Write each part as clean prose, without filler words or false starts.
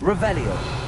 Revelio.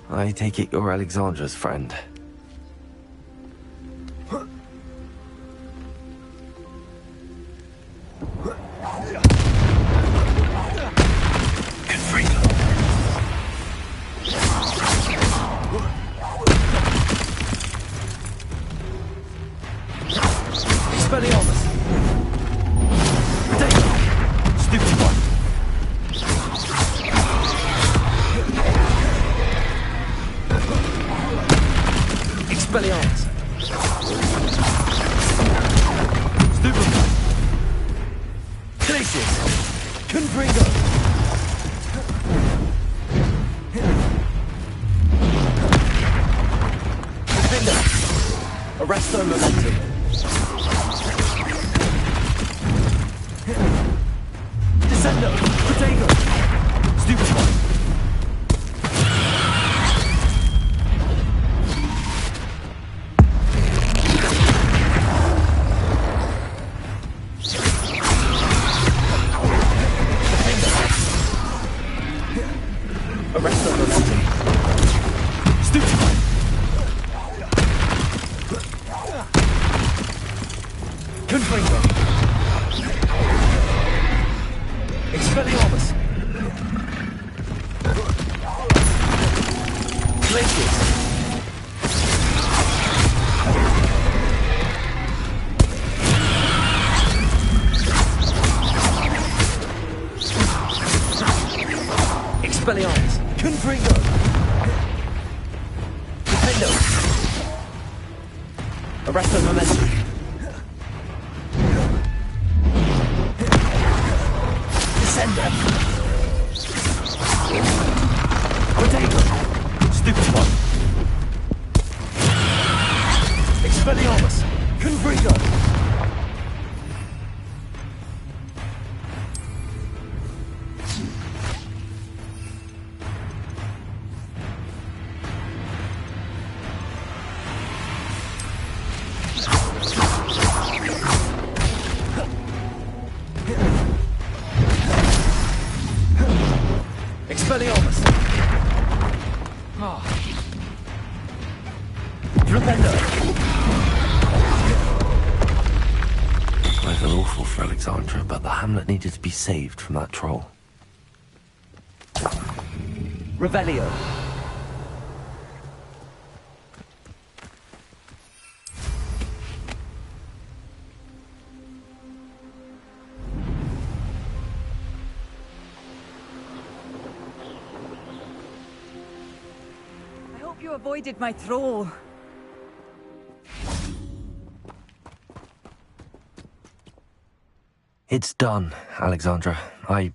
I take it you're Alexandra's friend. I feel awful for Alexandra, but the hamlet needed to be saved from that troll. Revelio. I hope you avoided my troll. It's done, Alexandra. I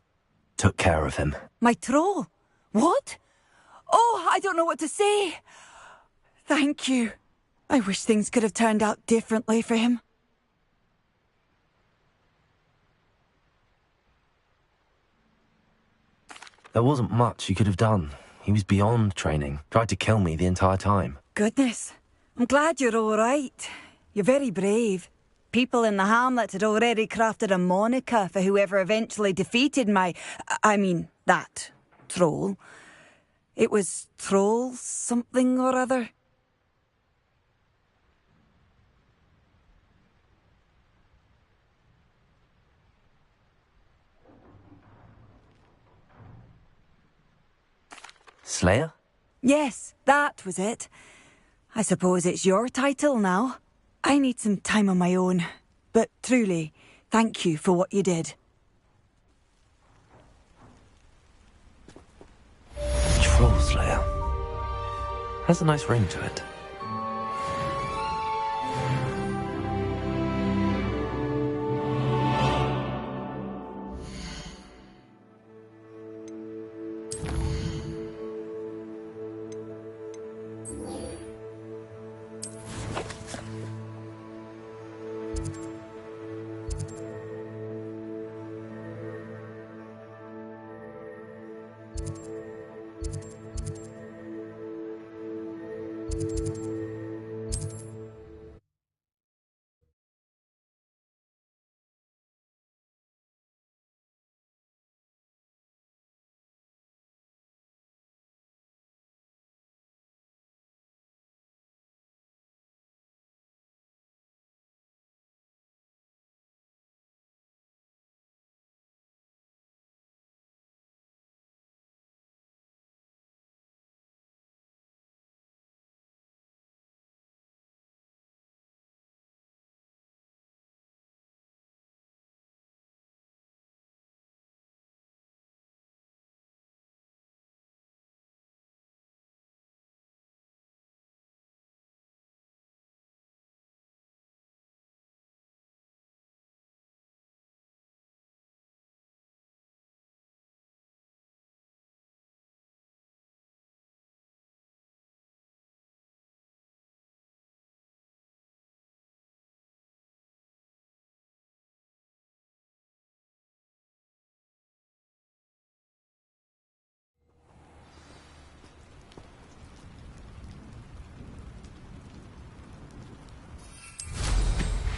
took care of him. My troll? What? Oh, I don't know what to say. Thank you. I wish things could have turned out differently for him. There wasn't much you could have done. He was beyond training. Tried to kill me the entire time. Goodness. I'm glad you're all right. You're very brave. People in the hamlet had already crafted a moniker for whoever eventually defeated that troll. It was Troll something or other. Slayer? Yes, that was it. I suppose it's your title now. I need some time on my own. But truly, thank you for what you did. Troll Slayer. Has a nice ring to it.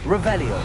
Revelio.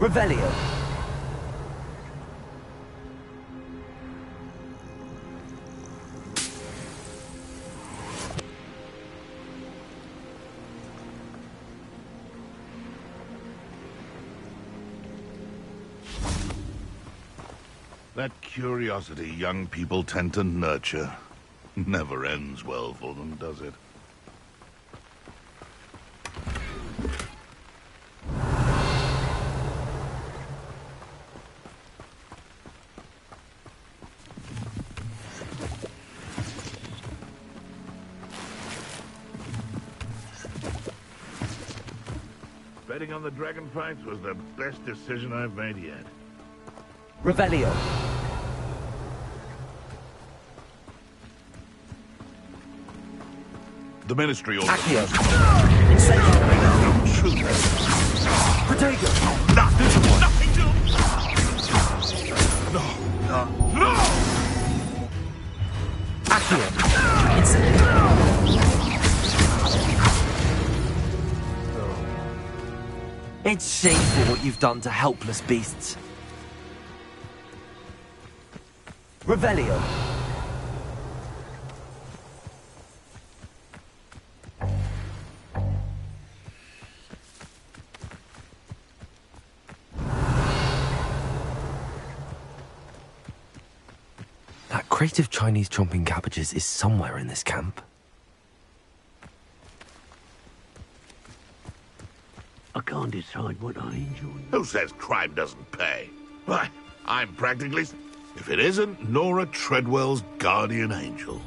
Revelio. That curiosity young people tend to nurture never ends well for them, does it? Betting on the dragon fights was the best decision I've made yet. Revelio. The Ministry orders. Accio. Incendio. Truth. Protego. Nothing to... No. Accio. Incendio. It's shameful what you've done to helpless beasts. Revelio. That crate of Chinese chomping cabbages is somewhere in this camp. I can't decide what I enjoy. Who says crime doesn't pay? Why, I'm practically... If it isn't Nora Treadwell's guardian angel.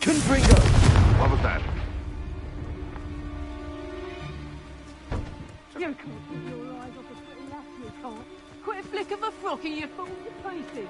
Confringo. What was that? You can't keep your eyes off a pretty lass, you can't. Quit a flick of a frock and you fall to pieces.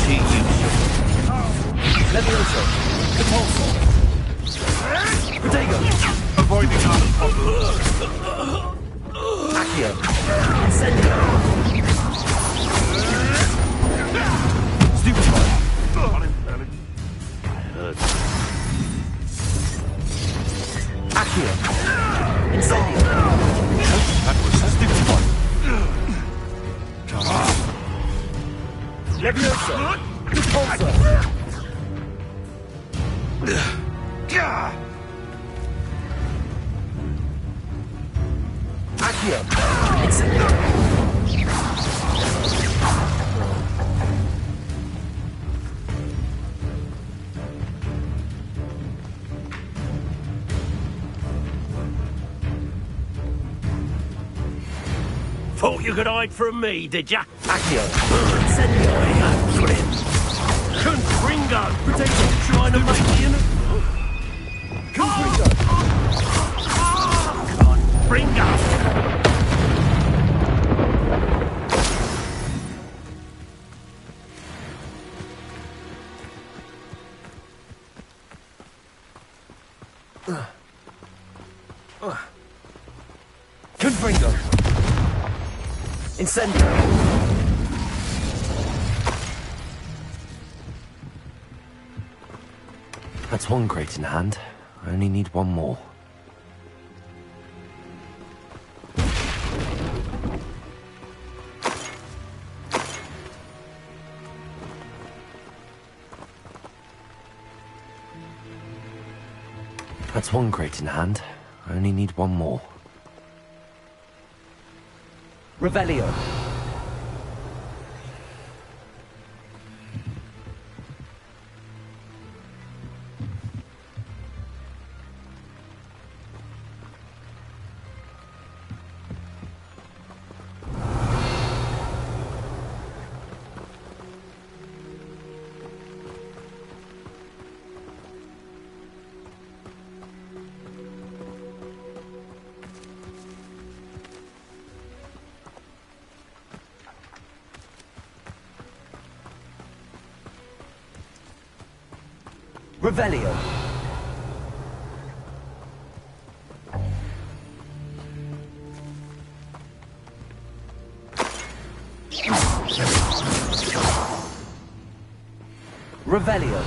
pity you should. Levioso. Repulsor. Protego. Avoiding us. Accio. Incendio. Stupefy. I heard. Accio. Incendio. That was Stupefy. Levioso. Repulsor. Accio. Incendio. Thought you could hide from me, did ya? Accio. Incendio. Confringo! Potato trying to make me in a... Confringo. Confringo! Confringo. Incendio. That's one crate in hand. I only need one more. That's one crate in hand. I only need one more. Revelio. Revelio. Revelio.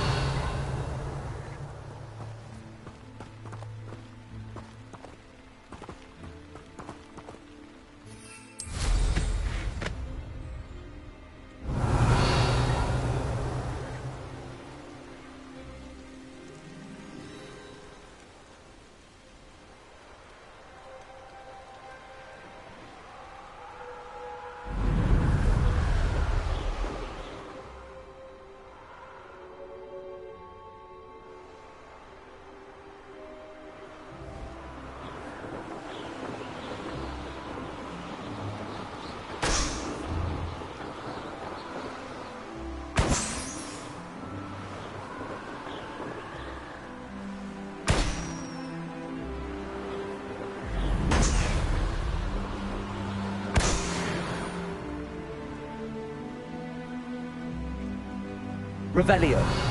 Revelio.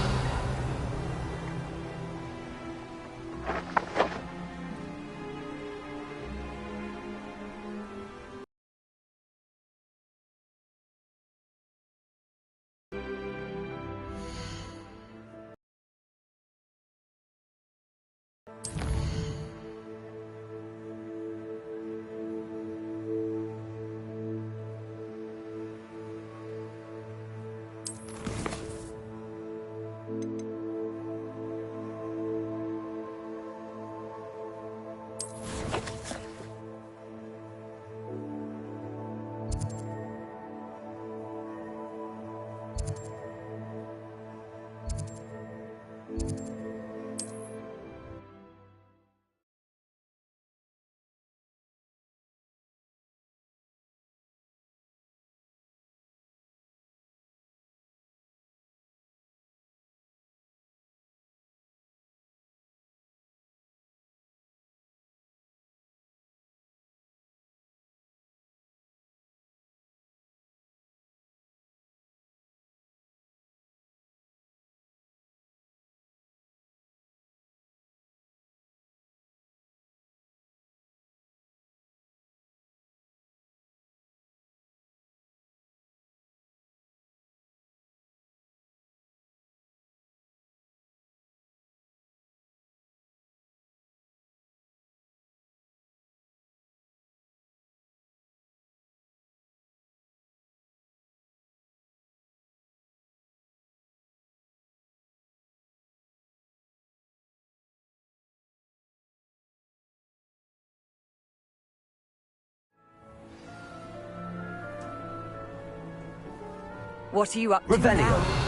What are you up to Revelio. now?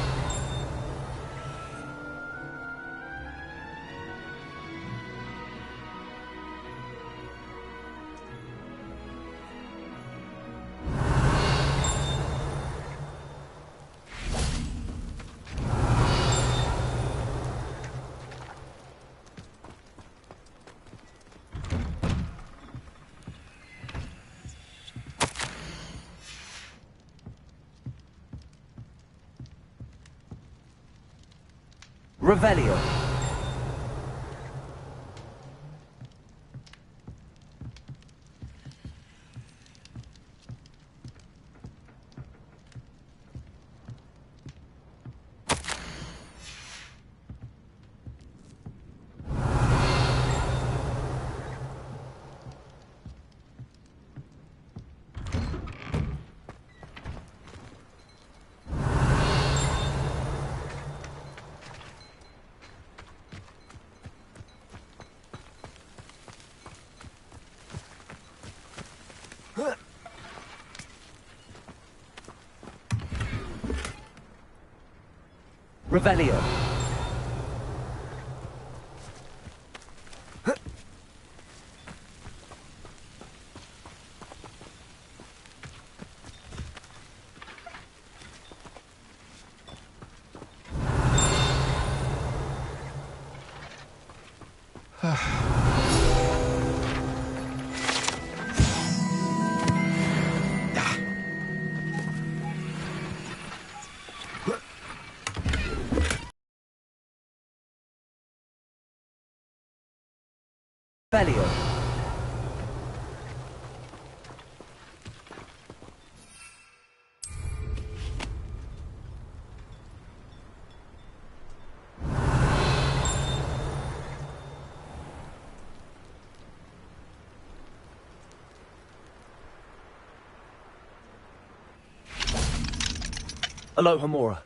Revelio. Revelio. Revelio. Aloha Mora.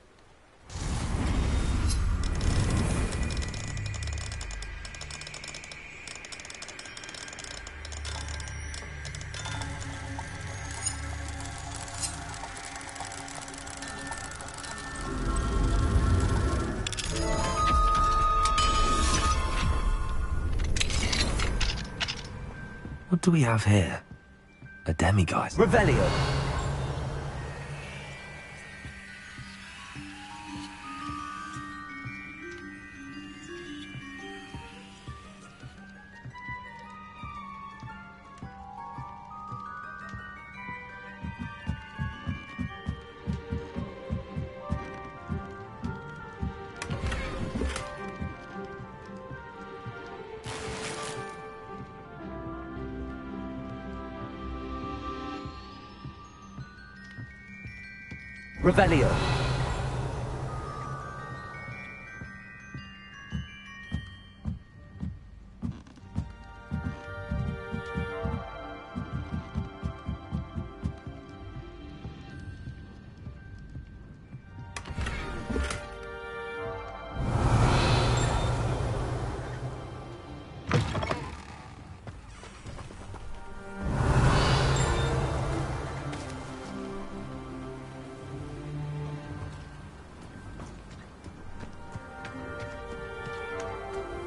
What do we have here? A demiguise. Revelio. Revelio.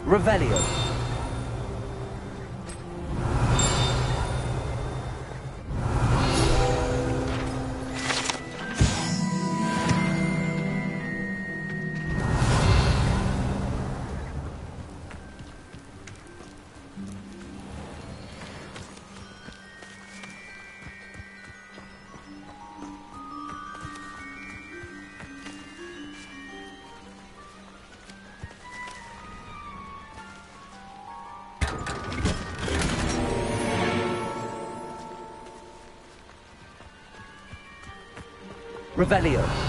Revelio. Revelio.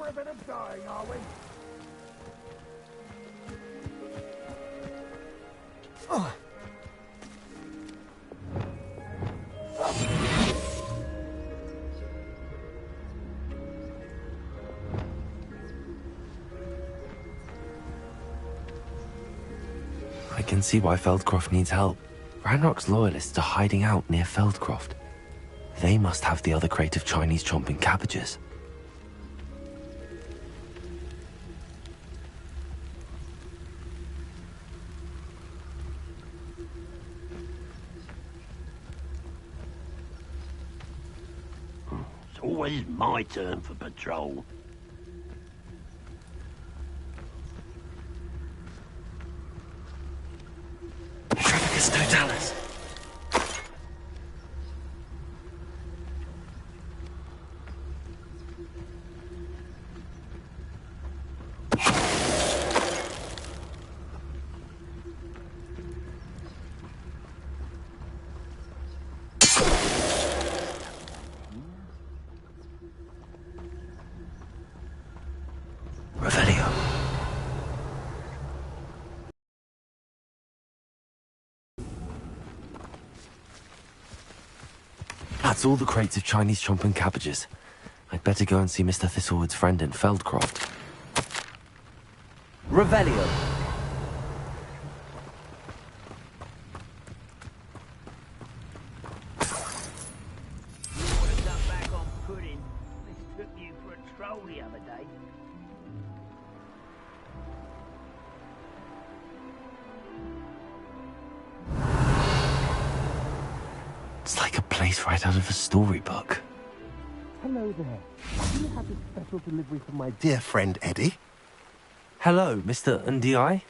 on a bit of dying, are we? I can see why Feldcroft needs help. Ranrock's loyalists are hiding out near Feldcroft. They must have the other crate of Chinese chomping cabbages. It's always my turn for patrol. Trafficus Totalis! Revelio. That's all the crates of Chinese chomping cabbages. I'd better go and see Mr. Thistlewood's friend in Feldcroft. Revelio. Would've done back on pudding. This took you for a stroll the other day. It's like a place right out of a storybook. Hello there. Do you have a special delivery for my dear friend Eddie? Hello, Mr. Ndi?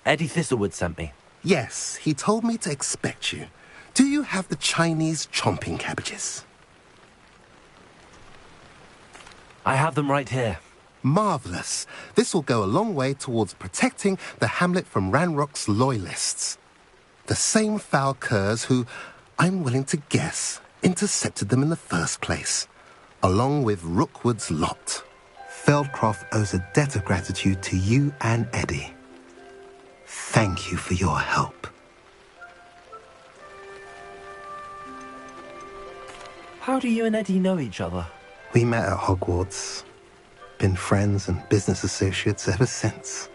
Eddie Thistlewood sent me. Yes, he told me to expect you. Do you have the Chinese chomping cabbages? I have them right here. Marvellous. This will go a long way towards protecting the hamlet from Ranrock's loyalists. The same foul curs who, I'm willing to guess, intercepted them in the first place, along with Rookwood's lot. Feldcroft owes a debt of gratitude to you and Eddie. Thank you for your help. How do you and Eddie know each other? We met at Hogwarts. Been friends and business associates ever since.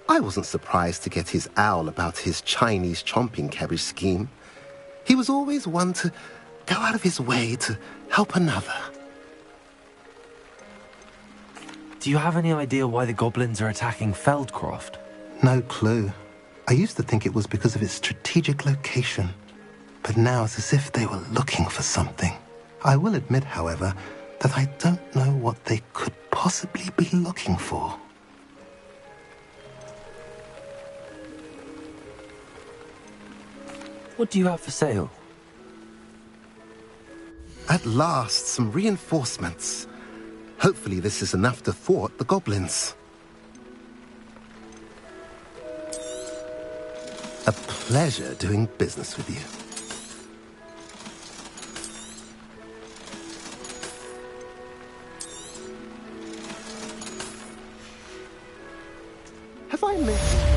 I wasn't surprised to get his owl about his Chinese chomping cabbage scheme. He was always one to go out of his way to help another. Do you have any idea why the goblins are attacking Feldcroft? No clue. I used to think it was because of its strategic location, but now it's as if they were looking for something. I will admit, however, that I don't know what they could possibly be looking for. What do you have for sale? At last, some reinforcements. Hopefully this is enough to thwart the goblins. A pleasure doing business with you. Have I mentioned...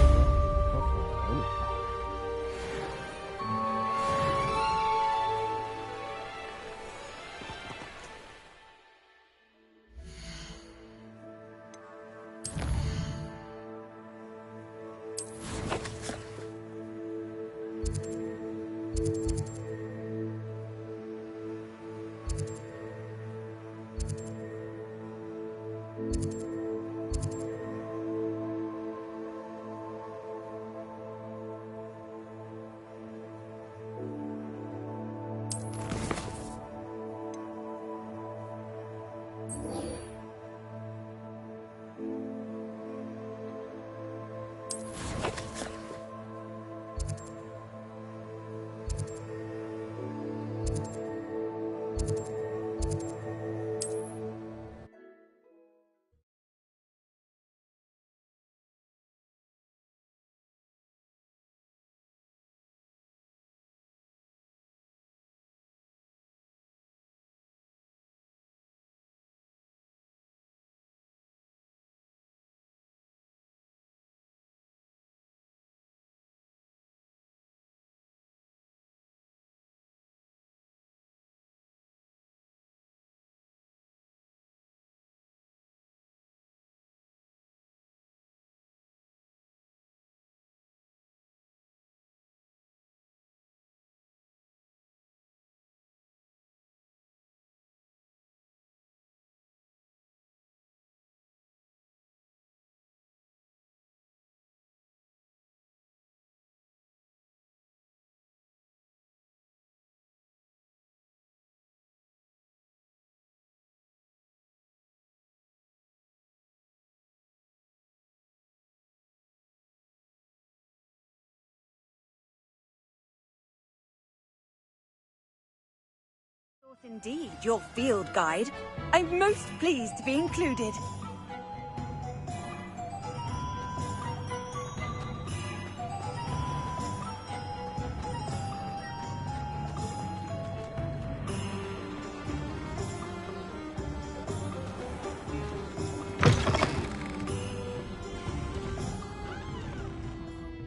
Indeed, your field guide. I'm most pleased to be included.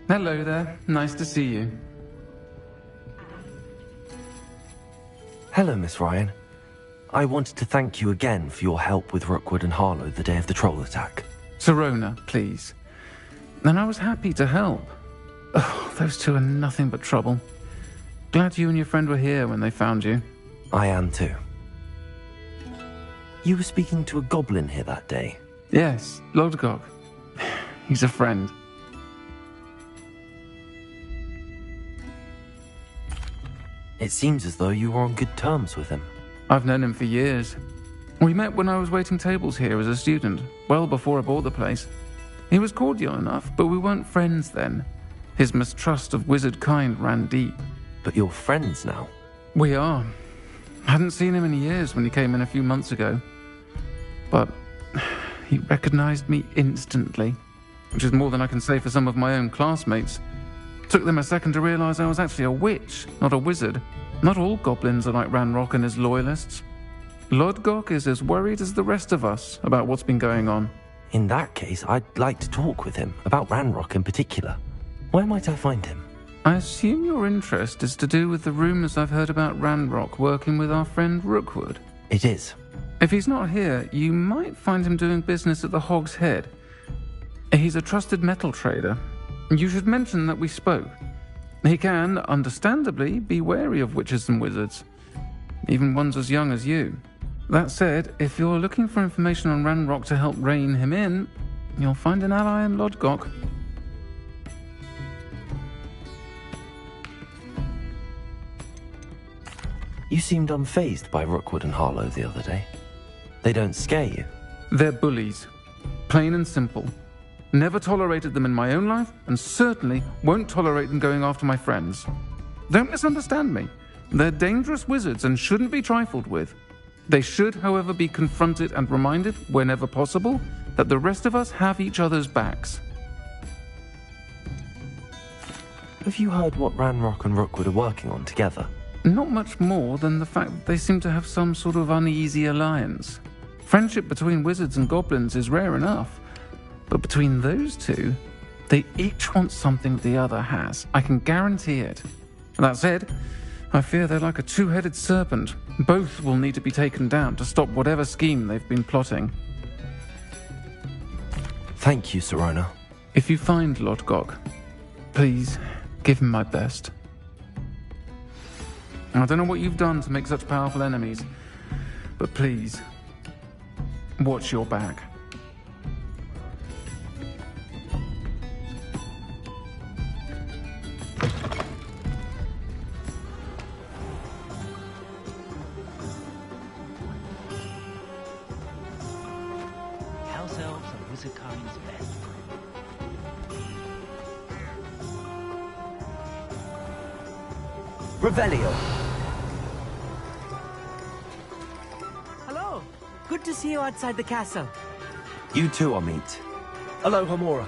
Hello there. Nice to see you. Hello, Miss Ryan. I wanted to thank you again for your help with Rookwood and Harlow the day of the troll attack. Sirona, please. And I was happy to help. Oh, those two are nothing but trouble. Glad you and your friend were here when they found you. I am too. You were speaking to a goblin here that day. Yes, Lodgok. He's a friend. It seems as though you were on good terms with him. I've known him for years. We met when I was waiting tables here as a student, well before I bought the place. He was cordial enough, but we weren't friends then. His mistrust of wizard kind ran deep. But you're friends now. We are. Hadn't seen him in years when he came in a few months ago. But he recognized me instantly, which is more than I can say for some of my own classmates. Took them a second to realize I was actually a witch, not a wizard. Not all goblins are like Ranrock and his loyalists. Lodgok is as worried as the rest of us about what's been going on. In that case, I'd like to talk with him, about Ranrock in particular. Where might I find him? I assume your interest is to do with the rumors I've heard about Ranrock working with our friend Rookwood. It is. If he's not here, you might find him doing business at the Hog's Head. He's a trusted metal trader. You should mention that we spoke. He can, understandably, be wary of witches and wizards, even ones as young as you. That said, if you're looking for information on Ranrock to help rein him in, you'll find an ally in Lodgok. You seemed unfazed by Rookwood and Harlow the other day. They don't scare you. They're bullies. Plain and simple. Never tolerated them in my own life, and certainly won't tolerate them going after my friends. Don't misunderstand me. They're dangerous wizards and shouldn't be trifled with. They should, however, be confronted and reminded, whenever possible, that the rest of us have each other's backs. Have you heard what Ranrock and Rookwood are working on together? Not much more than the fact that they seem to have some sort of uneasy alliance. Friendship between wizards and goblins is rare enough. But between those two, they each want something the other has. I can guarantee it. That said, I fear they're like a two-headed serpent. Both will need to be taken down to stop whatever scheme they've been plotting. Thank you, Sirona. If you find Lodgok, please give him my best. I don't know what you've done to make such powerful enemies, but please, watch your back. House elves are wizard kind's best. Revelio. Hello. Good to see you outside the castle. You too, Amit. Hello, Hamora.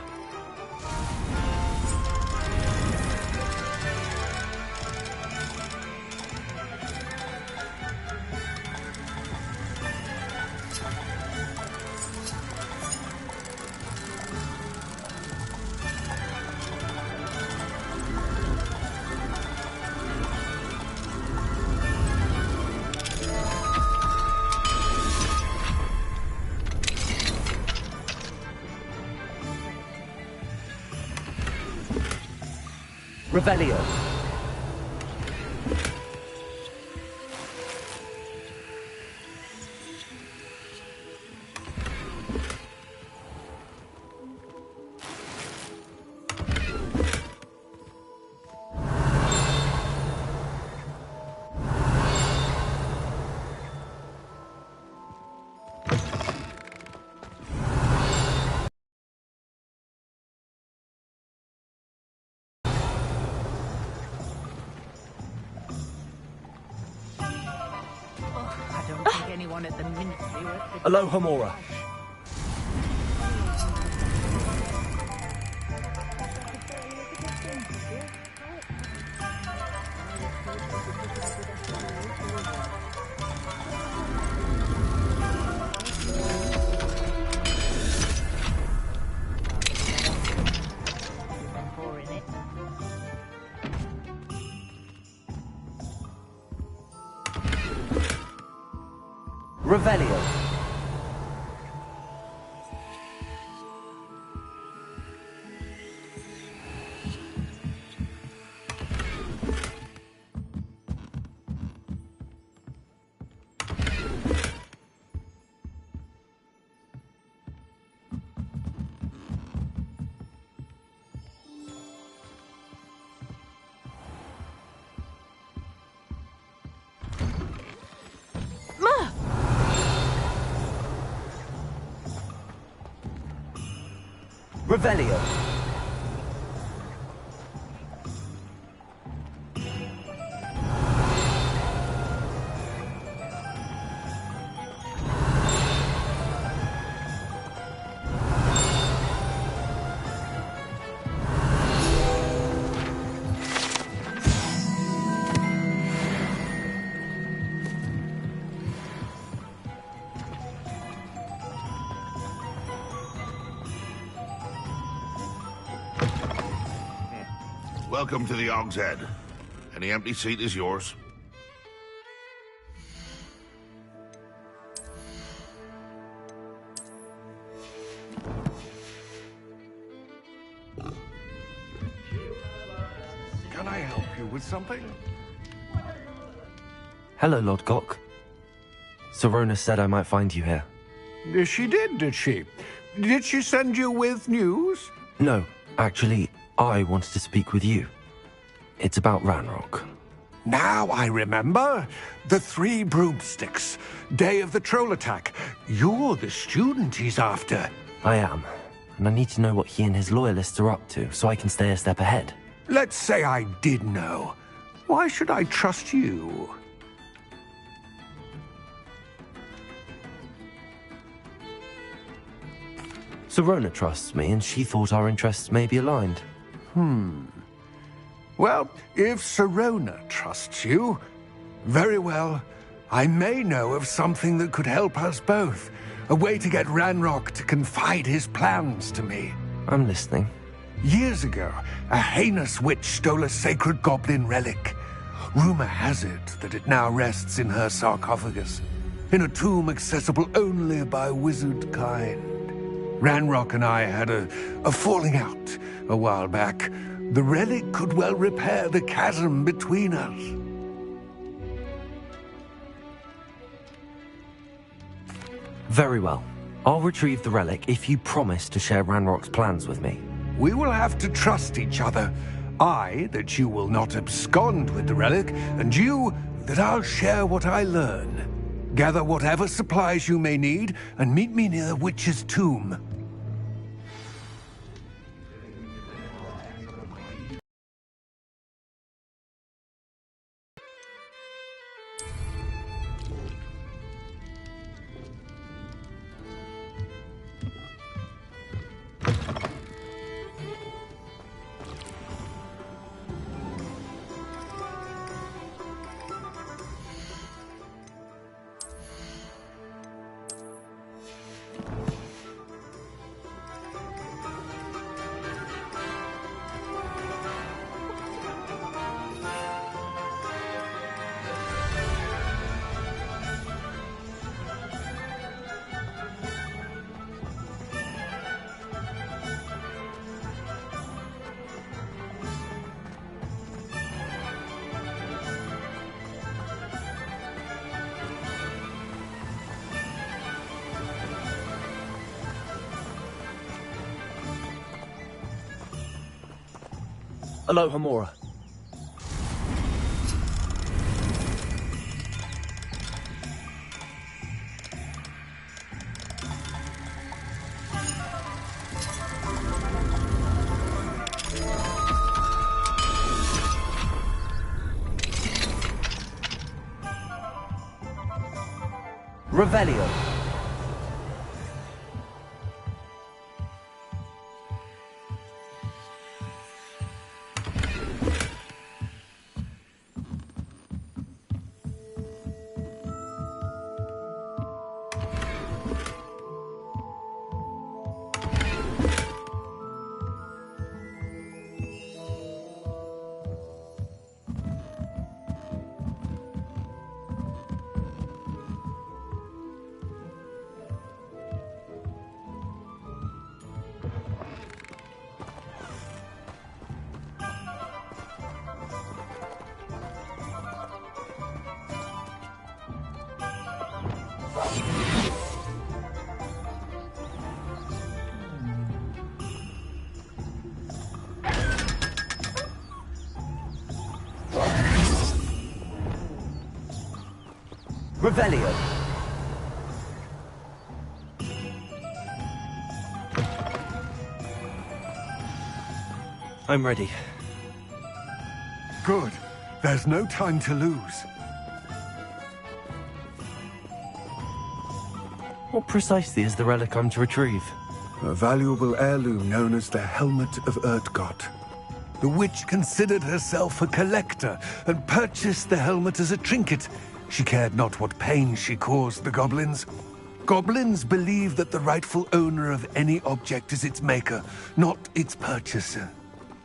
Revelio. anyone at the Ministry or at the... Hello, Hamora. Revelio. Revelio. Welcome to the Og's Head. Any empty seat is yours. Can I help you with something? Hello, Lord Gok. Sorona said I might find you here. She did she? Did she send you with news? No, actually, I wanted to speak with you. It's about Ranrock. Now I remember. The 3 broomsticks. Day of the troll attack. You're the student he's after. I am, and I need to know what he and his loyalists are up to so I can stay a step ahead. Let's say I did know. Why should I trust you? Sorona trusts me, and she thought our interests may be aligned. Well, if Sorona trusts you, very well. I may know of something that could help us both. A way to get Ranrock to confide his plans to me. I'm listening. Years ago, a heinous witch stole a sacred goblin relic. Rumor has it that it now rests in her sarcophagus, in a tomb accessible only by wizard kind. Ranrock and I had a falling out a while back. The relic could well repair the chasm between us. Very well. I'll retrieve the relic if you promise to share Ranrock's plans with me. We will have to trust each other. I, that you will not abscond with the relic, and you, that I'll share what I learn. Gather whatever supplies you may need, and meet me near the witch's tomb. Hello, Hamora. Revelio. Revelio. I'm ready. Good. There's no time to lose. What precisely is the relic I'm to retrieve? A valuable heirloom known as the Helmet of Erdgot. The witch considered herself a collector and purchased the helmet as a trinket. She cared not what pain she caused the goblins. Goblins believe that the rightful owner of any object is its maker, not its purchaser.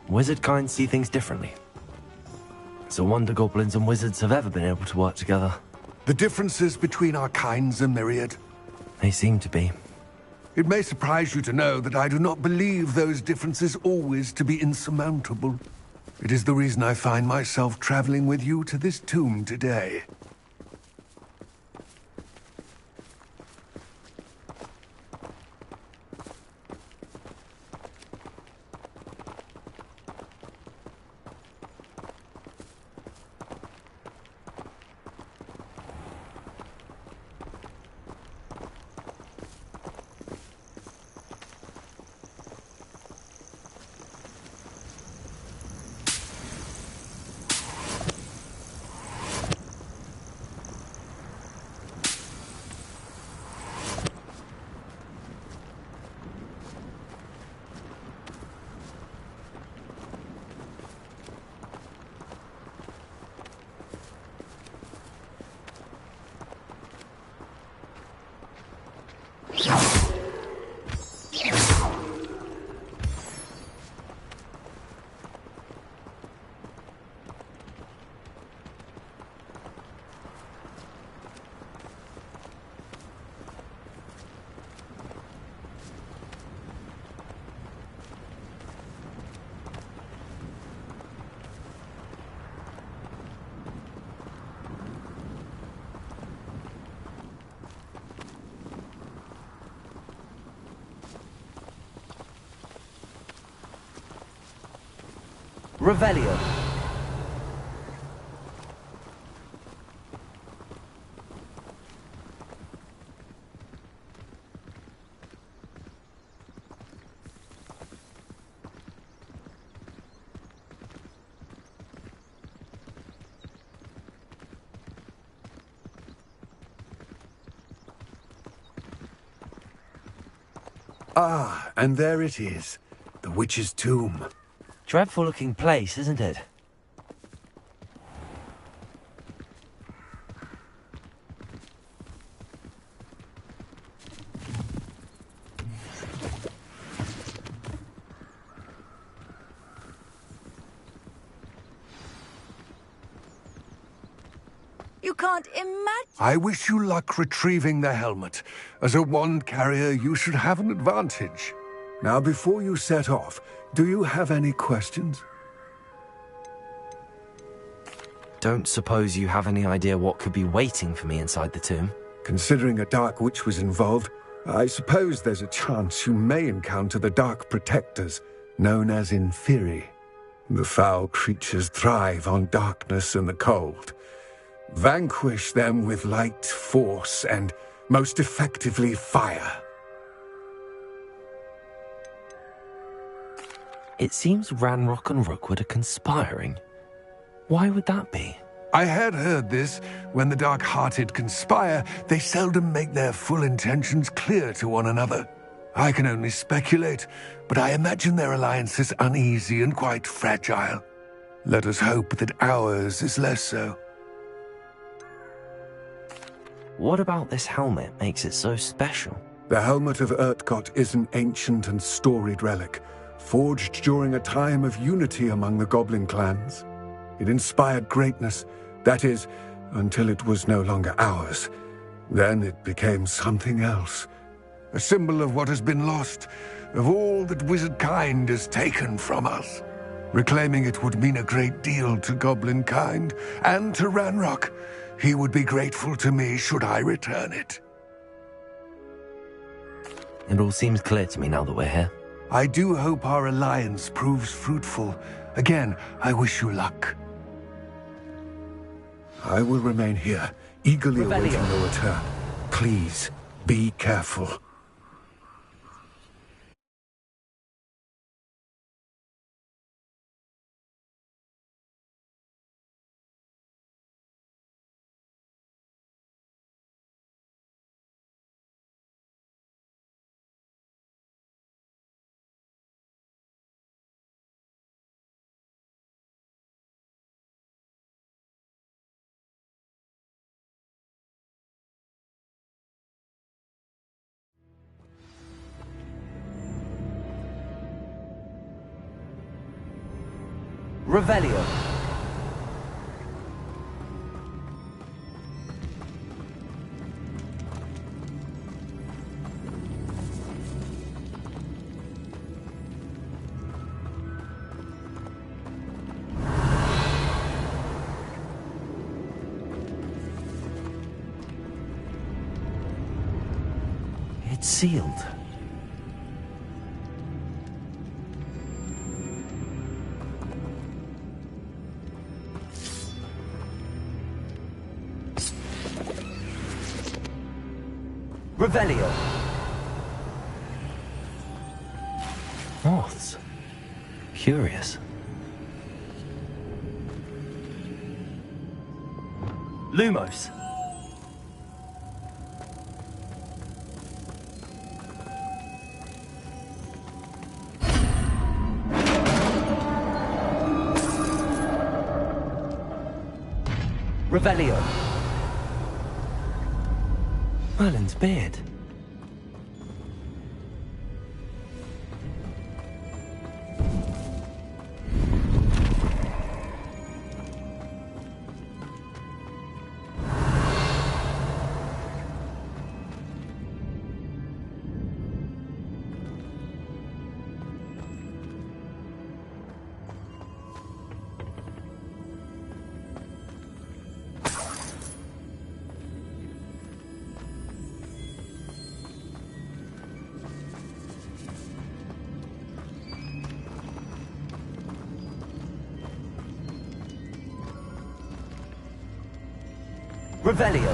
Wizard kind see things differently. It's a wonder goblins and wizards have ever been able to work together. The differences between our kinds are myriad. They seem to be. It may surprise you to know that I do not believe those differences always to be insurmountable. It is the reason I find myself traveling with you to this tomb today. Revelio. Ah, and there it is. The witch's tomb. Dreadful looking place, isn't it? You can't imagine. I wish you luck retrieving the helmet. As a wand carrier, you should have an advantage. Now, before you set off, do you have any questions? Don't suppose you have any idea what could be waiting for me inside the tomb? Considering a Dark Witch was involved, I suppose there's a chance you may encounter the Dark Protectors, known as Inferi. The foul creatures thrive on darkness and the cold. Vanquish them with light, force, and, most effectively, fire. It seems Ranrock and Rookwood are conspiring. Why would that be? I had heard this. When the dark-hearted conspire, they seldom make their full intentions clear to one another. I can only speculate, but I imagine their alliance is uneasy and quite fragile. Let us hope that ours is less so. What about this helmet makes it so special? The helmet of Urtkot is an ancient and storied relic, forged during a time of unity among the goblin clans. It inspired greatness, that is, until it was no longer ours. Then it became something else. A symbol of what has been lost, of all that wizard kind has taken from us. Reclaiming it would mean a great deal to goblin kind, and to Ranrock. He would be grateful to me should I return it. It all seems clear to me now that we're here. I do hope our alliance proves fruitful. Again, I wish you luck. I will remain here, eagerly awaiting your return. Please, be careful. Revelio. It's sealed. Revelio. Moths. Curious. Lumos. Revelio. Merlin's beard. Revelio.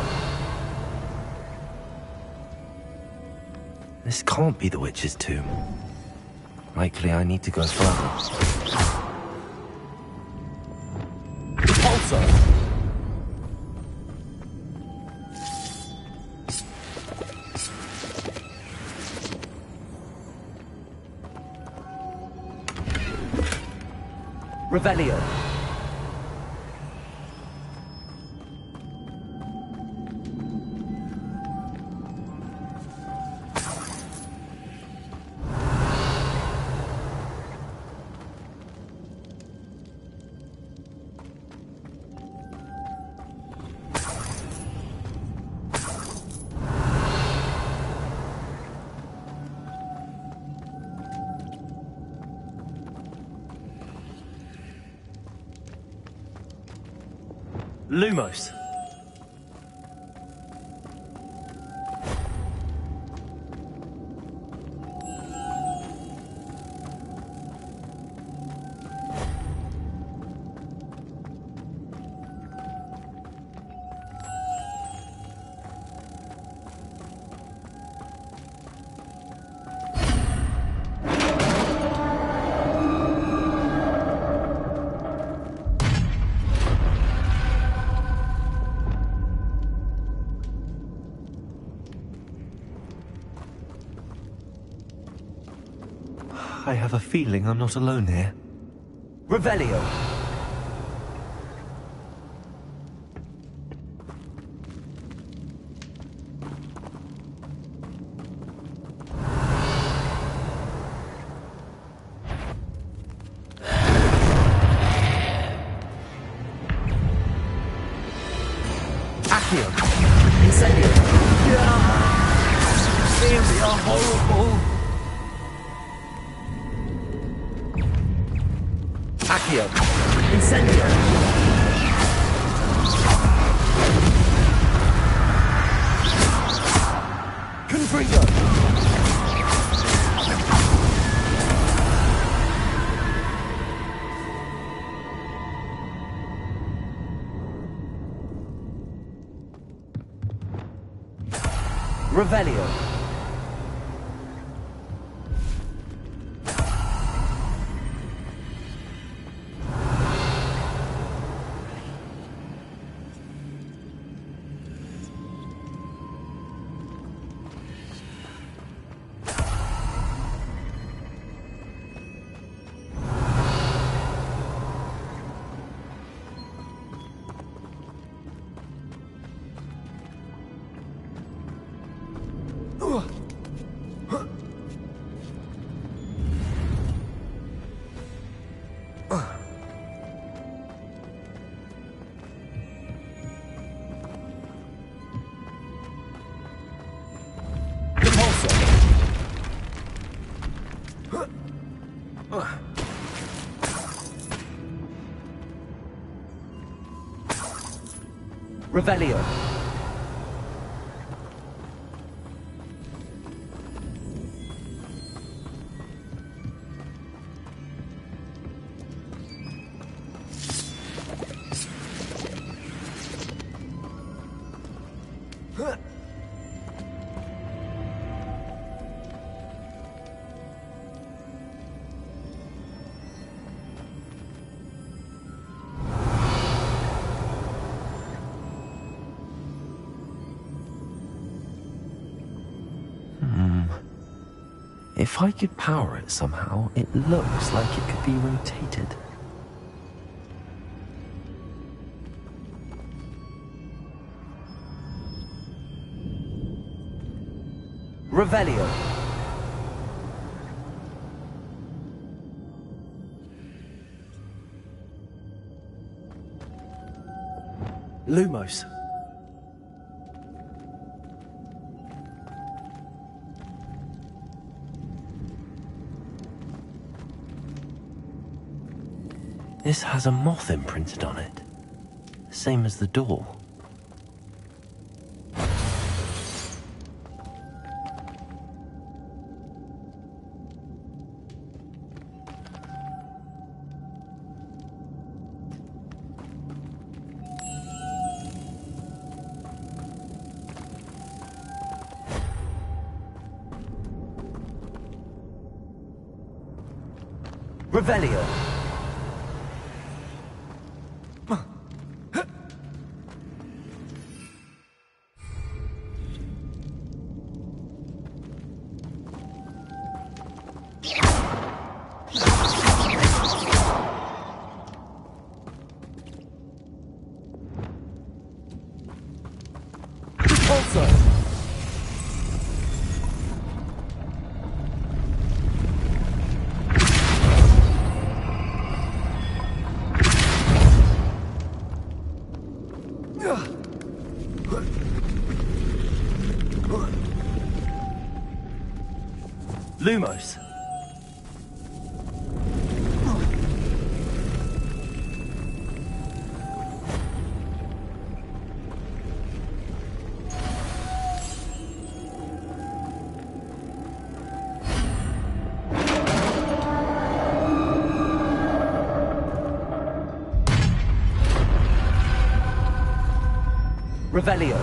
This can't be the witch's tomb. Likely I need to go further. Repulsor. Revelio. Lumos. I have a feeling I'm not alone here. Revelio. Accio. Incendio. They are horrible. Accio. Incendio. Confringo. Revelio. Revelio. If I could power it somehow, it looks like it could be rotated. Revelio. Lumos. This has a moth imprinted on it. Same as the door. Revelio. Also. Lumos. Revelio.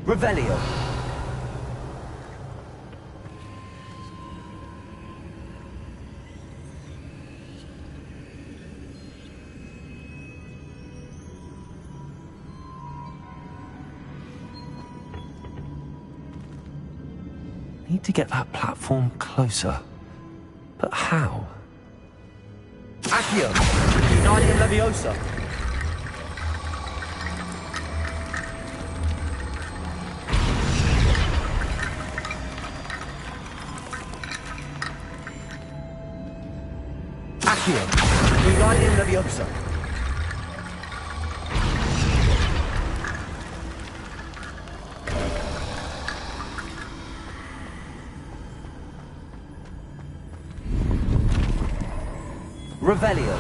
Revelio. Need to get that platform closer. But how? Accio. Uniting Leviosa. Accio. Uniting Leviosa. Revelio.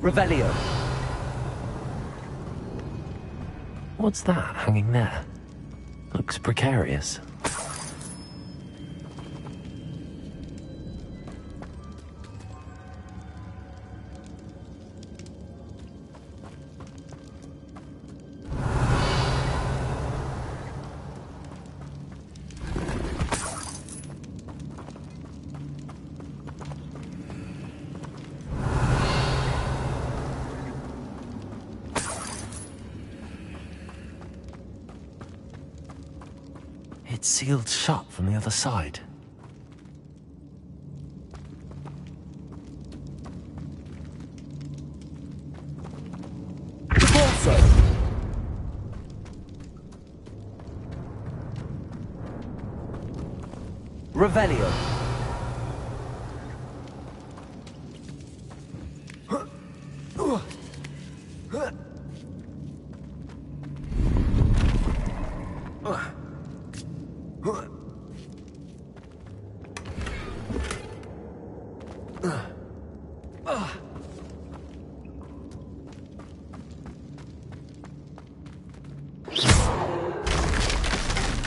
Revelio. What's that hanging there? Looks precarious. It's sealed shut from the other side. Also. Revelio.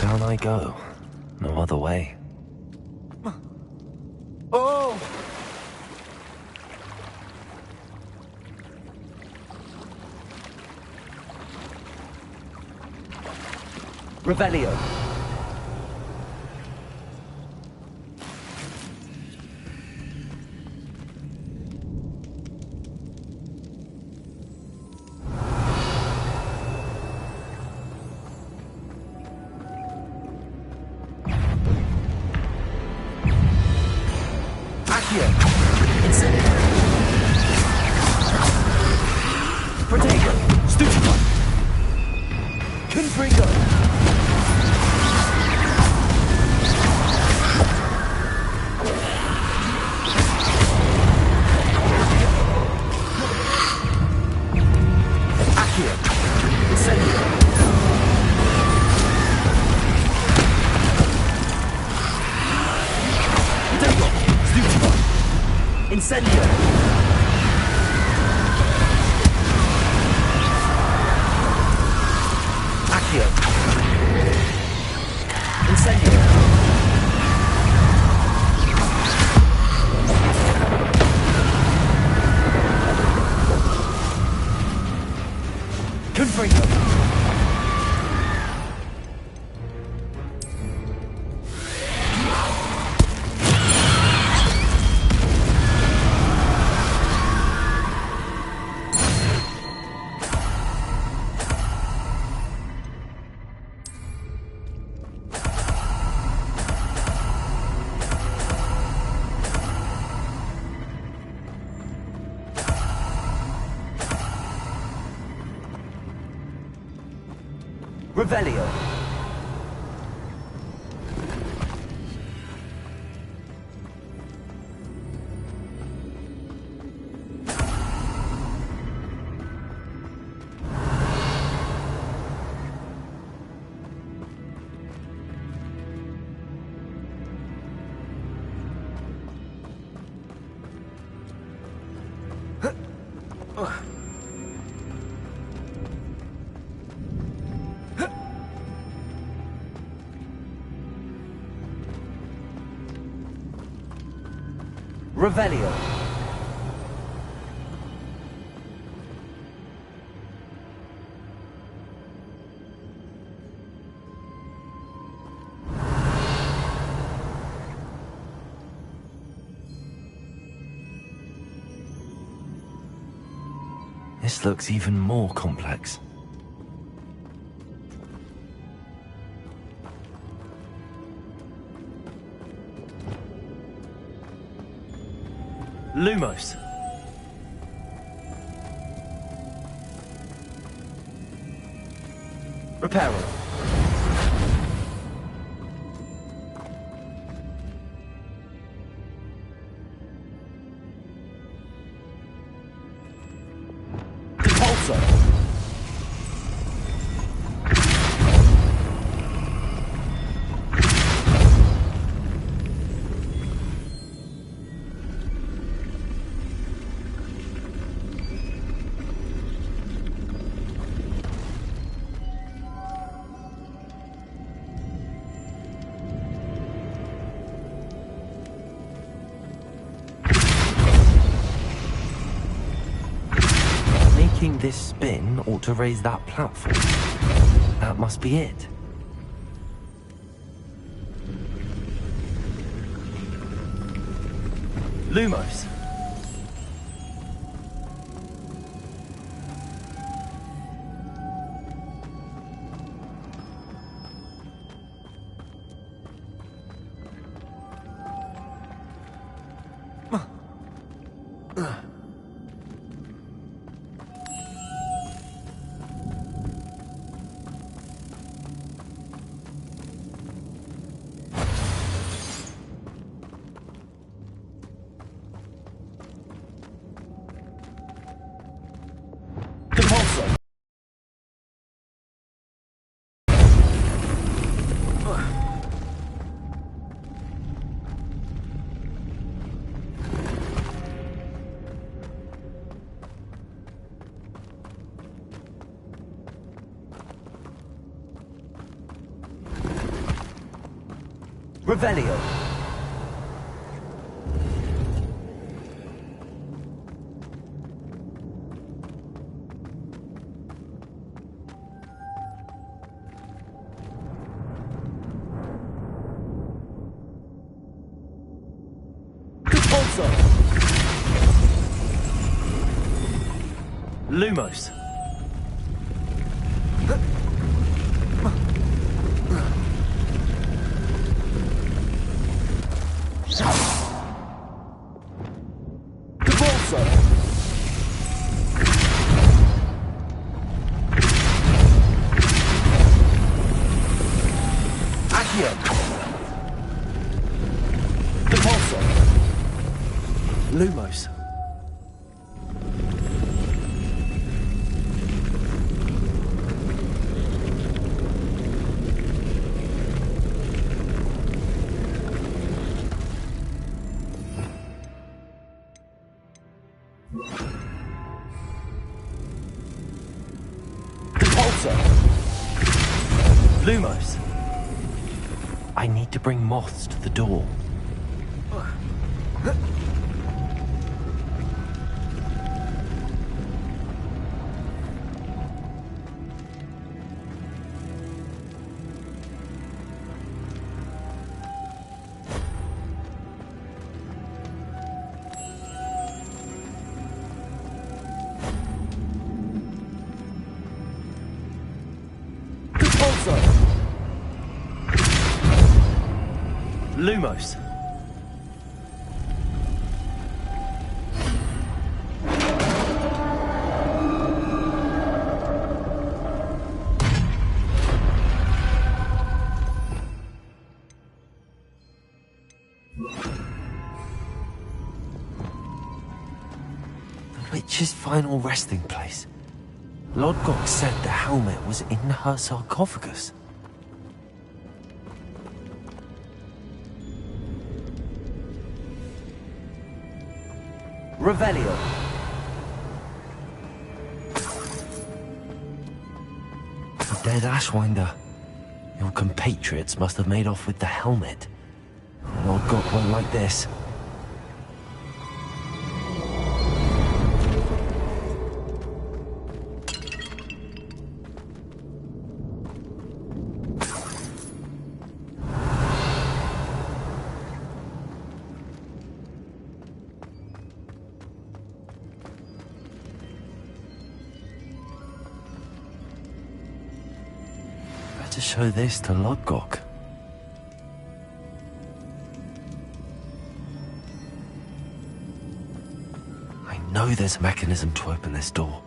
Down I go. No other way. Oh! Revelio. Accio. Incendio. Protego. Stupefy. Confringo. Accio. Incendio. Protego. Stupefy. Incendio. Accio. Incendio. Confringo. Revelio. Revelio. This looks even more complex. Lumos. Reparo. Depulso. Making this spin ought to raise that platform. That must be it. Lumos. Depulso. Revelio. Depulso. Lumos. Depulso. Accio. Depulso. Lumos. Depulso. Lumos. I need to bring moths to the door. Depulso. Lumos. The witch's final resting place. Lodgok said the helmet was in her sarcophagus. Revelio. dead Ashwinder. Your compatriots must have made off with the helmet. Lord Gok won't like this. Better show this to Lord Gok. I know there's a mechanism to open this door.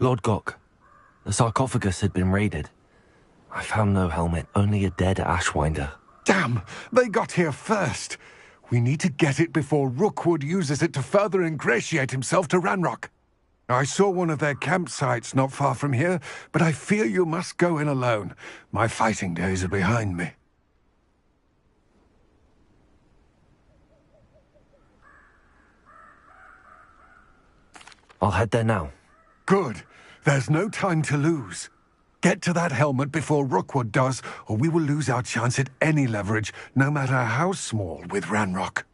Lord Gok, the sarcophagus had been raided. I found no helmet, only a dead Ashwinder. Damn! They got here first. We need to get it before Rookwood uses it to further ingratiate himself to Ranrock. I saw one of their campsites not far from here, but I fear you must go in alone. My fighting days are behind me. I'll head there now. Good. There's no time to lose. Get to that helmet before Rookwood does, or we will lose our chance at any leverage, no matter how small, with Ranrock.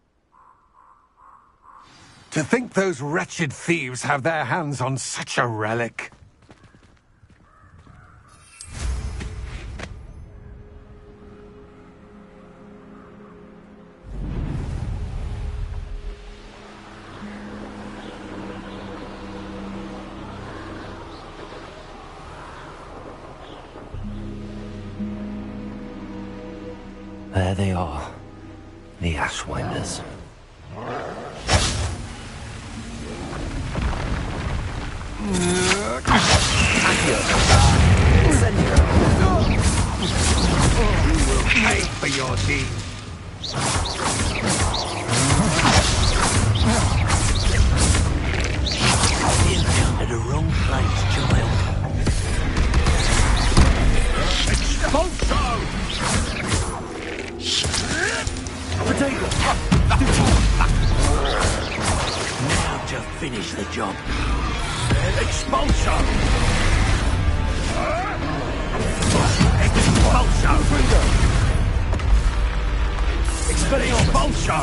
To think those wretched thieves have their hands on such a relic. There they are, the Ashwinders. You will pay for your deeds. You've come to the wrong place, child. Expulso! Potato! Now to finish the job. Expulso! Expulso! Expulso!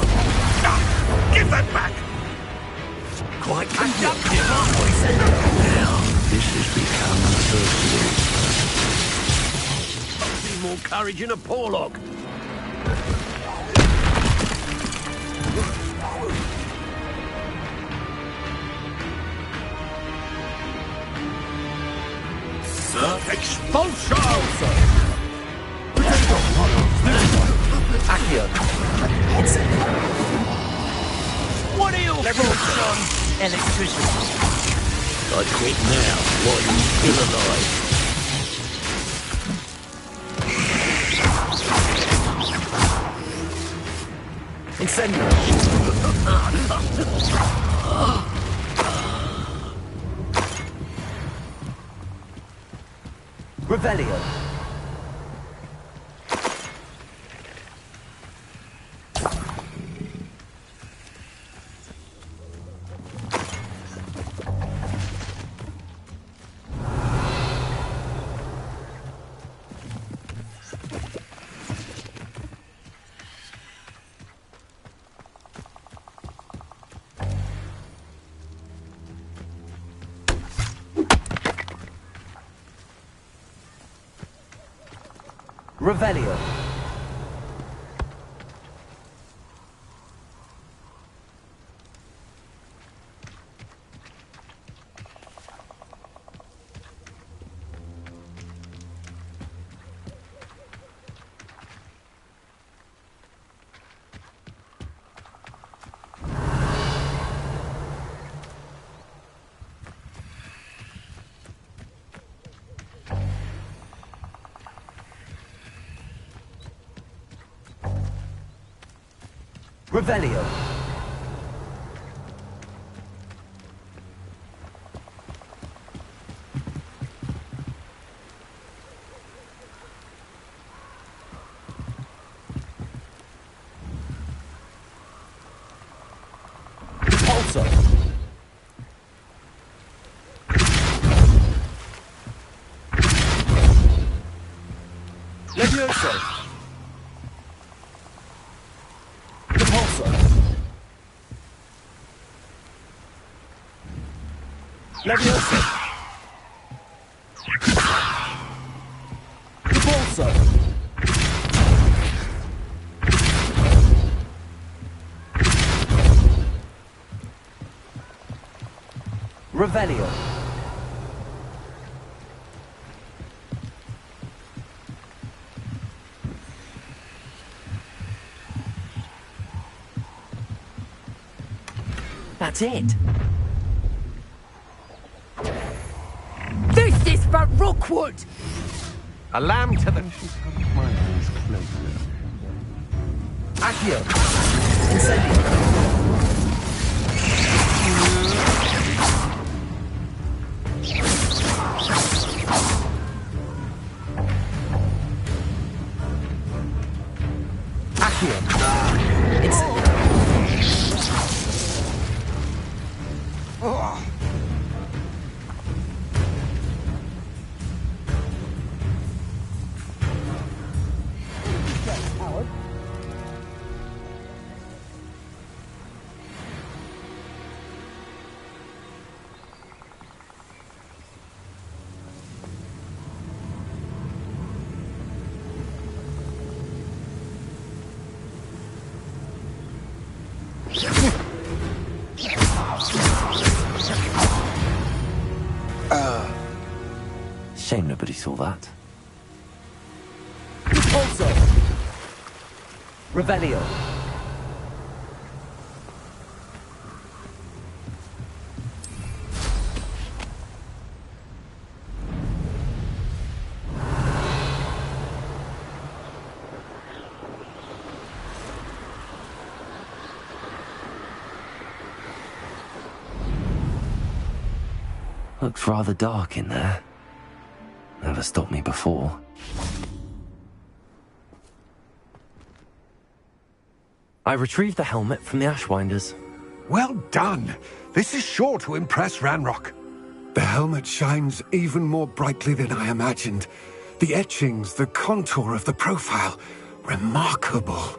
Give that back! Quite conductive, aren't we, Senator? Now, this has become personal. I've seen more courage in a Porlock. Expulso! Accio. What are your thoughts on electricity? I quit now while you're still alive. Incendio. Revelio. Revelio. Revelio. Repulso. Levioso. Repulso. Levioso. Repulso. Revelio. That's it. This is for Rookwood! A lamb to the... My eyes closed. Accio. Incendio. Accio. Incendio. Shame nobody saw that. Repulso. Revelio. Looks rather dark in there. Never stopped me before. I retrieved the helmet from the Ashwinders. Well done. This is sure to impress Ranrock. The helmet shines even more brightly than I imagined. The etchings, the contour of the profile. Remarkable.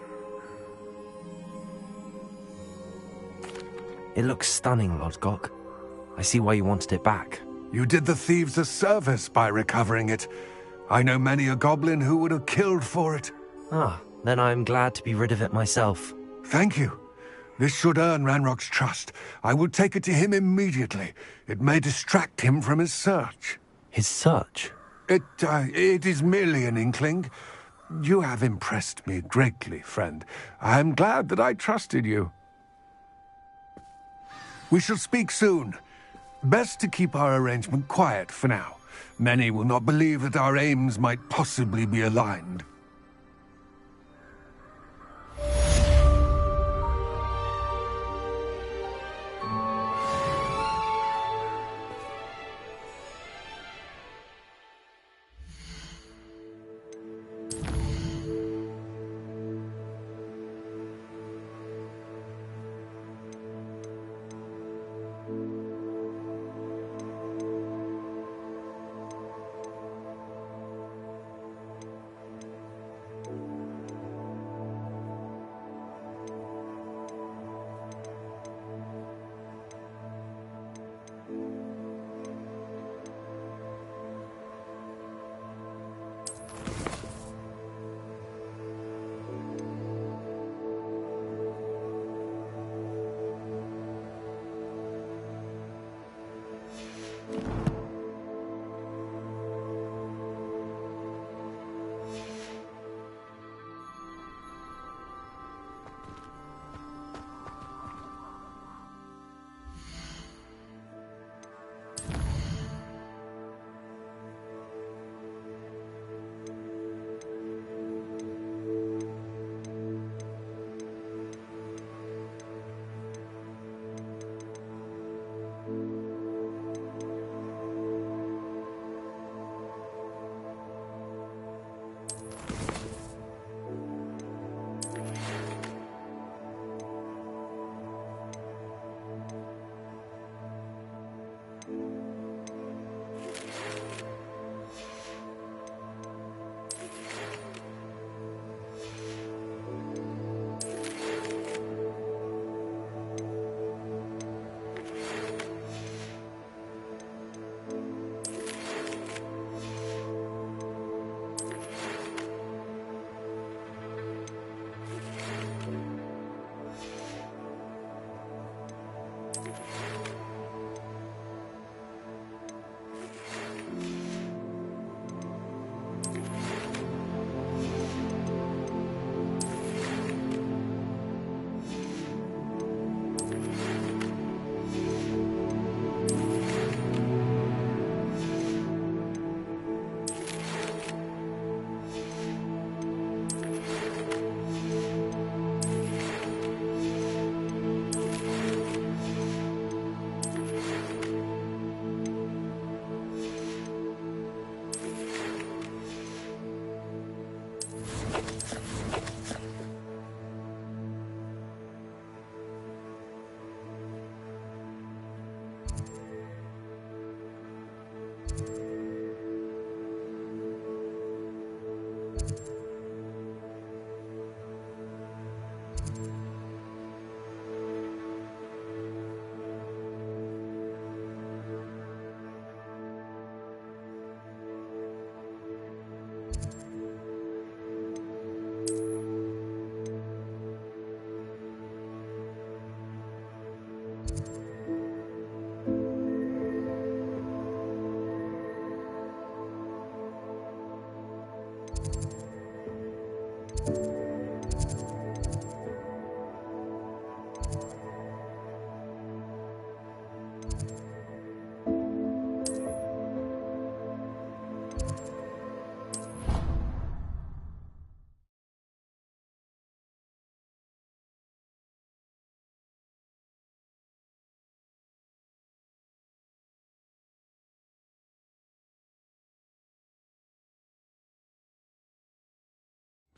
It looks stunning, Lodgok. I see why you wanted it back. You did the thieves a service by recovering it. I know many a goblin who would have killed for it. Ah, then I'm glad to be rid of it myself. Thank you. This should earn Ranrock's trust. I will take it to him immediately. It may distract him from his search. His search? It is merely an inkling. You have impressed me greatly, friend. I am glad that I trusted you. We shall speak soon. Best to keep our arrangement quiet for now. Many will not believe that our aims might possibly be aligned.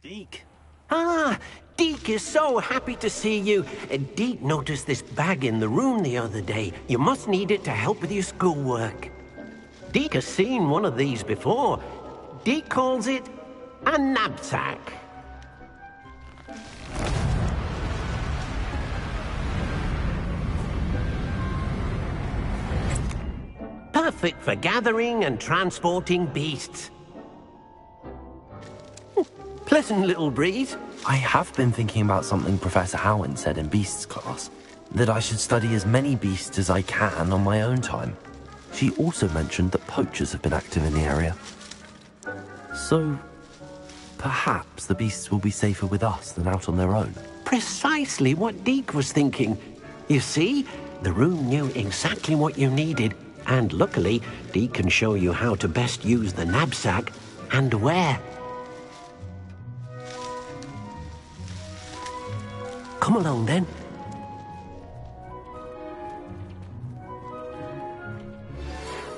Deke. Ah, Deke is so happy to see you. Deke noticed this bag in the room the other day. You must need it to help with your schoolwork. Deke has seen one of these before. Deke calls it a knapsack. Perfect for gathering and transporting beasts. Pleasant little breeze. I have been thinking about something Professor Howin said in Beasts class, that I should study as many beasts as I can on my own time. She also mentioned that poachers have been active in the area. So, perhaps the beasts will be safer with us than out on their own. Precisely what Deke was thinking. You see, the room knew exactly what you needed, and luckily, Deke can show you how to best use the knapsack and where. Come along, then.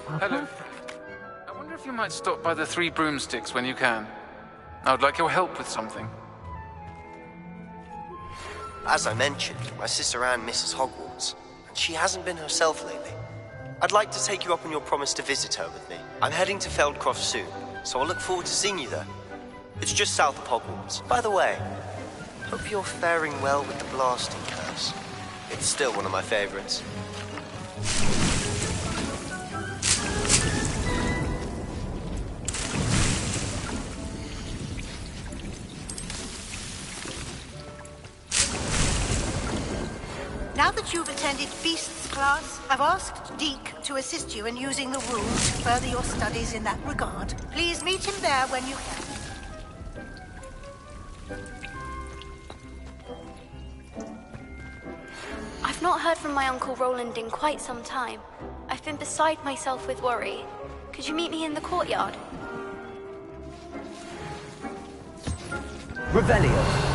Hello. I wonder if you might stop by the Three Broomsticks when you can. I would like your help with something. As I mentioned, my sister Anne misses Hogwarts, and she hasn't been herself lately. I'd like to take you up on your promise to visit her with me. I'm heading to Feldcroft soon, so I'll look forward to seeing you there. It's just south of Hogwarts. By the way, hope you're faring well with the blasting curse. It's still one of my favorites. Now that you've attended Beasts class, I've asked Deke to assist you in using the rules to further your studies in that regard. Please meet him there when you can. I've not heard from my Uncle Roland in quite some time. I've been beside myself with worry. Could you meet me in the courtyard? Revelio.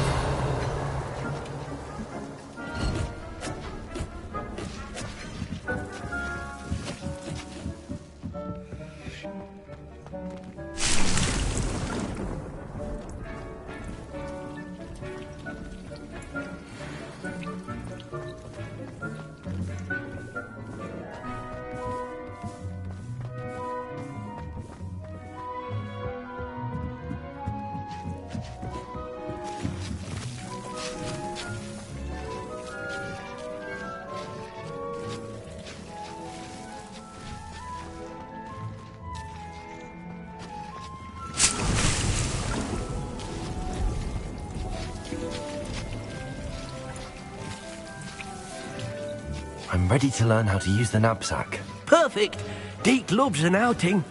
I'm ready to learn how to use the knapsack. Perfect. Deke loves an outing.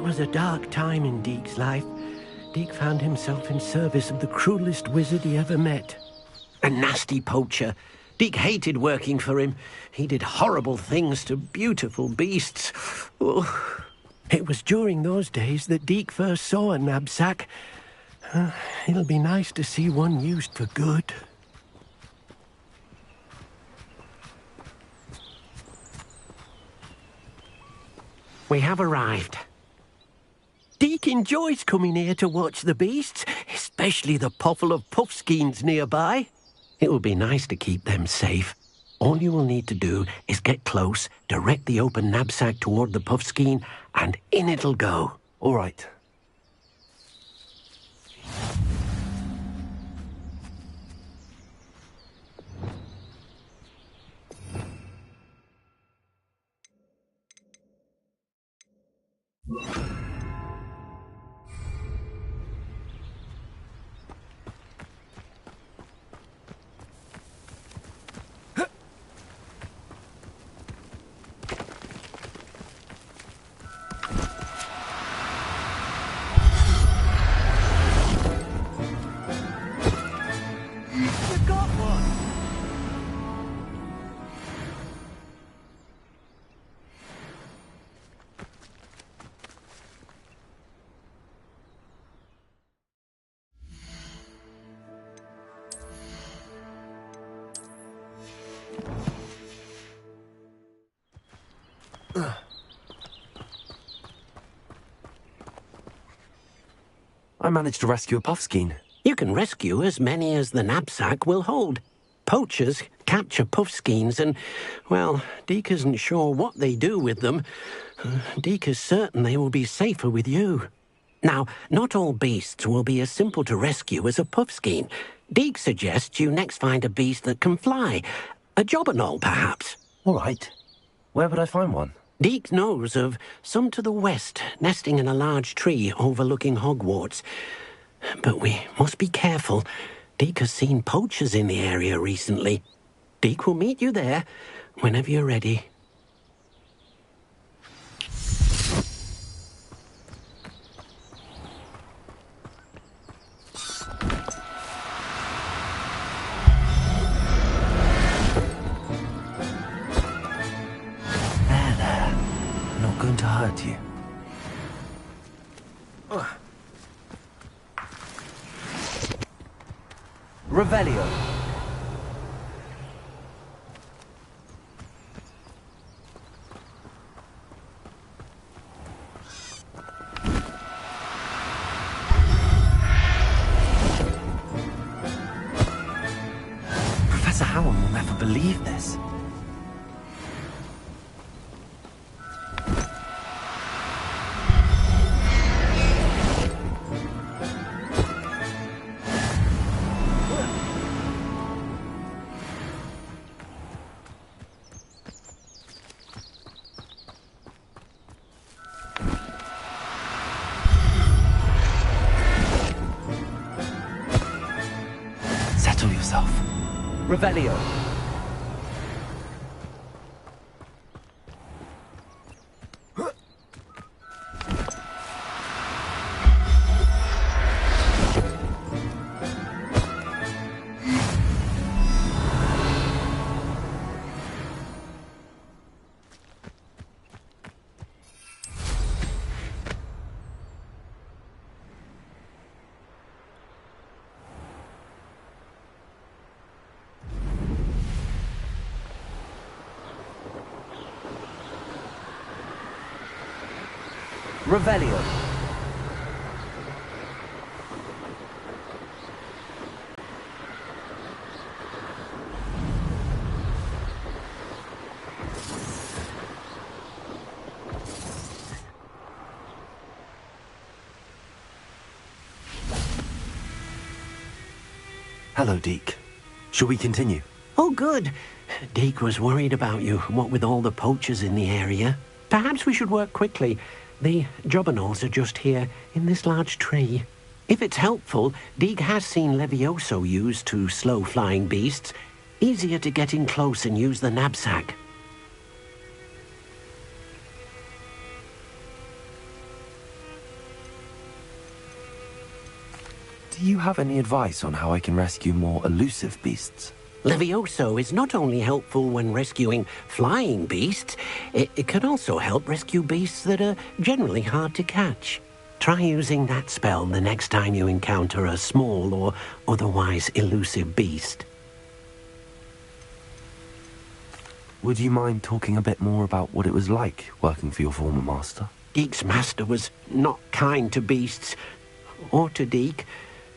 That was a dark time in Deke's life. Deke found himself in service of the cruelest wizard he ever met. A nasty poacher. Deke hated working for him. He did horrible things to beautiful beasts. Oh. It was during those days that Deke first saw a knapsack. It'll be nice to see one used for good. We have arrived. Deke enjoys coming here to watch the beasts, especially the puffle of puffskeins nearby. It will be nice to keep them safe. All you will need to do is get close, direct the open knapsack toward the puffskein, and in it'll go. All right. I managed to rescue a puffskein. You can rescue as many as the knapsack will hold. Poachers capture puffskeins and, well, Deke isn't sure what they do with them. Deke is certain they will be safer with you. Now, not all beasts will be as simple to rescue as a puffskein. Deke suggests you next find a beast that can fly. A jobberknoll, perhaps. All right. Where would I find one? Deke knows of some to the west, nesting in a large tree overlooking Hogwarts. But we must be careful. Deke has seen poachers in the area recently. Deke will meet you there whenever you're ready. Going to hurt you. Revelio. Professor Howard will never believe this. Revelio. Revelio. Hello, Deke. Shall we continue? Oh, good. Deke was worried about you, what with all the poachers in the area. Perhaps we should work quickly. The jobberknolls are just here, in this large tree. If it's helpful, Deke has seen Levioso used to slow flying beasts. Easier to get in close and use the knapsack. Do you have any advice on how I can rescue more elusive beasts? Levioso is not only helpful when rescuing flying beasts, it can also help rescue beasts that are generally hard to catch. Try using that spell the next time you encounter a small or otherwise elusive beast. Would you mind talking a bit more about what it was like working for your former master? Deek's master was not kind to beasts, or to Deek.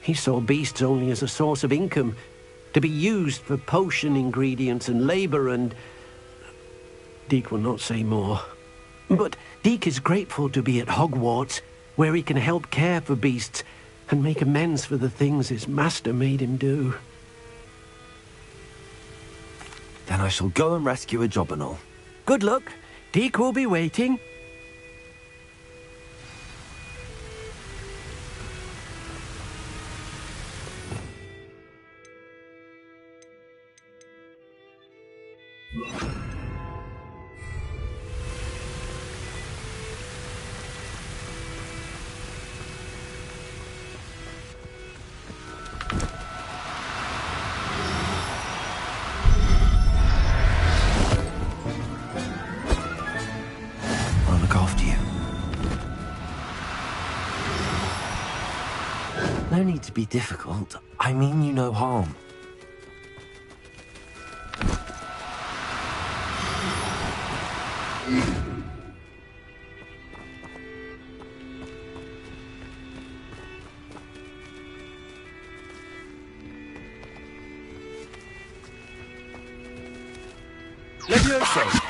He saw beasts only as a source of income, to be used for potion ingredients and labor, and Deek will not say more. But Deek is grateful to be at Hogwarts, where he can help care for beasts and make amends for the things his master made him do. Then I shall go and rescue a Jobberknoll. Good luck. Deek will be waiting. I'll look after you. No need to be difficult. I mean you no harm. Levioso!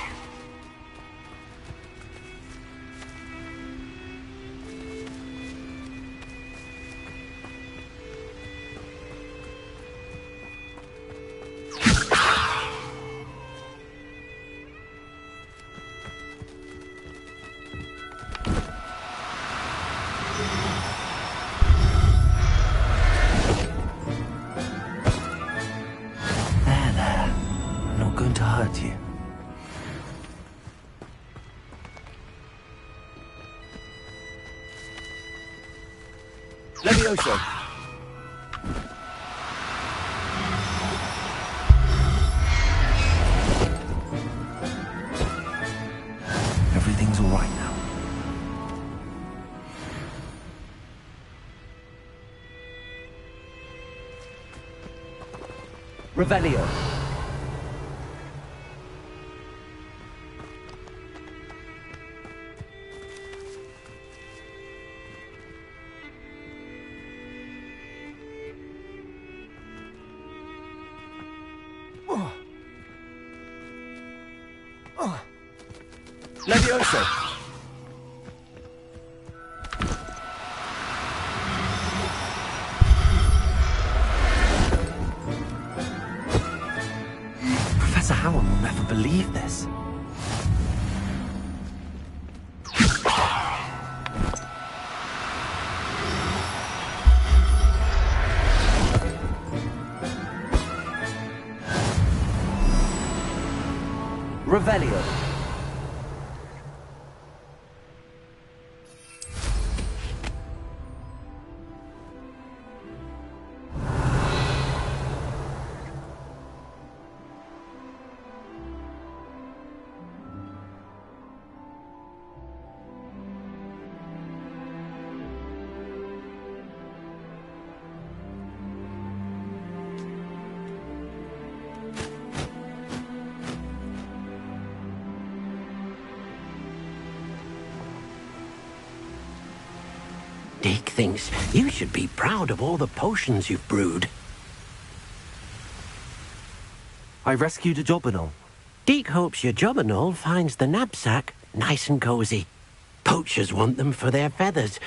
There. I'm not going to hurt you. Levioso! Everything's all right now. Revelio. Levioso! Professor Howard will never believe this. Revelio. Deek thinks you should be proud of all the potions you've brewed. I rescued a Jobberknoll. Deek hopes your Jobberknoll finds the knapsack nice and cozy. Poachers want them for their feathers,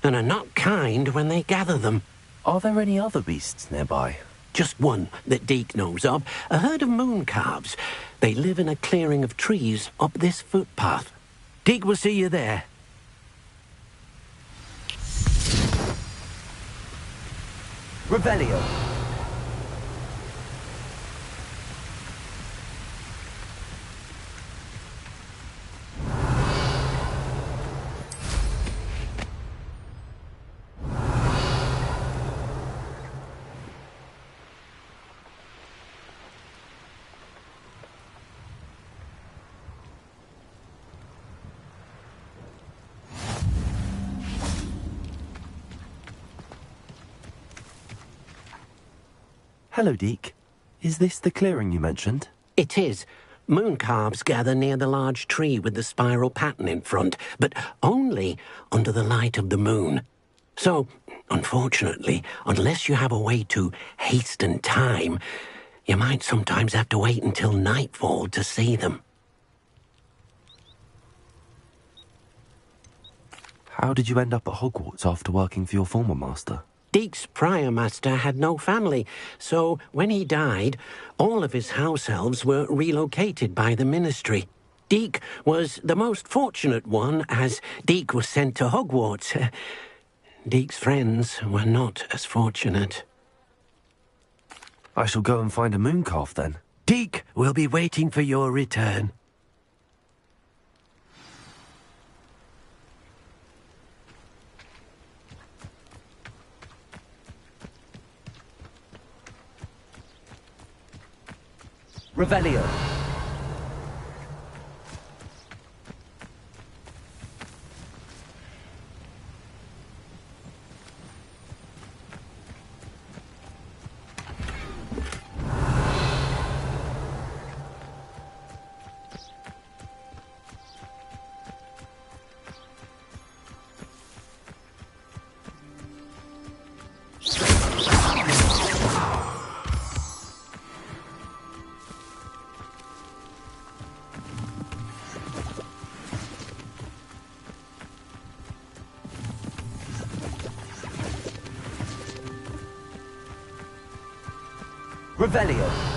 and are not kind when they gather them. Are there any other beasts nearby? Just one that Deek knows of, a herd of moon calves. They live in a clearing of trees up this footpath. Deek will see you there. Revelio. Hello, Deke. Is this the clearing you mentioned? It is. Moon calves gather near the large tree with the spiral pattern in front, but only under the light of the moon. So, unfortunately, unless you have a way to hasten time, you might sometimes have to wait until nightfall to see them. How did you end up at Hogwarts after working for your former master? Deke's prior master had no family, so when he died, all of his house elves were relocated by the ministry. Deke was the most fortunate one, as Deke was sent to Hogwarts. Deke's friends were not as fortunate. I shall go and find a moon calf then. Deke will be waiting for your return. Revelio. Revelio.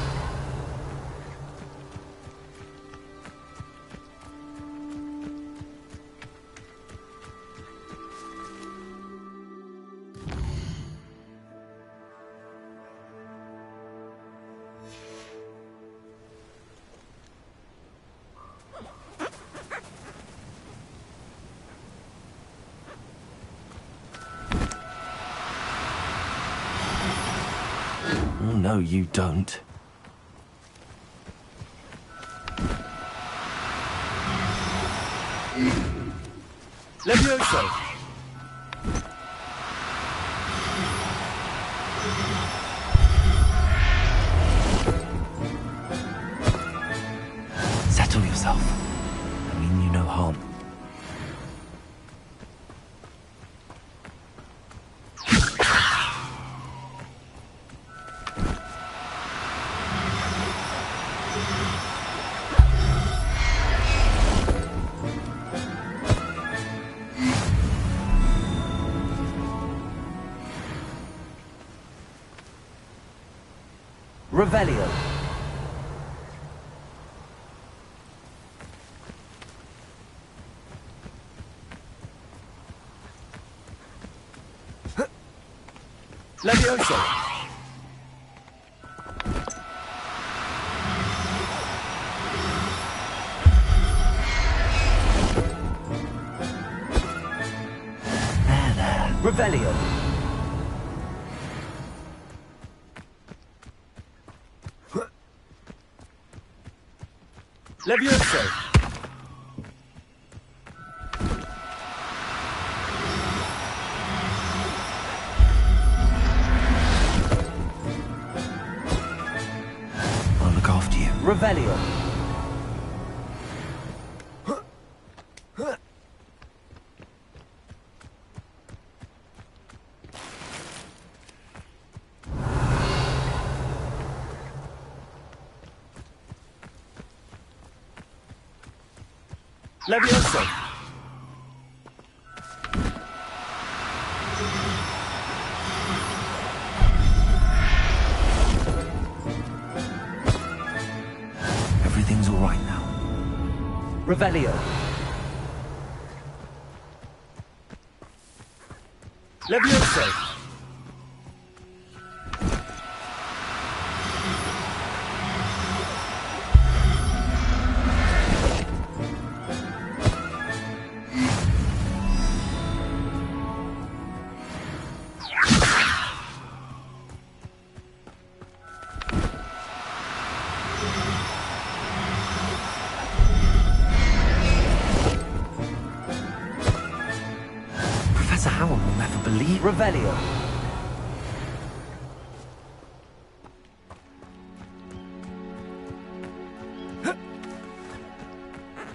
Oh, no, you don't. Levioso. Settle yourself. I mean you no harm. Revelio. Levioso. There. Revelio. Levioso. I'll look after you. Revelio. Levioso. Everything's all right now. Revelio. Levioso. Professor Howard will never believe. Revelio.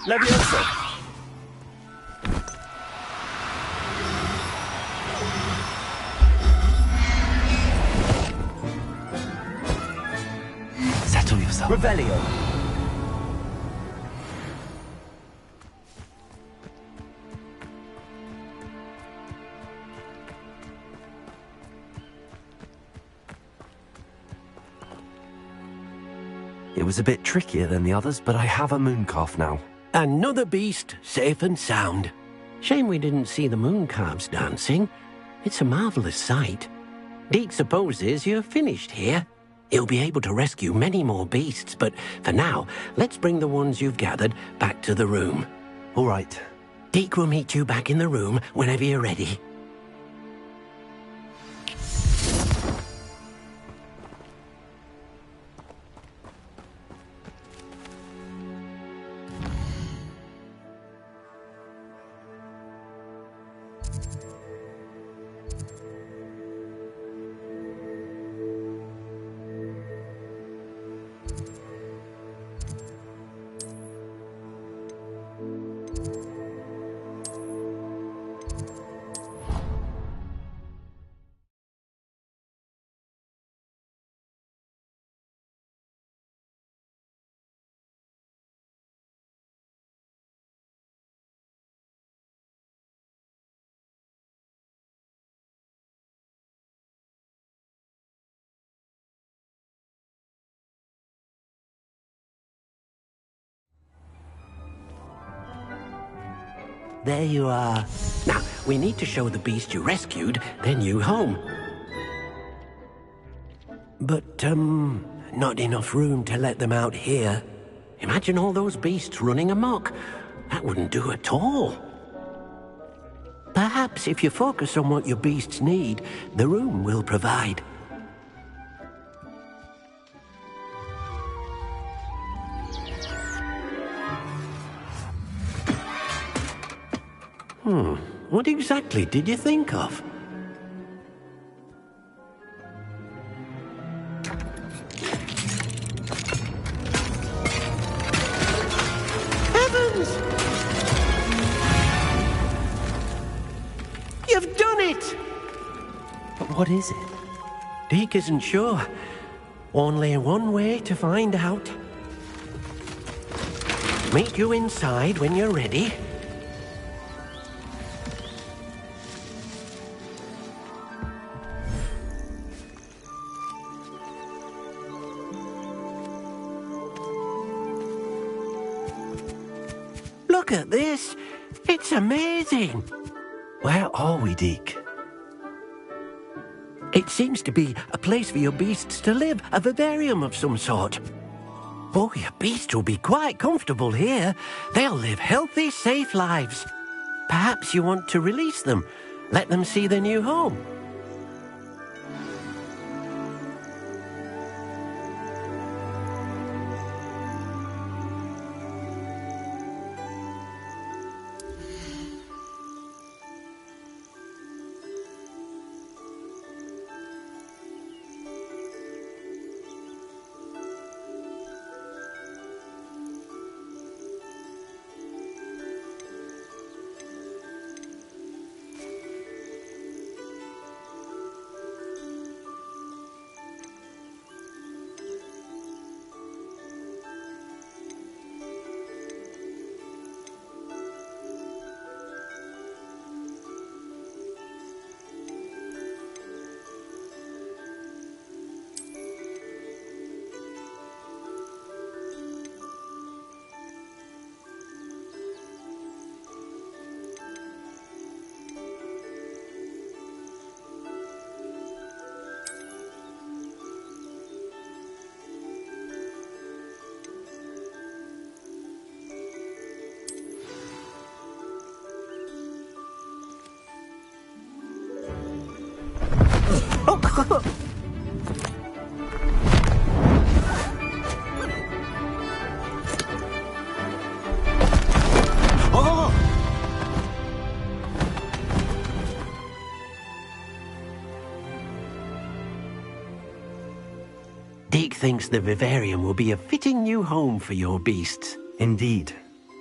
Levioso. Settle yourself. Revelio. It was a bit trickier than the others, but I have a mooncalf now. Another beast, safe and sound. Shame we didn't see the mooncalves dancing. It's a marvelous sight. Deke supposes you're finished here. He'll be able to rescue many more beasts, but for now, let's bring the ones you've gathered back to the room. All right. Deke will meet you back in the room whenever you're ready. There you are. Now, we need to show the beast you rescued their new home. But, not enough room to let them out here. Imagine all those beasts running amok. That wouldn't do at all. Perhaps if you focus on what your beasts need, the room will provide. What exactly did you think of? Heavens! You've done it! But what is it? Deke isn't sure. Only one way to find out. Meet you inside when you're ready. Look at this. It's amazing. Where are we, Deke? It seems to be a place for your beasts to live, a vivarium of some sort. Oh, your beasts will be quite comfortable here. They'll live healthy, safe lives. Perhaps you want to release them, let them see their new home. Deke thinks the vivarium will be a fitting new home for your beasts. Indeed.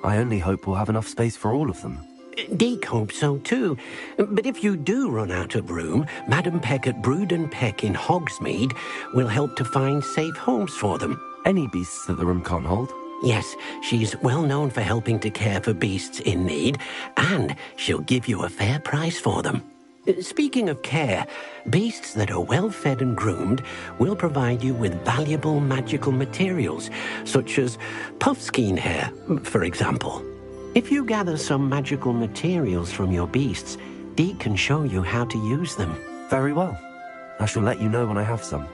I only hope we'll have enough space for all of them. Deke hopes so too. But if you do run out of room, Madam Peck at Brood and Peck in Hogsmeade will help to find safe homes for them. Any beasts that the room can't hold? Yes, she's well known for helping to care for beasts in need, and she'll give you a fair price for them. Speaking of care, beasts that are well fed and groomed will provide you with valuable magical materials, such as puffskein hair, for example. If you gather some magical materials from your beasts, Deke can show you how to use them. Very well. I shall let you know when I have some.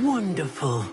Wonderful.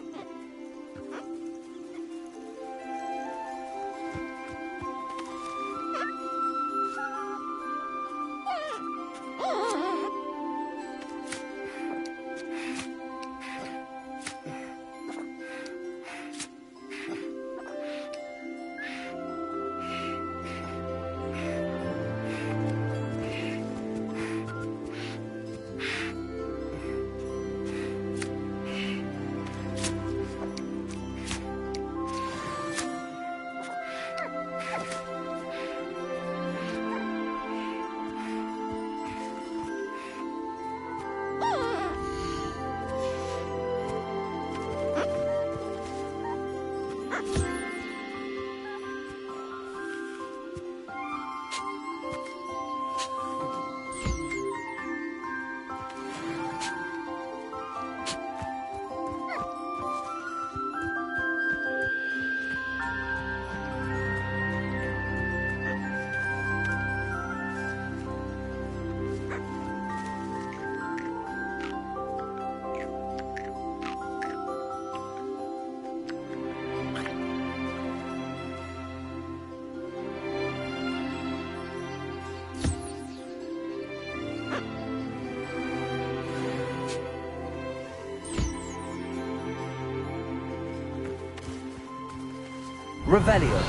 Revelio.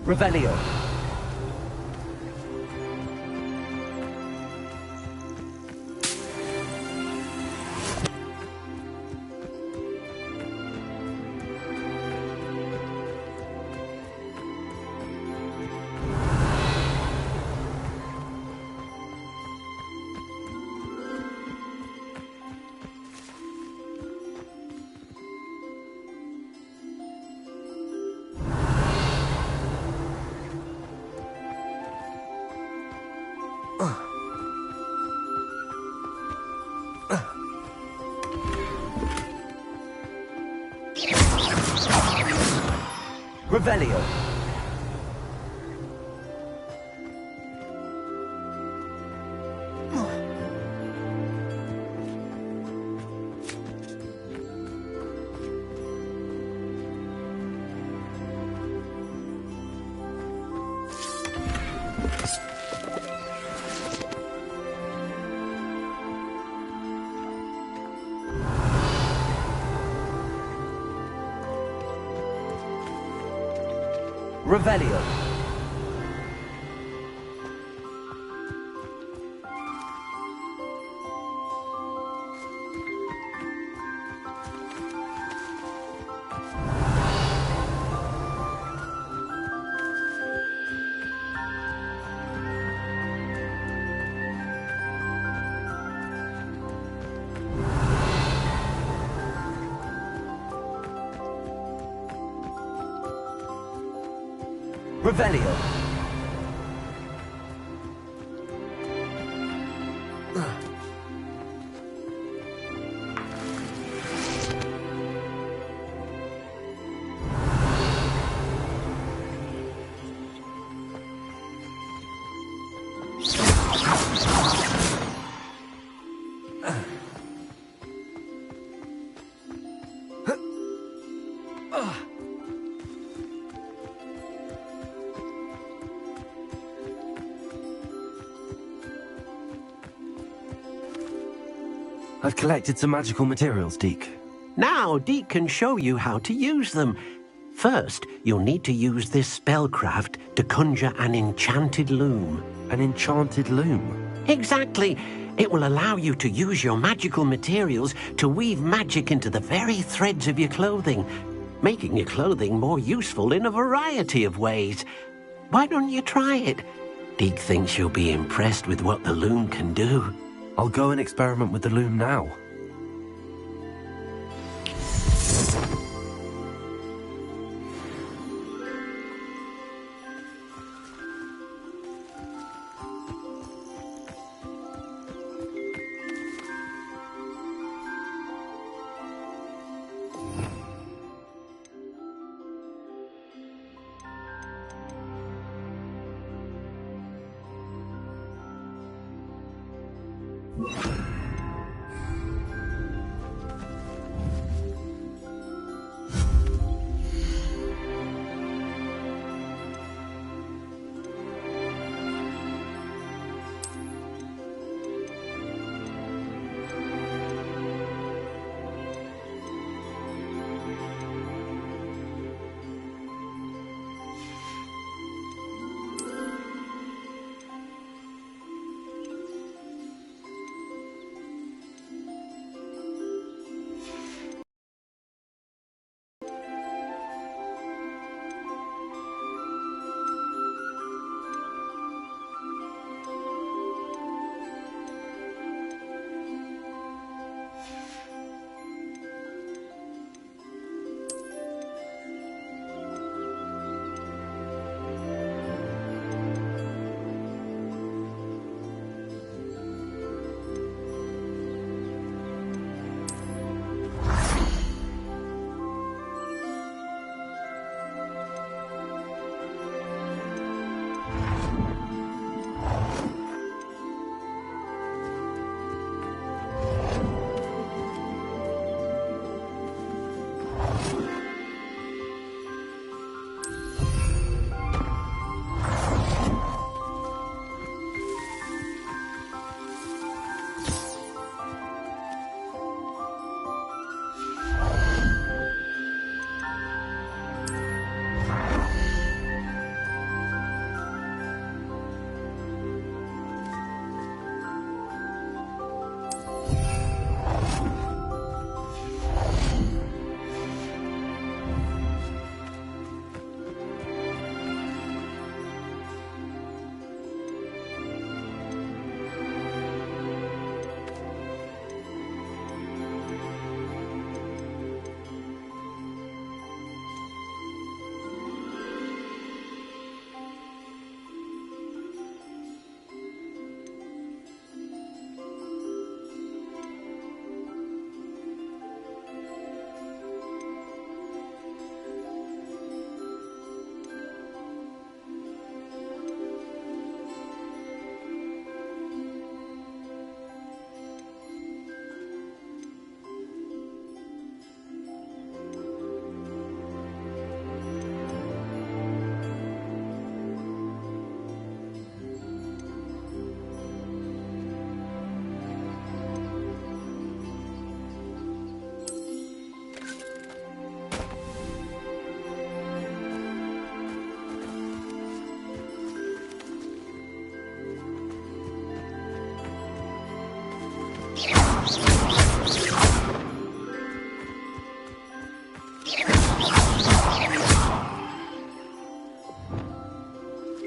Revelio. Revelio. Revelio. Revelio. I've collected some magical materials, Deke. Now, Deke can show you how to use them. First, you'll need to use this spellcraft to conjure an enchanted loom. An enchanted loom? Exactly. It will allow you to use your magical materials to weave magic into the very threads of your clothing, making your clothing more useful in a variety of ways. Why don't you try it? Deke thinks you'll be impressed with what the loom can do. I'll go and experiment with the loom now.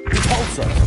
Repulsor!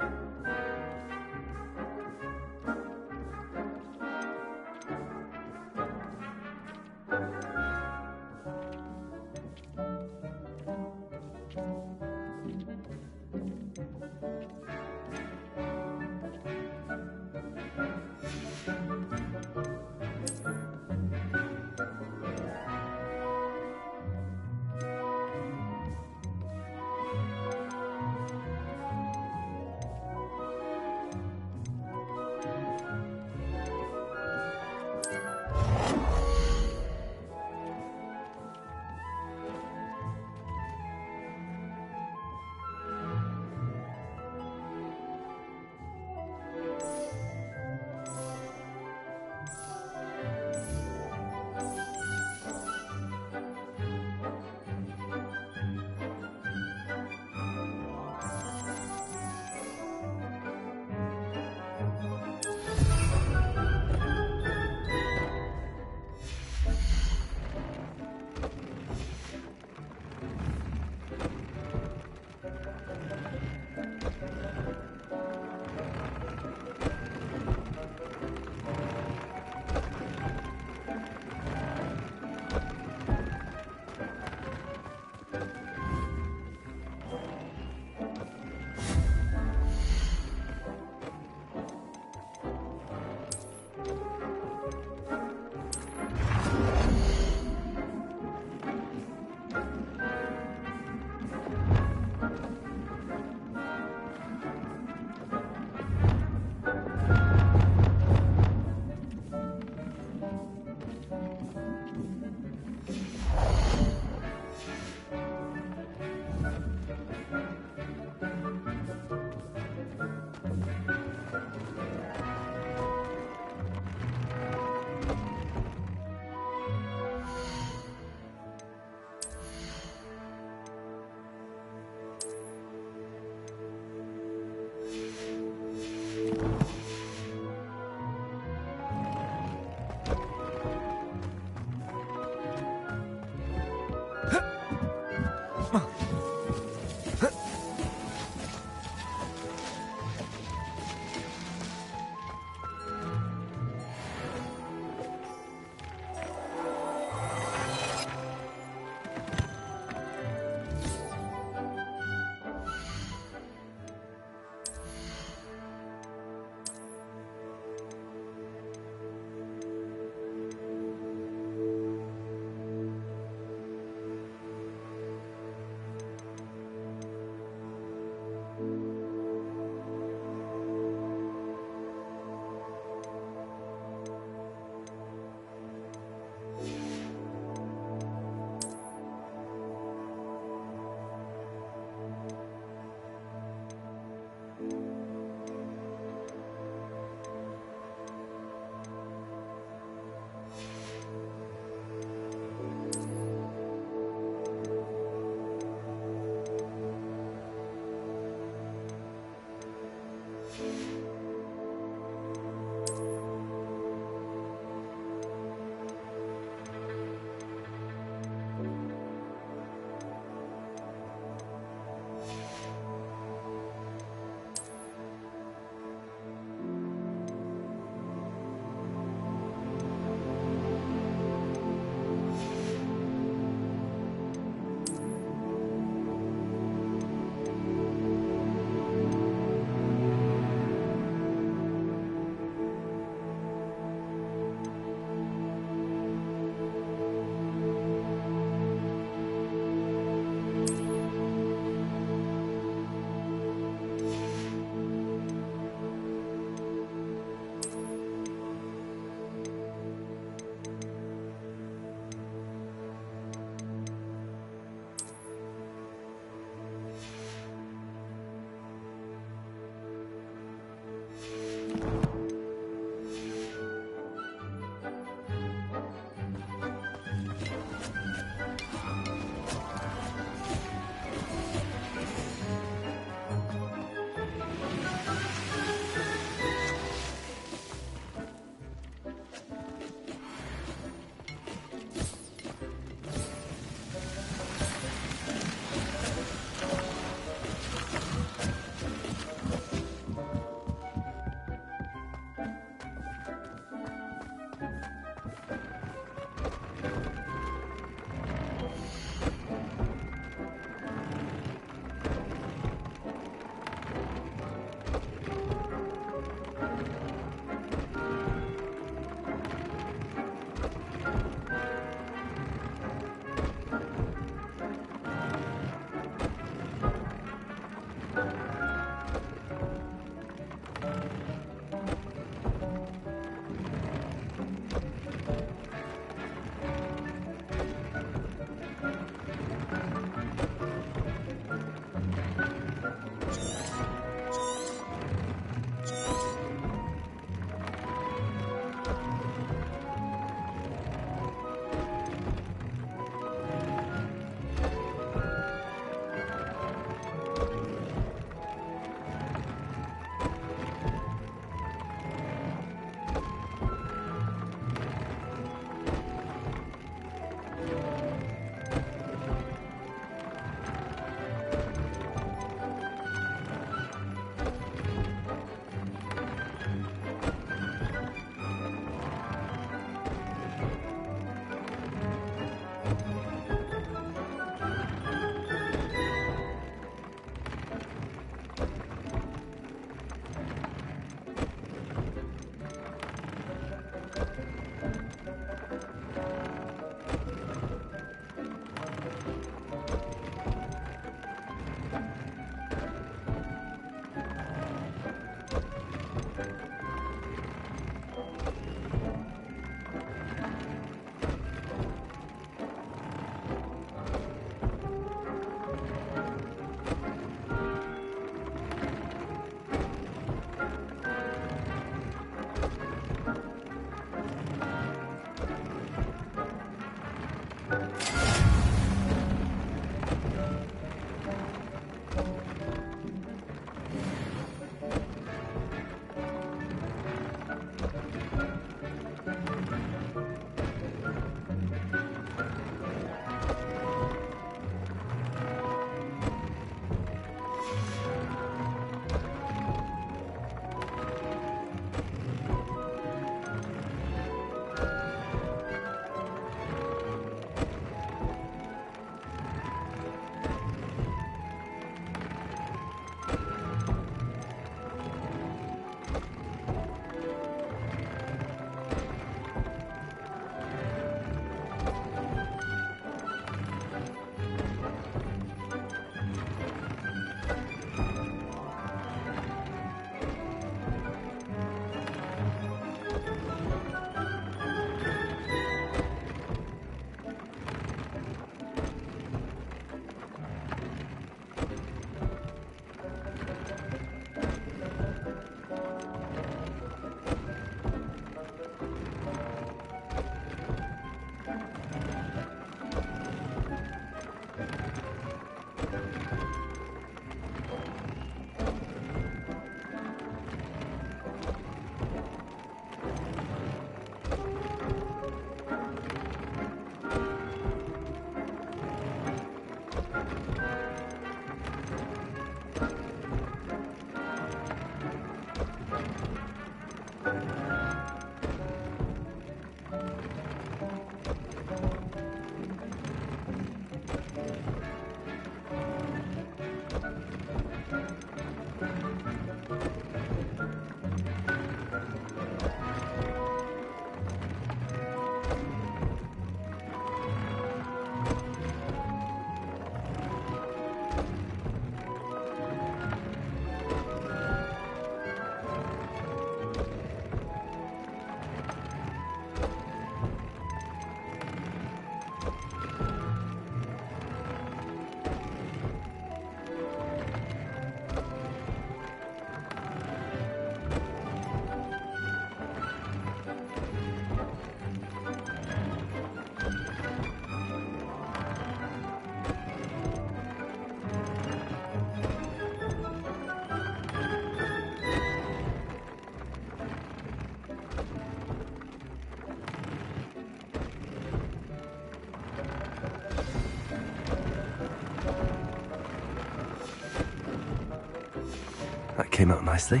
came out nicely.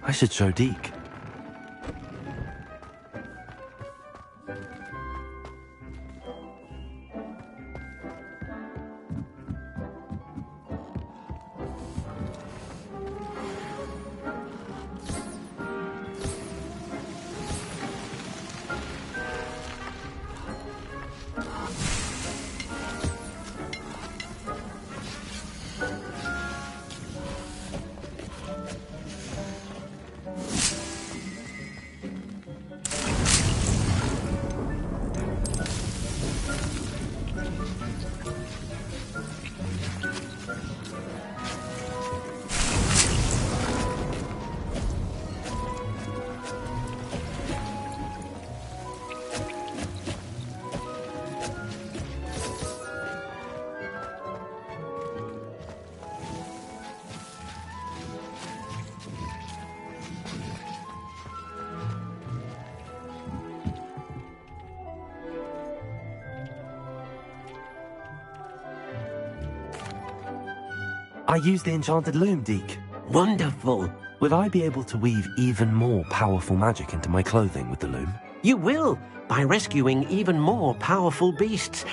I should show Deke. I use the enchanted loom, Deke. Wonderful. Will I be able to weave even more powerful magic into my clothing with the loom? You will, by rescuing even more powerful beasts.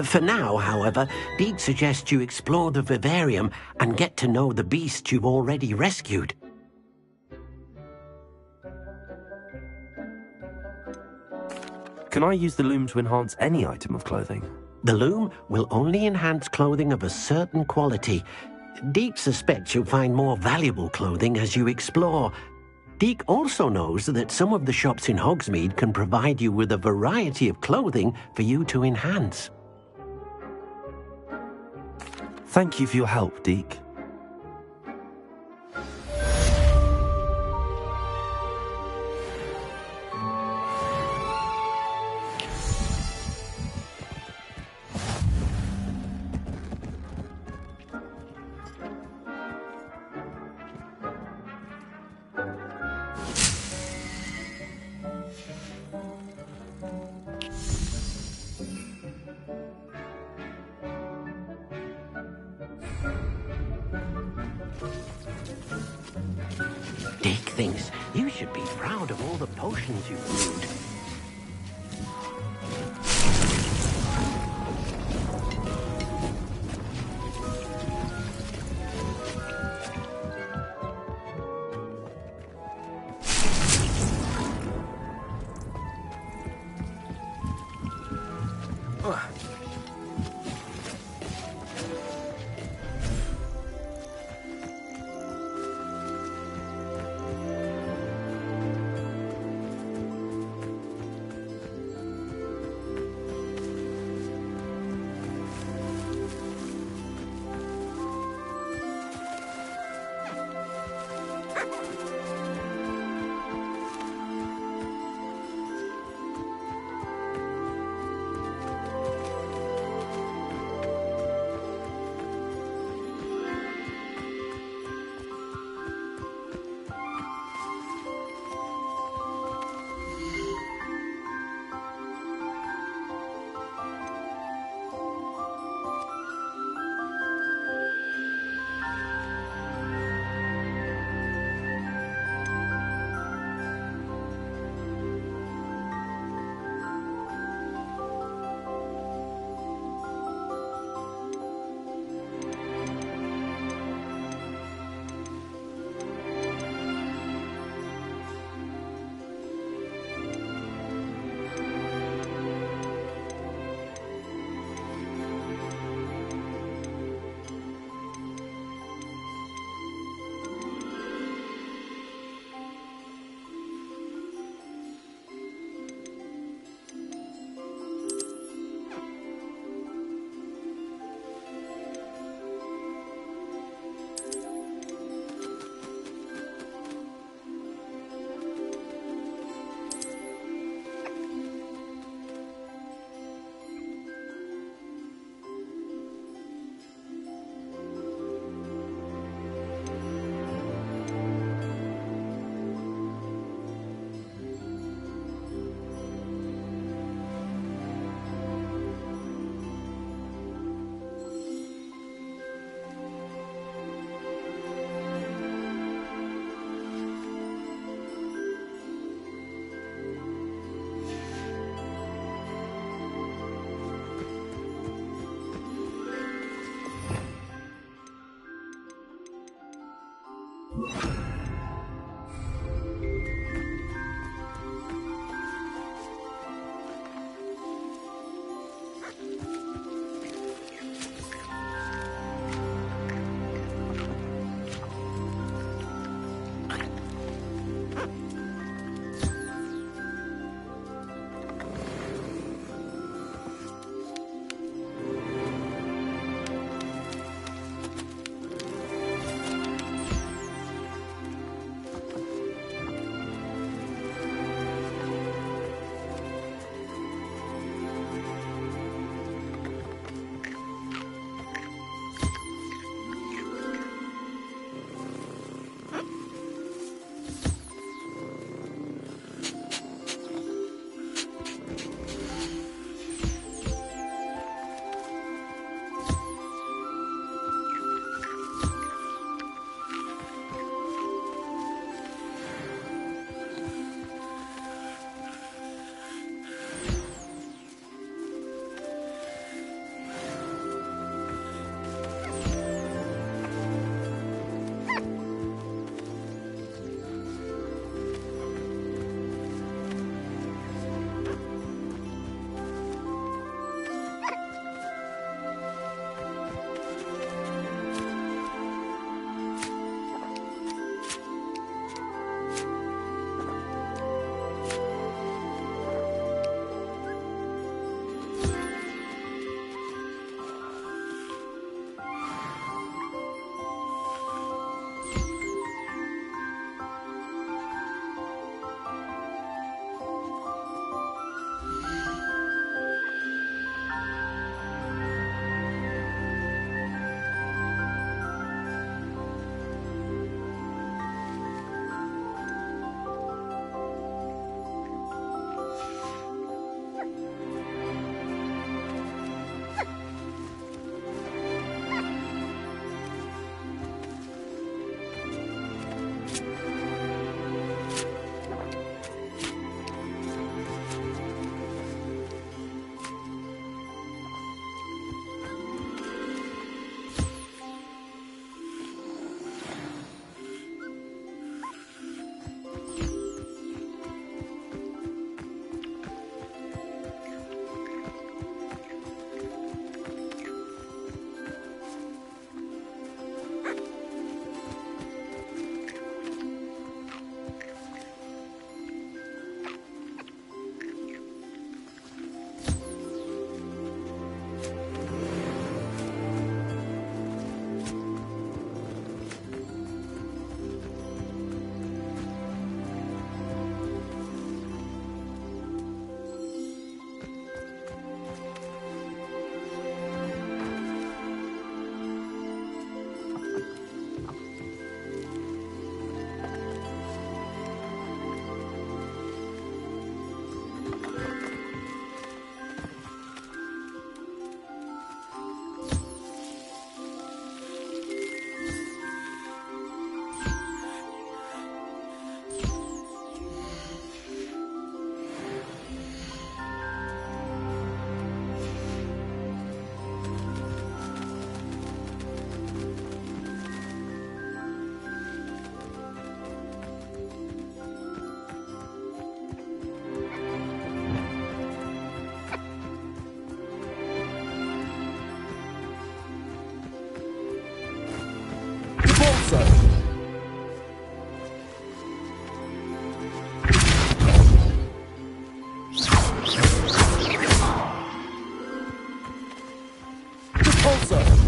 For now, however, Deke suggests you explore the vivarium and get to know the beasts you've already rescued. Can I use the loom to enhance any item of clothing? The loom will only enhance clothing of a certain quality. Deke suspects you'll find more valuable clothing as you explore. Deke also knows that some of the shops in Hogsmeade can provide you with a variety of clothing for you to enhance. Thank you for your help, Deke. Deke thinks you should be proud of all the potions you've brewed. sir.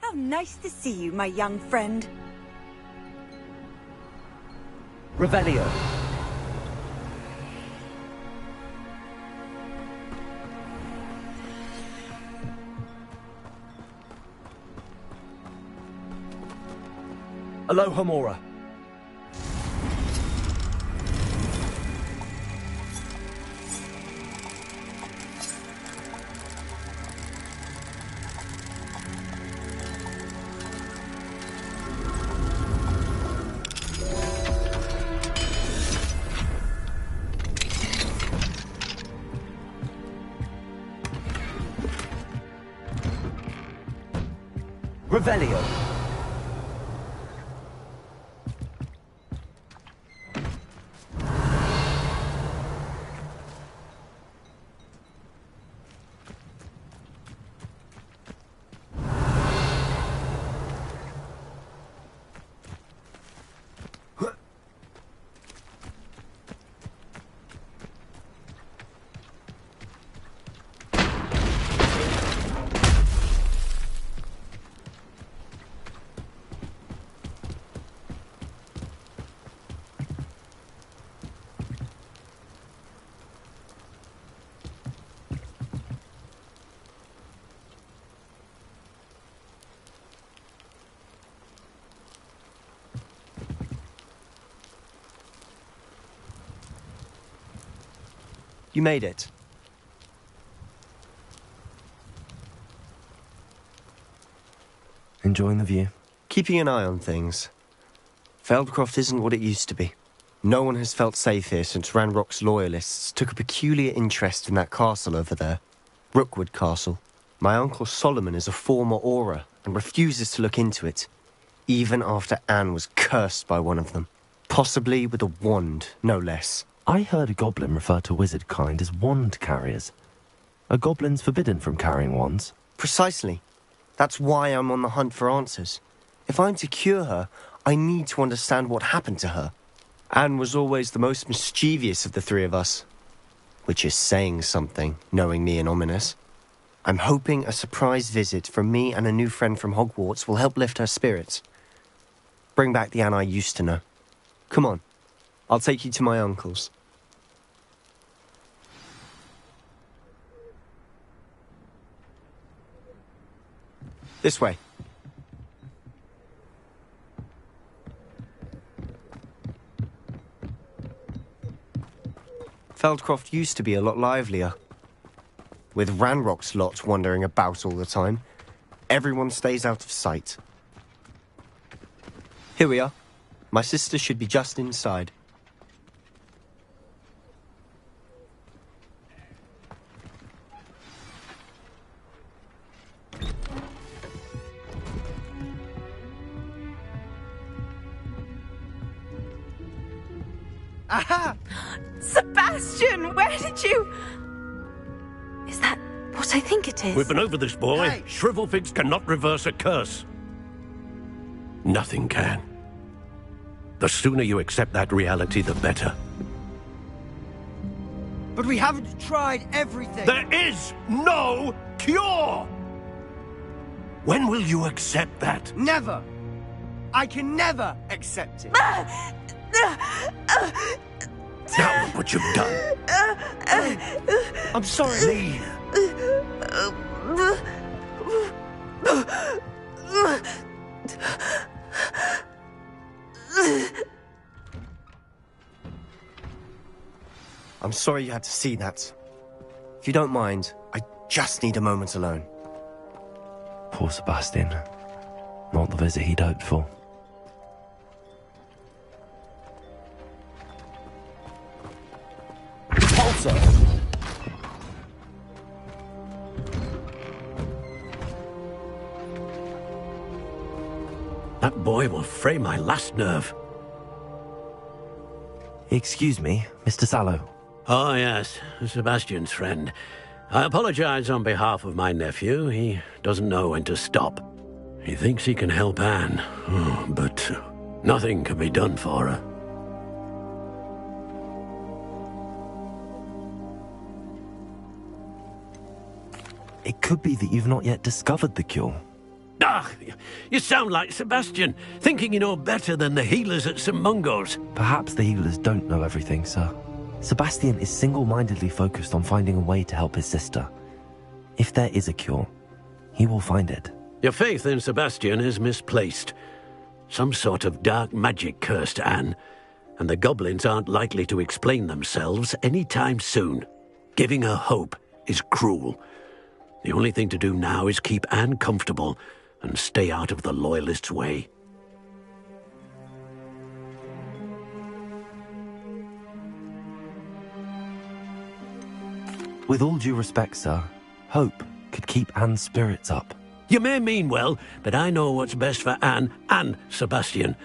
How nice to see you, my young friend. Revelio. Alohomora. Revelio. You made it. Enjoying the view? Keeping an eye on things. Feldcroft isn't what it used to be. No one has felt safe here since Ranrock's loyalists took a peculiar interest in that castle over there. Rookwood Castle. My uncle Solomon is a former Auror and refuses to look into it, even after Anne was cursed by one of them. Possibly with a wand, no less. I heard a goblin refer to wizard kind as wand carriers. Are goblins forbidden from carrying wands? Precisely. That's why I'm on the hunt for answers. If I'm to cure her, I need to understand what happened to her. Anne was always the most mischievous of the three of us. Which is saying something, knowing me and Ominous. I'm hoping a surprise visit from me and a new friend from Hogwarts will help lift her spirits. Bring back the Anne I used to know. Come on, I'll take you to my uncle's. This way. Feldcroft used to be a lot livelier. With Ranrock's lot wandering about all the time, everyone stays out of sight. Here we are. My sister should be just inside. Aha! Sebastian, where did you... Is that what I think it is? We've been over this, boy. Hey. Shrivelfigs cannot reverse a curse. Nothing can. The sooner you accept that reality, the better. But we haven't tried everything. There is no cure! When will you accept that? Never. I can never accept it. Now look what you've done. I'm sorry. Leave. I'm sorry you had to see that. If you don't mind, I just need a moment alone. Poor Sebastian. Not the visit he'd hoped for. That boy will fray my last nerve. Excuse me, Mr. Sallow. Oh, yes, Sebastian's friend. I apologize on behalf of my nephew. He doesn't know when to stop. He thinks he can help Anne, but nothing can be done for her. It could be that you've not yet discovered the cure. Ah, you sound like Sebastian, thinking you know better than the healers at St. Mungo's. Perhaps the healers don't know everything, sir. Sebastian is single-mindedly focused on finding a way to help his sister. If there is a cure, he will find it. Your faith in Sebastian is misplaced. Some sort of dark magic cursed Anne, and the goblins aren't likely to explain themselves anytime soon. Giving her hope is cruel. The only thing to do now is keep Anne comfortable and stay out of the Loyalists' way. With all due respect, sir, hope could keep Anne's spirits up. You may mean well, but I know what's best for Anne and Sebastian.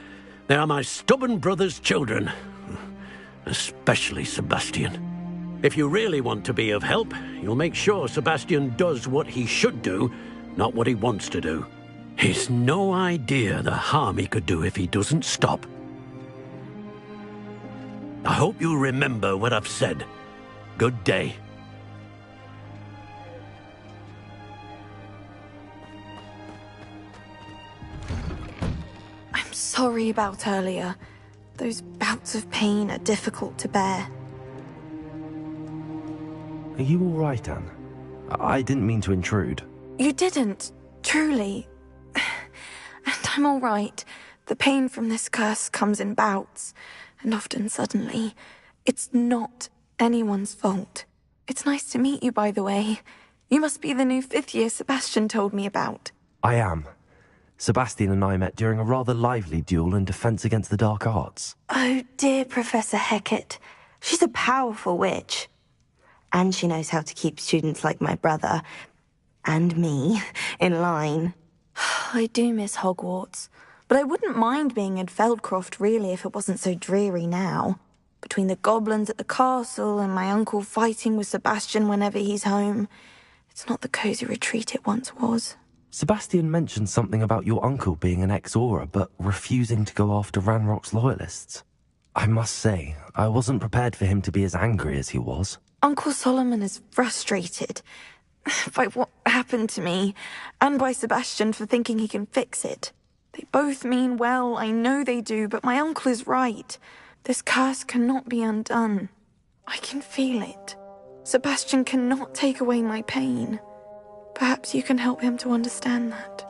They are my stubborn brother's children. Especially Sebastian. If you really want to be of help, you'll make sure Sebastian does what he should do, not what he wants to do. He's no idea the harm he could do if he doesn't stop. I hope you'll remember what I've said. Good day. I'm sorry about earlier. Those bouts of pain are difficult to bear. Are you all right, Anne? I didn't mean to intrude. You didn't, truly. And I'm all right. The pain from this curse comes in bouts, and often suddenly. It's not anyone's fault. It's nice to meet you, by the way. You must be the new 5th year Sebastian told me about. I am. Sebastian and I met during a rather lively duel in Defense Against the Dark Arts. Oh, dear Professor Hecat. She's a powerful witch. And she knows how to keep students like my brother, and me, in line. I do miss Hogwarts, but I wouldn't mind being in Feldcroft, really, if it wasn't so dreary now. Between the goblins at the castle and my uncle fighting with Sebastian whenever he's home, it's not the cosy retreat it once was. Sebastian mentioned something about your uncle being an ex-Auror, but refusing to go after Ranrock's loyalists. I must say, I wasn't prepared for him to be as angry as he was. Uncle Solomon is frustrated by what happened to me, and by Sebastian for thinking he can fix it. They both mean well, I know they do, but my uncle is right. This curse cannot be undone. I can feel it. Sebastian cannot take away my pain. Perhaps you can help him to understand that.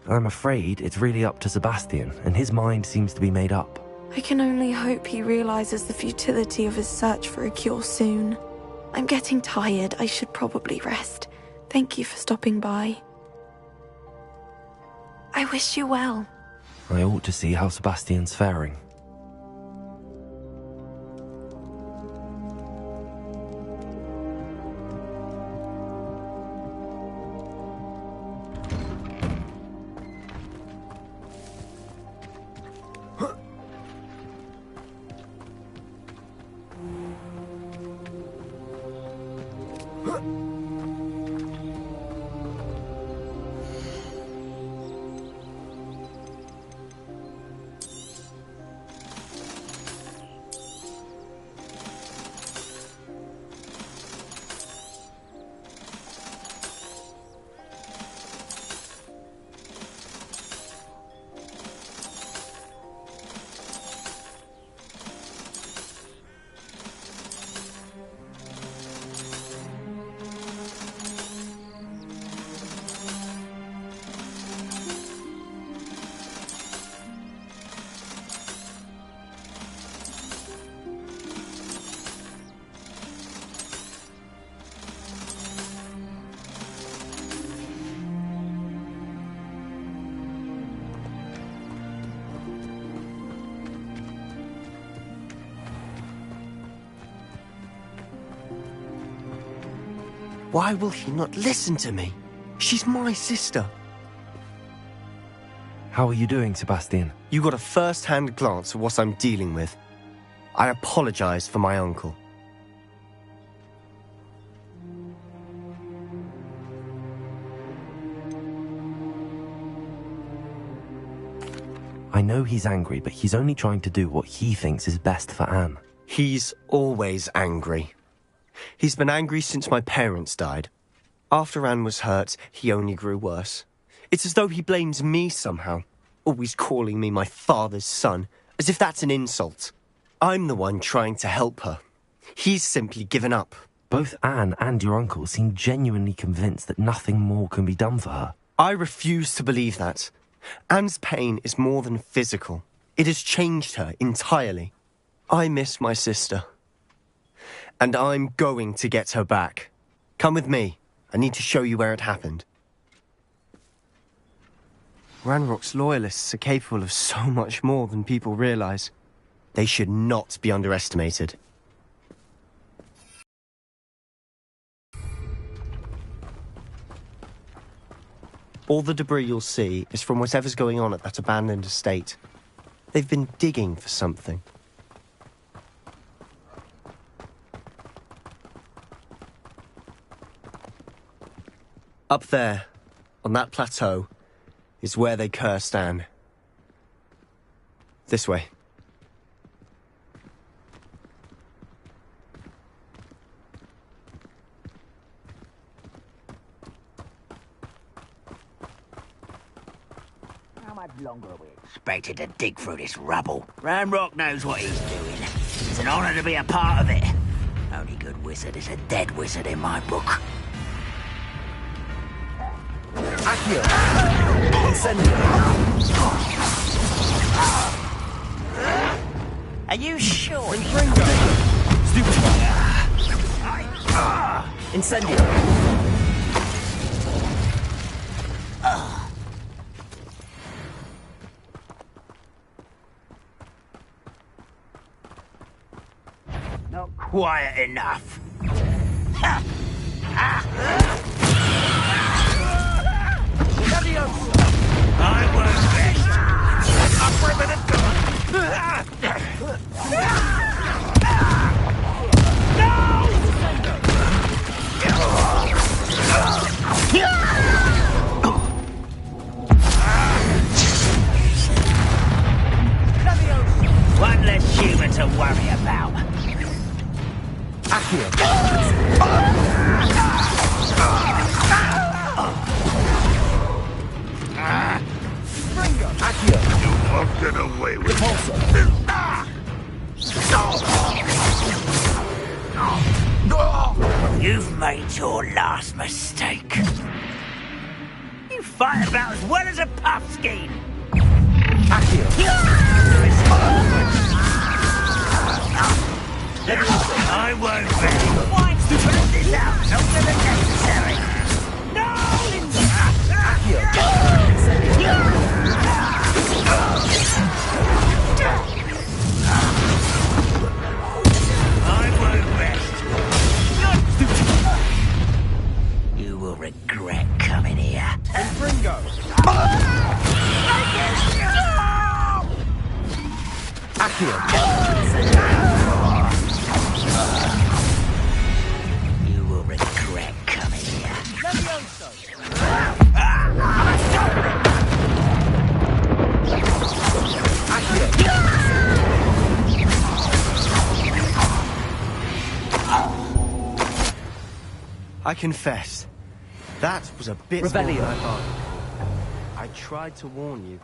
I'm afraid it's really up to Sebastian, and his mind seems to be made up. I can only hope he realizes the futility of his search for a cure soon. I'm getting tired. I should probably rest. Thank you for stopping by. I wish you well. I ought to see how Sebastian's faring. Why will he not listen to me? She's my sister. How are you doing, Sebastian? You got a first-hand glance of what I'm dealing with. I apologize for my uncle. I know he's angry, but he's only trying to do what he thinks is best for Anne. He's always angry. He's been angry since my parents died. After Anne was hurt, he only grew worse. It's as though he blames me somehow, always calling me my father's son, as if that's an insult. I'm the one trying to help her. He's simply given up. Both Anne and your uncle seem genuinely convinced that nothing more can be done for her. I refuse to believe that. Anne's pain is more than physical. It has changed her entirely. I miss my sister. And I'm going to get her back. Come with me. I need to show you where it happened. Ranrock's loyalists are capable of so much more than people realize. They should not be underestimated. All the debris you'll see is from whatever's going on at that abandoned estate. They've been digging for something. Up there, on that plateau, is where they cursed Anne. This way. How much longer are we expected to dig through this rubble? Ranrock knows what he's doing. It's an honor to be a part of it. Only good wizard is a dead wizard in my book. Accio! Incendio! Are you sure? Ringo! Stupefy! Incendio! Not quiet enough. I won't rest. Up for a minute, One less human to worry about. Accio! Accio! You won't get away with it. You've made your last mistake. You fight about as well as a puffskein. Accio! I won't bet. Why spread this out longer than necessary? No! Accio! I won't rest. You will regret coming here. Ringo! Accio! You will regret coming here. I confess, that was a bit more than I thought. I tried to warn you.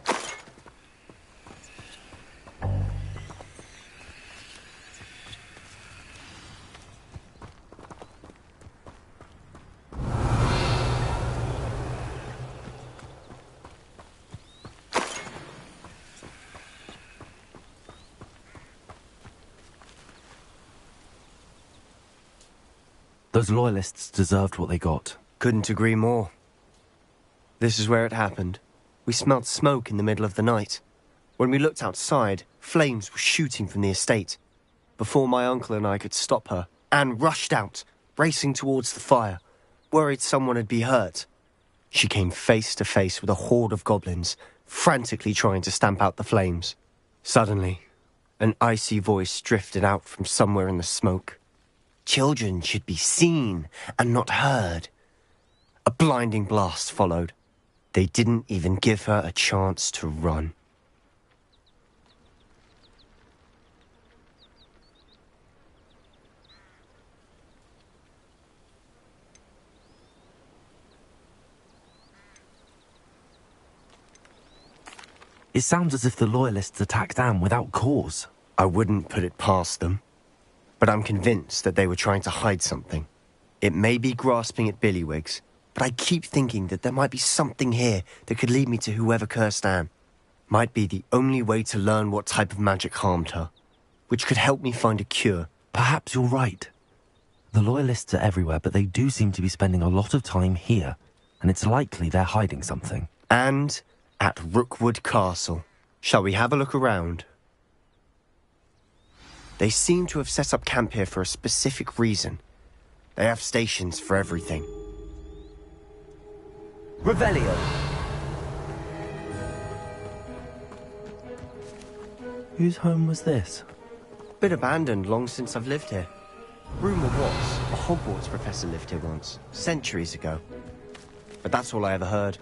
Those loyalists deserved what they got. Couldn't agree more. This is where it happened. We smelled smoke in the middle of the night. When we looked outside, flames were shooting from the estate. Before my uncle and I could stop her, Anne rushed out, racing towards the fire, worried someone had been hurt. She came face to face with a horde of goblins, frantically trying to stamp out the flames. Suddenly, an icy voice drifted out from somewhere in the smoke. Children should be seen and not heard. A blinding blast followed. They didn't even give her a chance to run. It sounds as if the loyalists attacked Anne without cause. I wouldn't put it past them. But I'm convinced that they were trying to hide something. It may be grasping at Billywigs, but I keep thinking that there might be something here that could lead me to whoever cursed Anne. Might be the only way to learn what type of magic harmed her, which could help me find a cure. Perhaps you're right. The loyalists are everywhere, but they do seem to be spending a lot of time here, and it's likely they're hiding something. And At Rookwood Castle. Shall we have a look around? They seem to have set up camp here for a specific reason. They have stations for everything. Revelio. Whose home was this? Been abandoned long since I've lived here. Rumour was, a Hogwarts professor lived here once, centuries ago. But that's all I ever heard.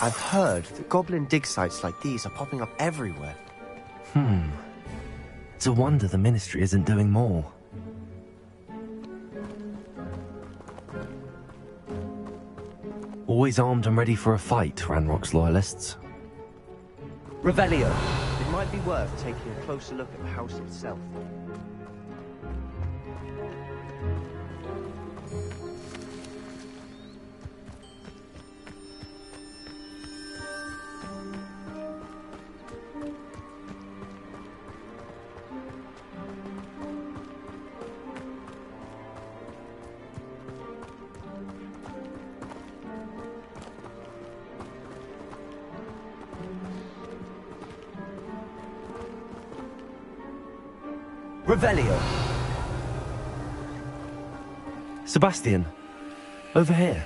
I've heard that goblin dig sites like these are popping up everywhere. It's a wonder the Ministry isn't doing more. Always armed and ready for a fight, Ranrock's loyalists. Revelio. It might be worth taking a closer look at the house itself. Revelio. Sebastian, over here.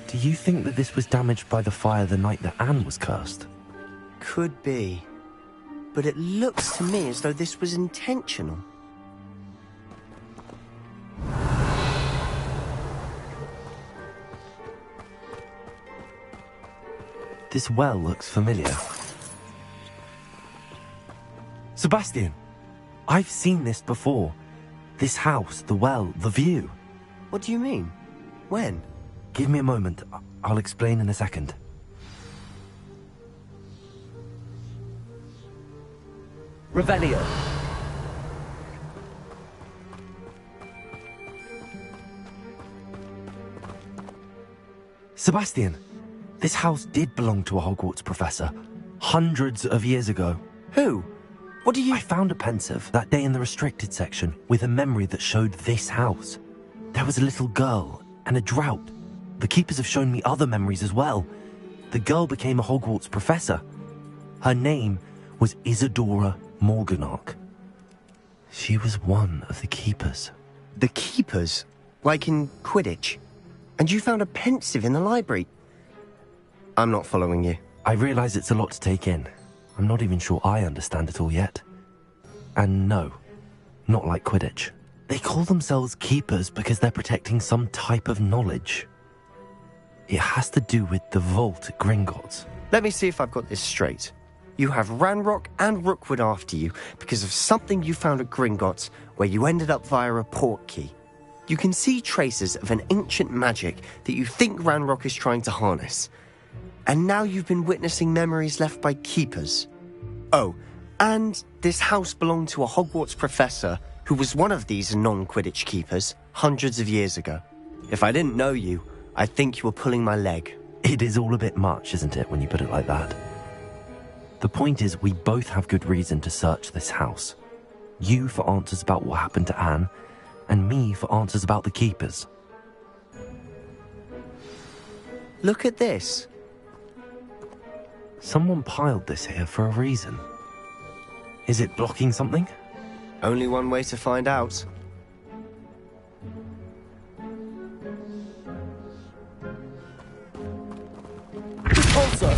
Do you think that this was damaged by the fire the night that Anne was cursed? Could be. But it looks to me as though this was intentional. This well looks familiar. Sebastian, I've seen this before. This house, the well, the view. What do you mean? When? Give me a moment. I'll explain in a second. Revelio. Sebastian, this house did belong to a Hogwarts professor. Hundreds of years ago. Who? What do you... I found a pensive that day in the restricted section with a memory that showed this house. There was a little girl and a drought. The keepers have shown me other memories as well. The girl became a Hogwarts professor. Her name was Isadora Morganach. She was one of the keepers. The keepers? Like in Quidditch? And you found a pensive in the library? I'm not following you. I realize it's a lot to take in. I'm not even sure I understand it all yet. And no, not like Quidditch. They call themselves keepers because they're protecting some type of knowledge. It has to do with the vault at Gringotts. Let me see if I've got this straight. You have Ranrock and Rookwood after you because of something you found at Gringotts where you ended up via a portkey. You can see traces of an ancient magic that you think Ranrock is trying to harness. And now you've been witnessing memories left by keepers. Oh, and this house belonged to a Hogwarts professor who was one of these non-Quidditch keepers hundreds of years ago. If I didn't know you, I'd think you were pulling my leg. It is all a bit much, isn't it, when you put it like that? The point is, we both have good reason to search this house. You for answers about what happened to Anne, and me for answers about the keepers. Look at this. Someone piled this here for a reason. Is it blocking something? Only one way to find out. Also.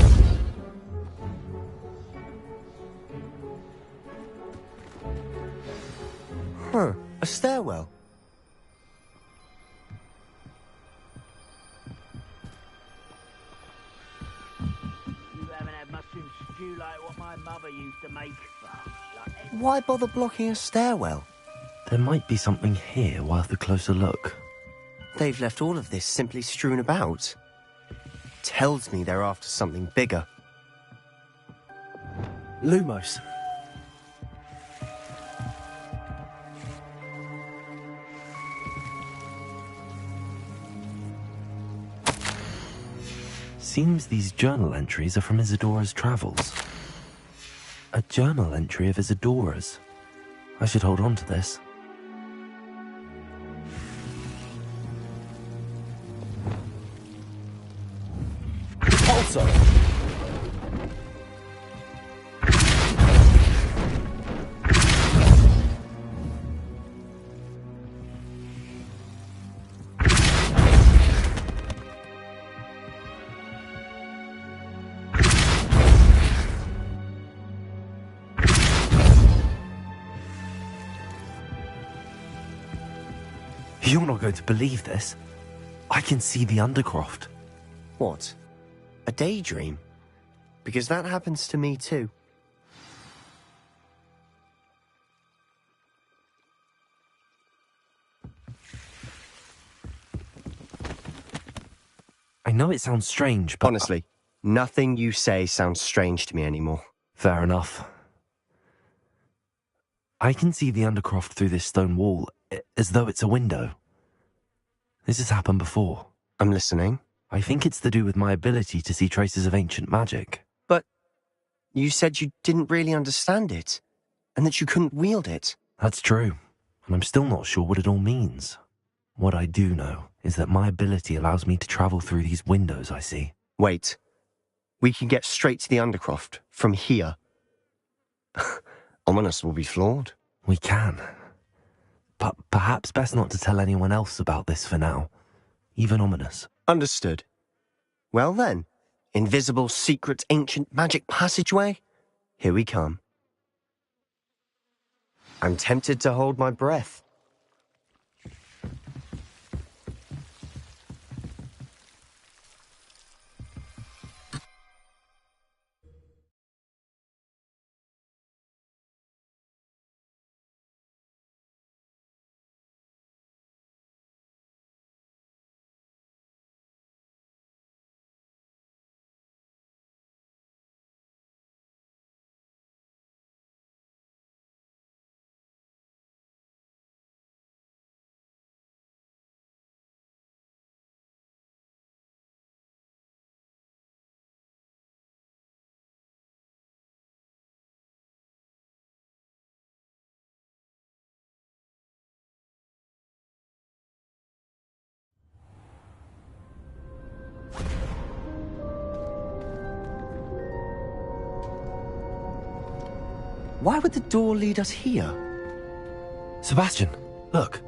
Huh, a stairwell. Like what my mother used to make. Why bother blocking a stairwell? There might be something here worth a closer look. They've left all of this simply strewn about. Tells me they're after something bigger. Lumos. Seems these journal entries are from Isadora's travels. A journal entry of Isadora's. I should hold on to this. closer! You're not going to believe this. I can see the Undercroft. What? A daydream? Because that happens to me too. I know it sounds strange, but... Honestly, nothing you say sounds strange to me anymore. Fair enough. I can see the Undercroft through this stone wall, as though it's a window. This has happened before. I'm listening. I think it's to do with my ability to see traces of ancient magic. But you said you didn't really understand it, and that you couldn't wield it. That's true, and I'm still not sure what it all means. What I do know is that my ability allows me to travel through these windows I see. Wait. We can get straight to the Undercroft from here. Ominous will be floored. We can. But perhaps best not to tell anyone else about this for now. Even Ominous. Understood. Well then, invisible, secret, ancient magic passageway? Here we come. I'm tempted to hold my breath. Why would the door lead us here? Sebastian, look.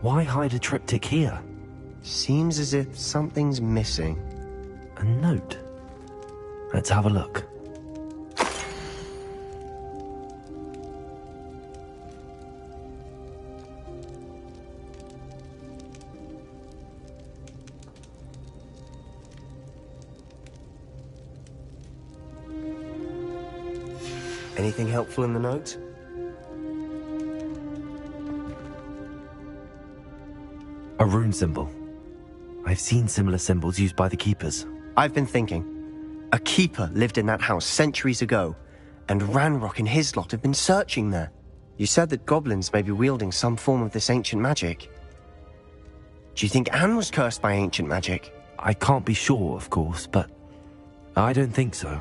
Why hide a triptych here? Seems as if something's missing. A note. Let's have a look. Anything helpful in the note? A rune symbol. I've seen similar symbols used by the keepers. I've been thinking. A keeper lived in that house centuries ago, and Ranrock and his lot have been searching there. You said that goblins may be wielding some form of this ancient magic. Do you think Anne was cursed by ancient magic? I can't be sure, of course, but I don't think so.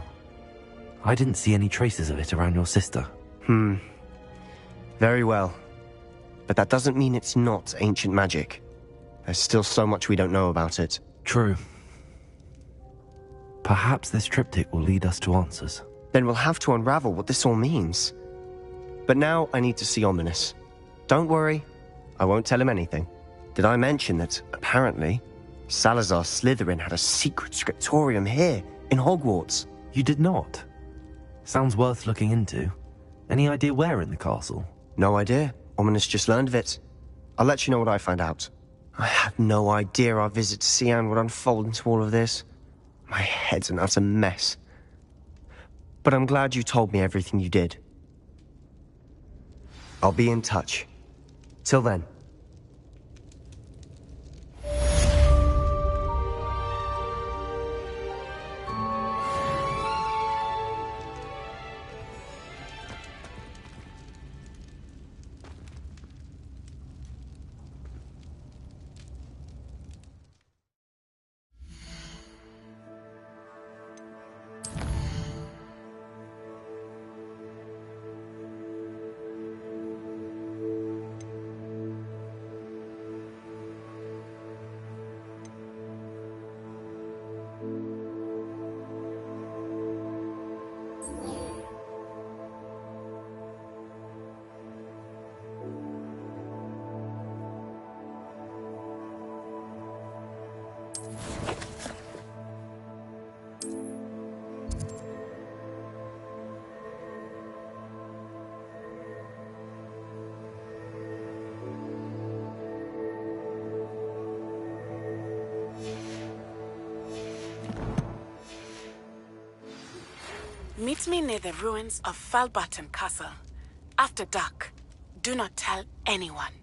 I didn't see any traces of it around your sister. Very well. But that doesn't mean it's not ancient magic. There's still so much we don't know about it. True. Perhaps this triptych will lead us to answers. Then we'll have to unravel what this all means. But now I need to see Ominous. Don't worry, I won't tell him anything. Did I mention that, apparently, Salazar Slytherin had a secret scriptorium here, in Hogwarts? You did not? Sounds worth looking into. Any idea where in the castle? No idea. Ominous just learned of it. I'll let you know what I find out. I had no idea our visit to Sian would unfold into all of this. My head's an utter mess. But I'm glad you told me everything you did. I'll be in touch. Till then. Meet me near the ruins of Falbaton Castle. After dark. Do not tell anyone.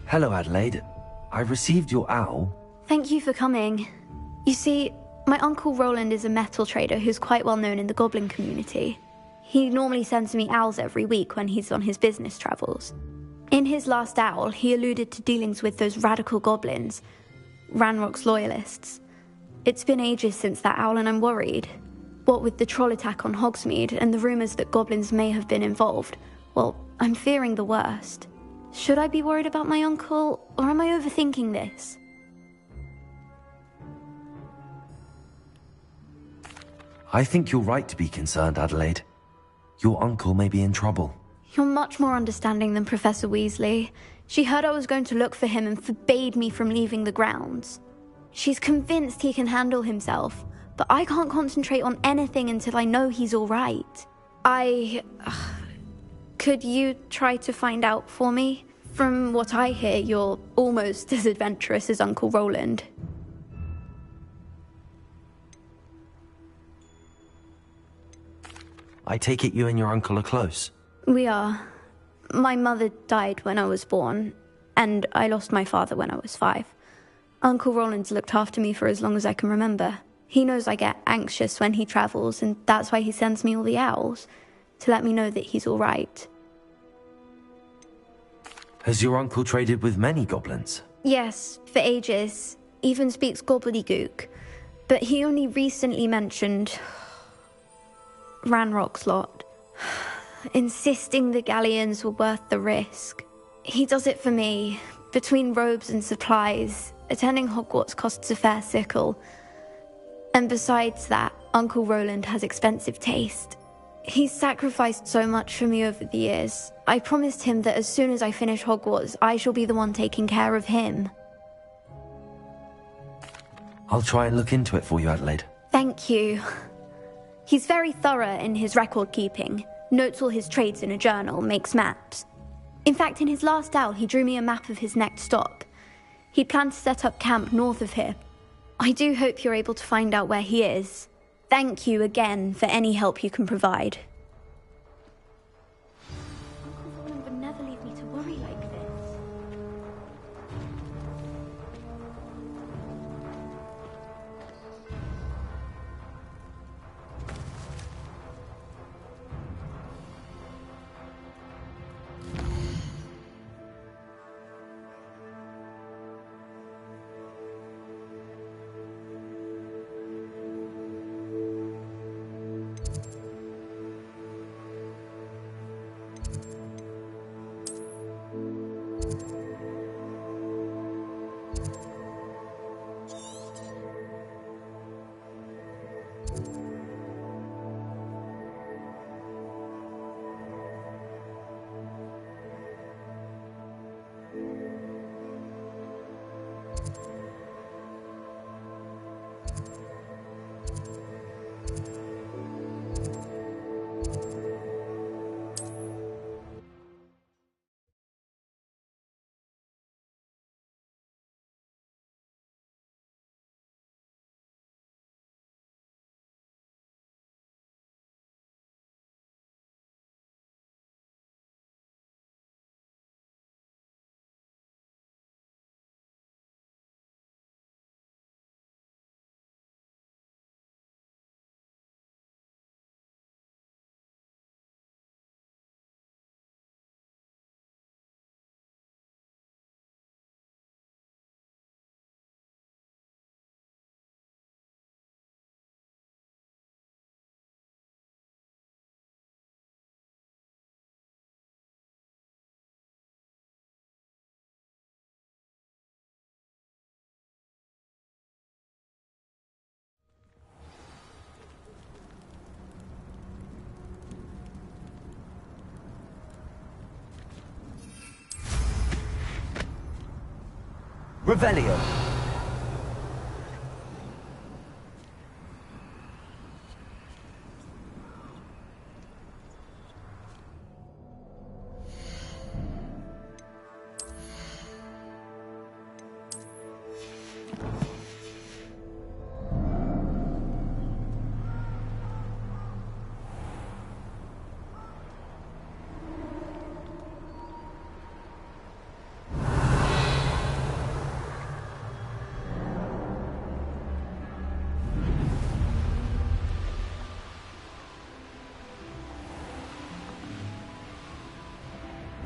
Hello, Adelaide. I received your owl. Thank you for coming. You see, my Uncle Roland is a metal trader who's quite well known in the goblin community. He normally sends me owls every week when he's on his business travels. In his last owl, he alluded to dealings with those radical goblins, Ranrock's loyalists. It's been ages since that owl and I'm worried. What with the troll attack on Hogsmeade and the rumours that goblins may have been involved, well, I'm fearing the worst. Should I be worried about my uncle, or am I overthinking this? I think you're right to be concerned, Adelaide. Your uncle may be in trouble. You're much more understanding than Professor Weasley. She heard I was going to look for him and forbade me from leaving the grounds. She's convinced he can handle himself, but I can't concentrate on anything until I know he's all right. Could you try to find out for me? From what I hear, you're almost as adventurous as Uncle Roland. I take it you and your uncle are close? We are. My mother died when I was born, and I lost my father when I was 5. Uncle Roland's looked after me for as long as I can remember. He knows I get anxious when he travels, and that's why he sends me all the owls, to let me know that he's all right. Has your uncle traded with many goblins? Yes, for ages. Even speaks gobbledygook. But he only recently mentioned Ranrock's lot, insisting the galleons were worth the risk. He does it for me. Between robes and supplies, attending Hogwarts costs a fair sickle. And besides that, Uncle Roland has expensive taste. He's sacrificed so much for me over the years. I promised him that as soon as I finish Hogwarts, I shall be the one taking care of him. I'll try and look into it for you, Adelaide. Thank you. He's very thorough in his record keeping, notes all his trades in a journal, makes maps. In fact, in his last owl, he drew me a map of his next stop. He planned to set up camp north of here. I do hope you're able to find out where he is. Thank you again for any help you can provide. Uncle Roland would never leave me to worry like this. Revelio.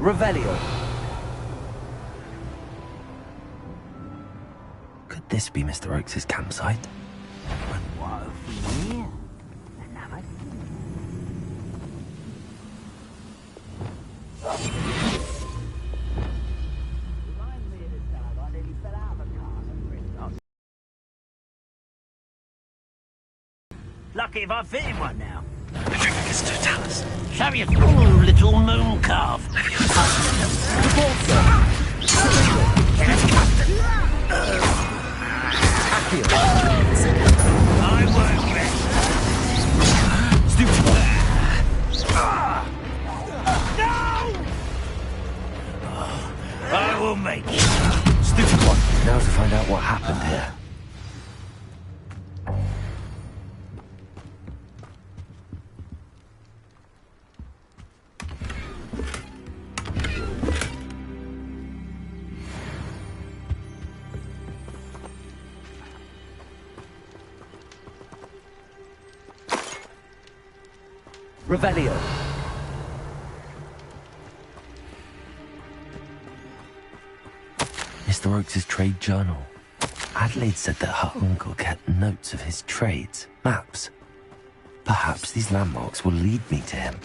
Revelio. Could this be Mr. Oakes' campsite? What have we here? Another? Reminds me of the time I nearly fell out of a car at Bristol. Lucky if I fit in one now. Show your little moon calf. I won't rest. Stupid one. No! I will make it. Stupid one. Now to find out what happened here. Revelio. Mr. Oakes' trade journal. Adelaide said that her uncle kept notes of his trades, maps. Perhaps these landmarks will lead me to him.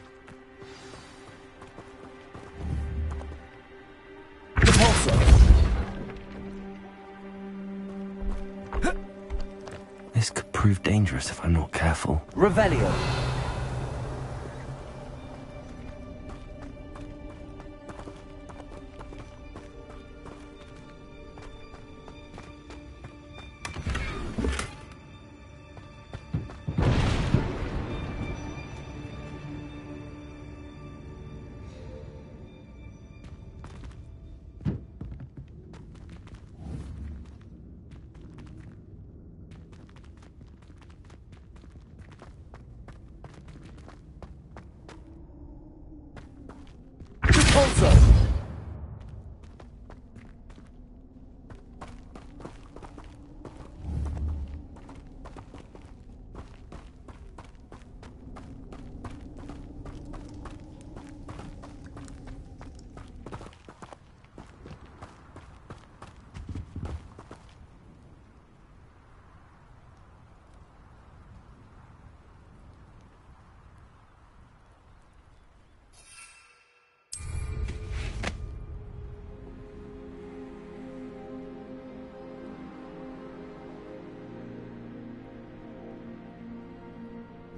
This could prove dangerous if I'm not careful. Revelio.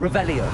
Revelio.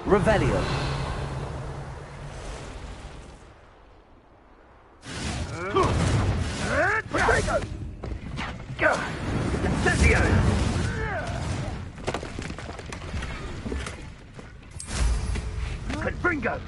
Revelio. Confringo!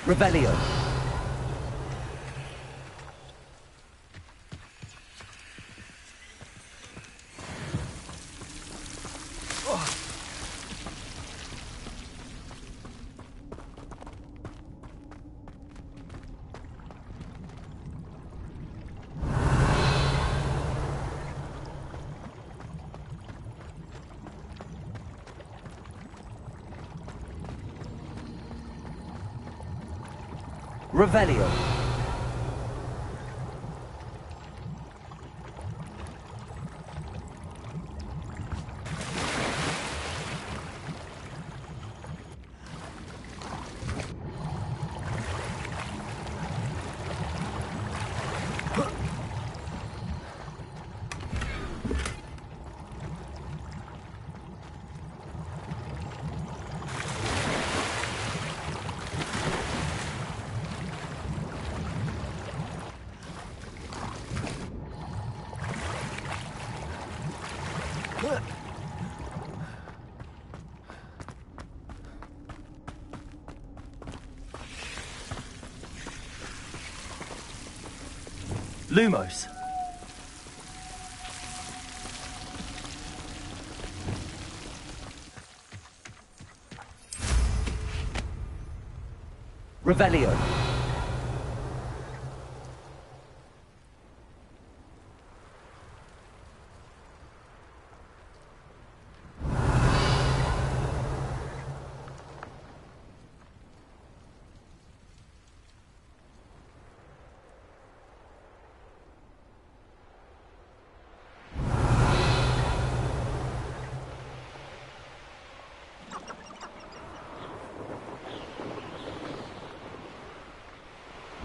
Revelio. Revelio. Lumos. Revelio.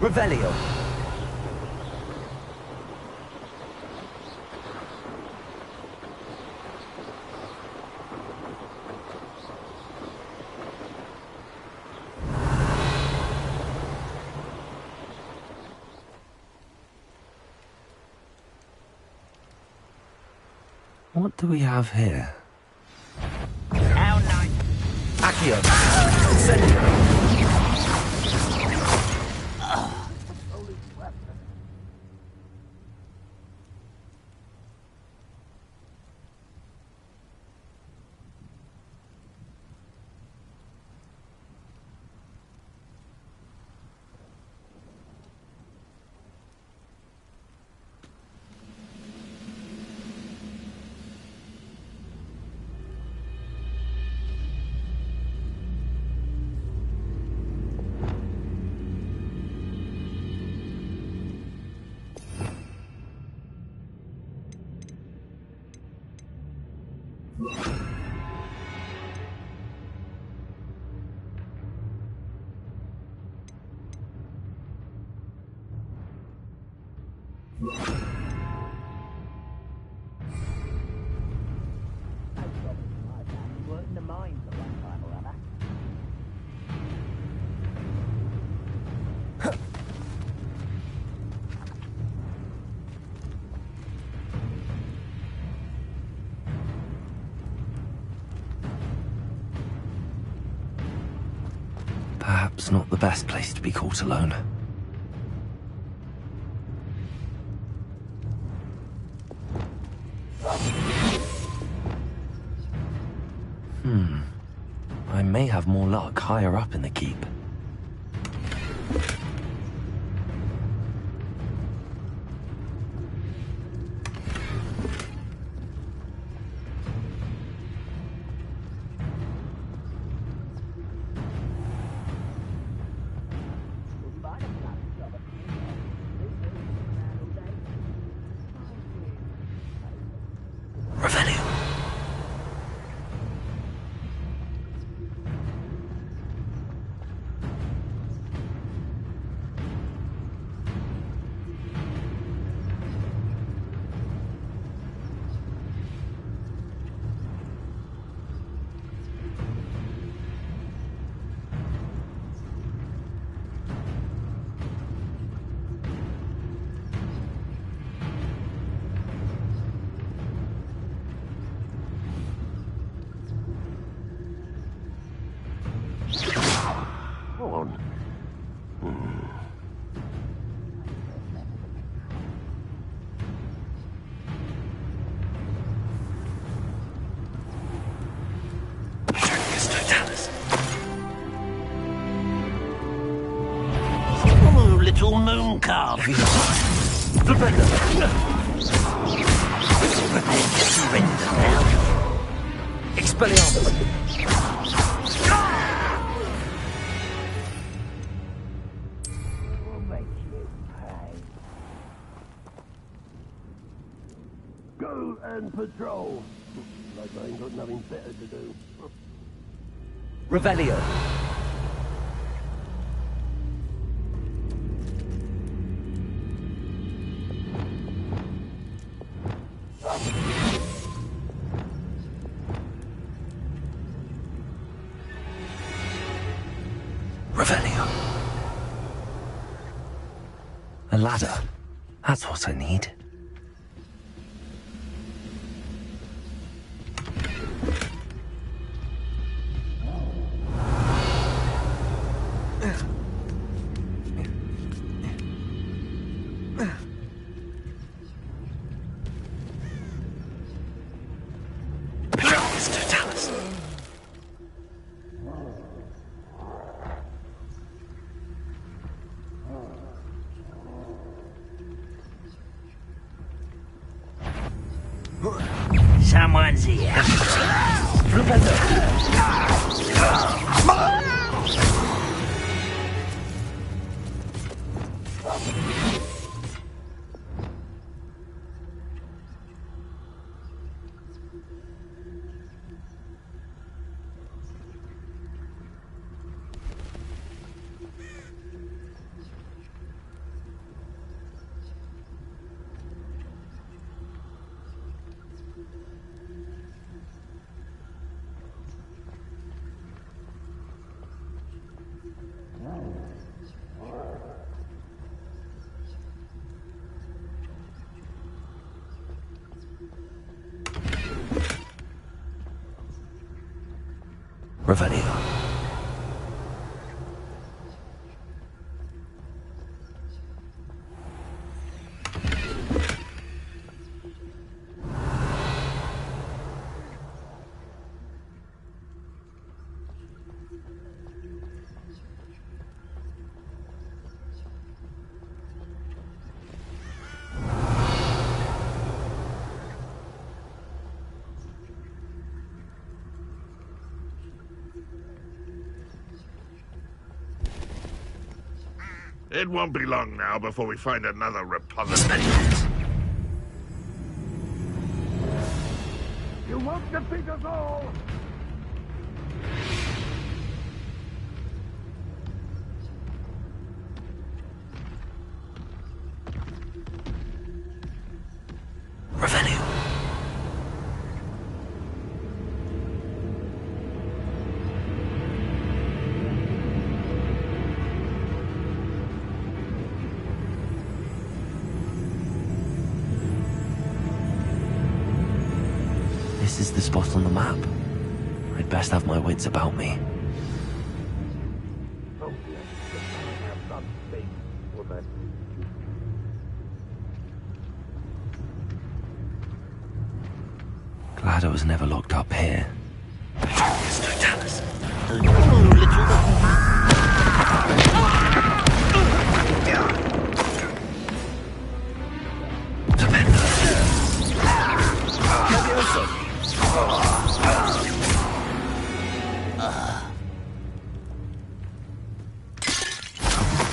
Revelio. What do we have here? Accio. Incendio. Perhaps not the best place to be caught alone. I may have more luck higher up in the keep. Little moon calf. Expelliarmus. Go and patrol. Like I ain't got nothing better to do. Revelio. Revelio. A ladder. That's what I need. Someone's here. Revelio. It won't be long now before we find another repository. You won't defeat us all! is the spot on the map. I'd best have my wits about me. Glad I was never locked up here.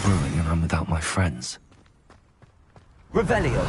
Brewing and I'm without my friends. Revelio.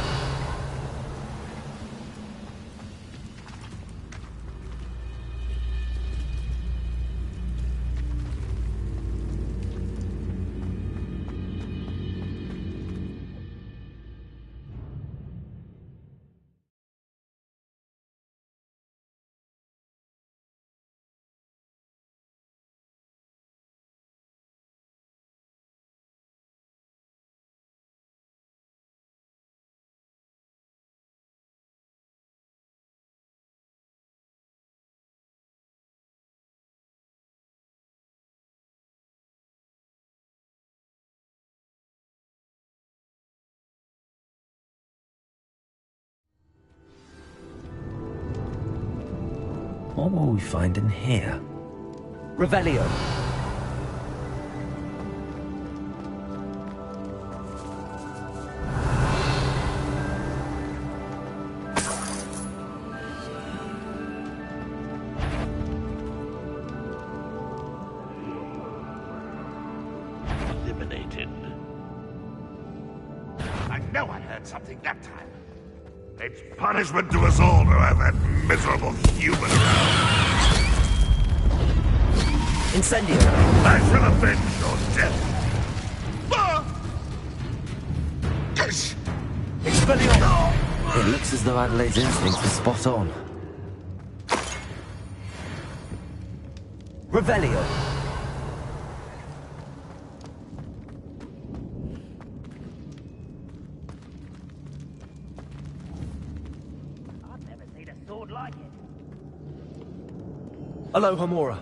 What will we find in here? Revelio. Eliminated. I know I heard something that time. It's punishment to us all to have that miserable human around. Incendio. I shall avenge your death. Expelliarmus. It looks as though Adelaide's instincts were spot on. Revelio. I've never seen a sword like it. Alohomora.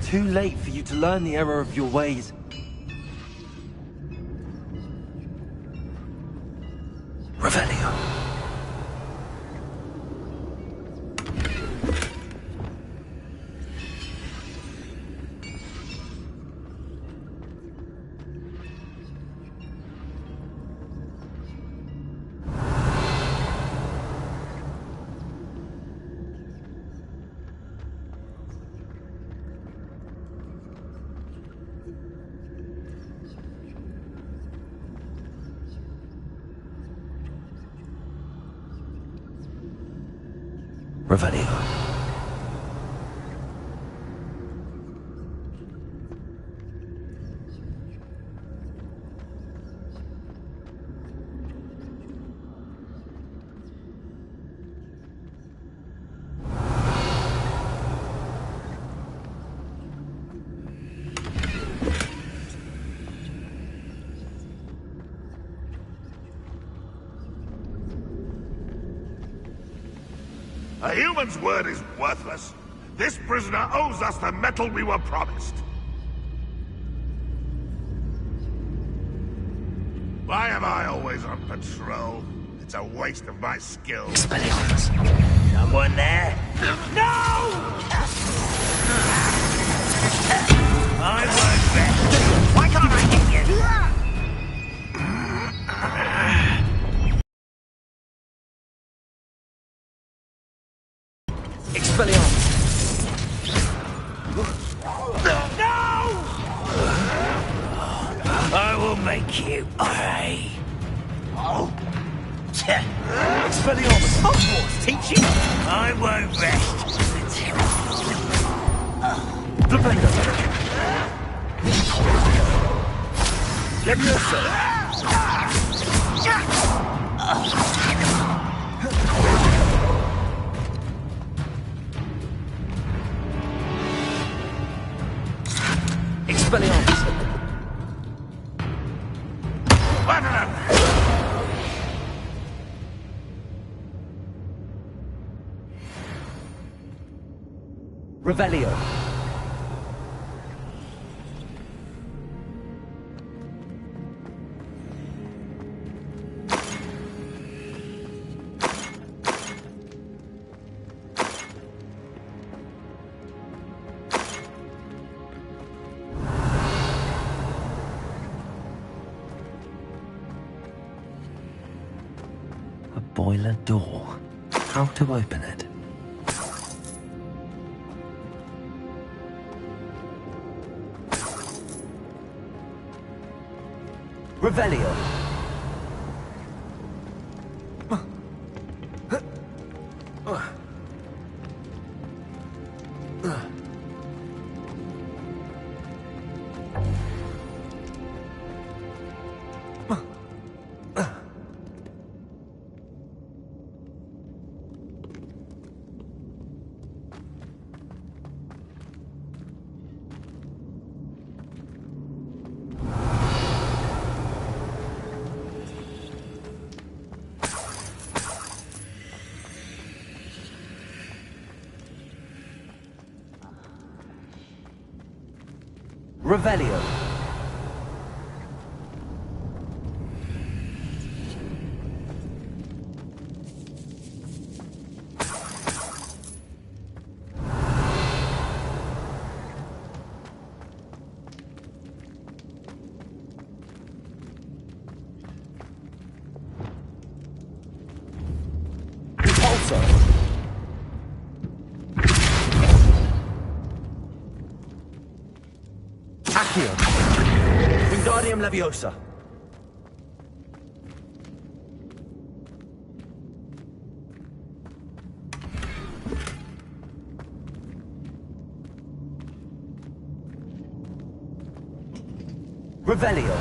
Too late for you to learn the error of your ways. Revelio. Revelio. A human's word is worthless. This prisoner owes us the metal we were promised. Why am I always on patrol? It's a waste of my skills. Someone there? No! I work best. Why can't I get you? Expelliarmus. No! I will make you pay. Expelliarmus! Hogwarts, teaching! I won't rest. Flipendo! Leviosa! Expelliarmus! Revelio. A boiler door. How to open it? Revelio. Revelio. Repulsor. Accio. Wingardium Leviosa. Revelio.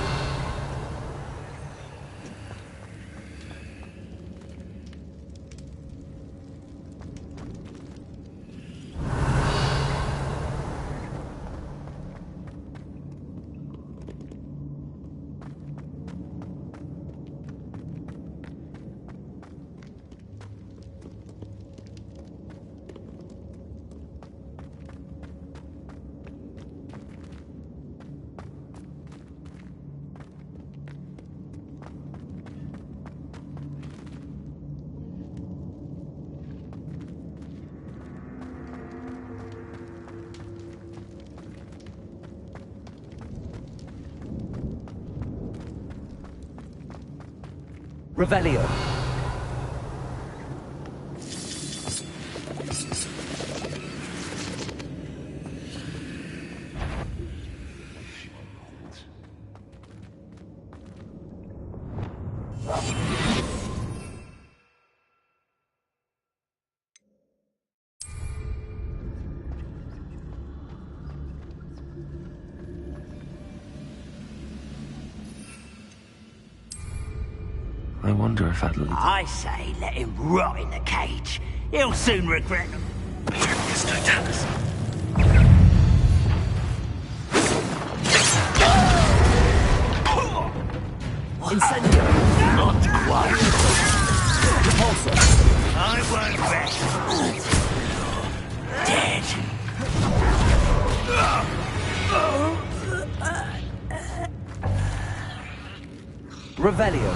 Revelio. I wonder if that'll... I say let him rot in the cage. He'll soon regret them. Incendio. Not quite. Repulsor. I won't rest. Dead. Revelio.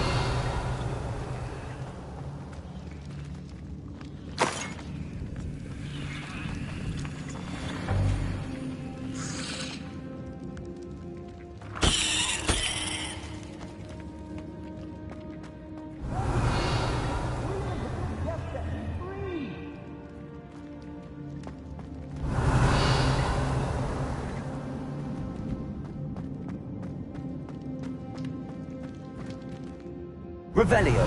Revelio.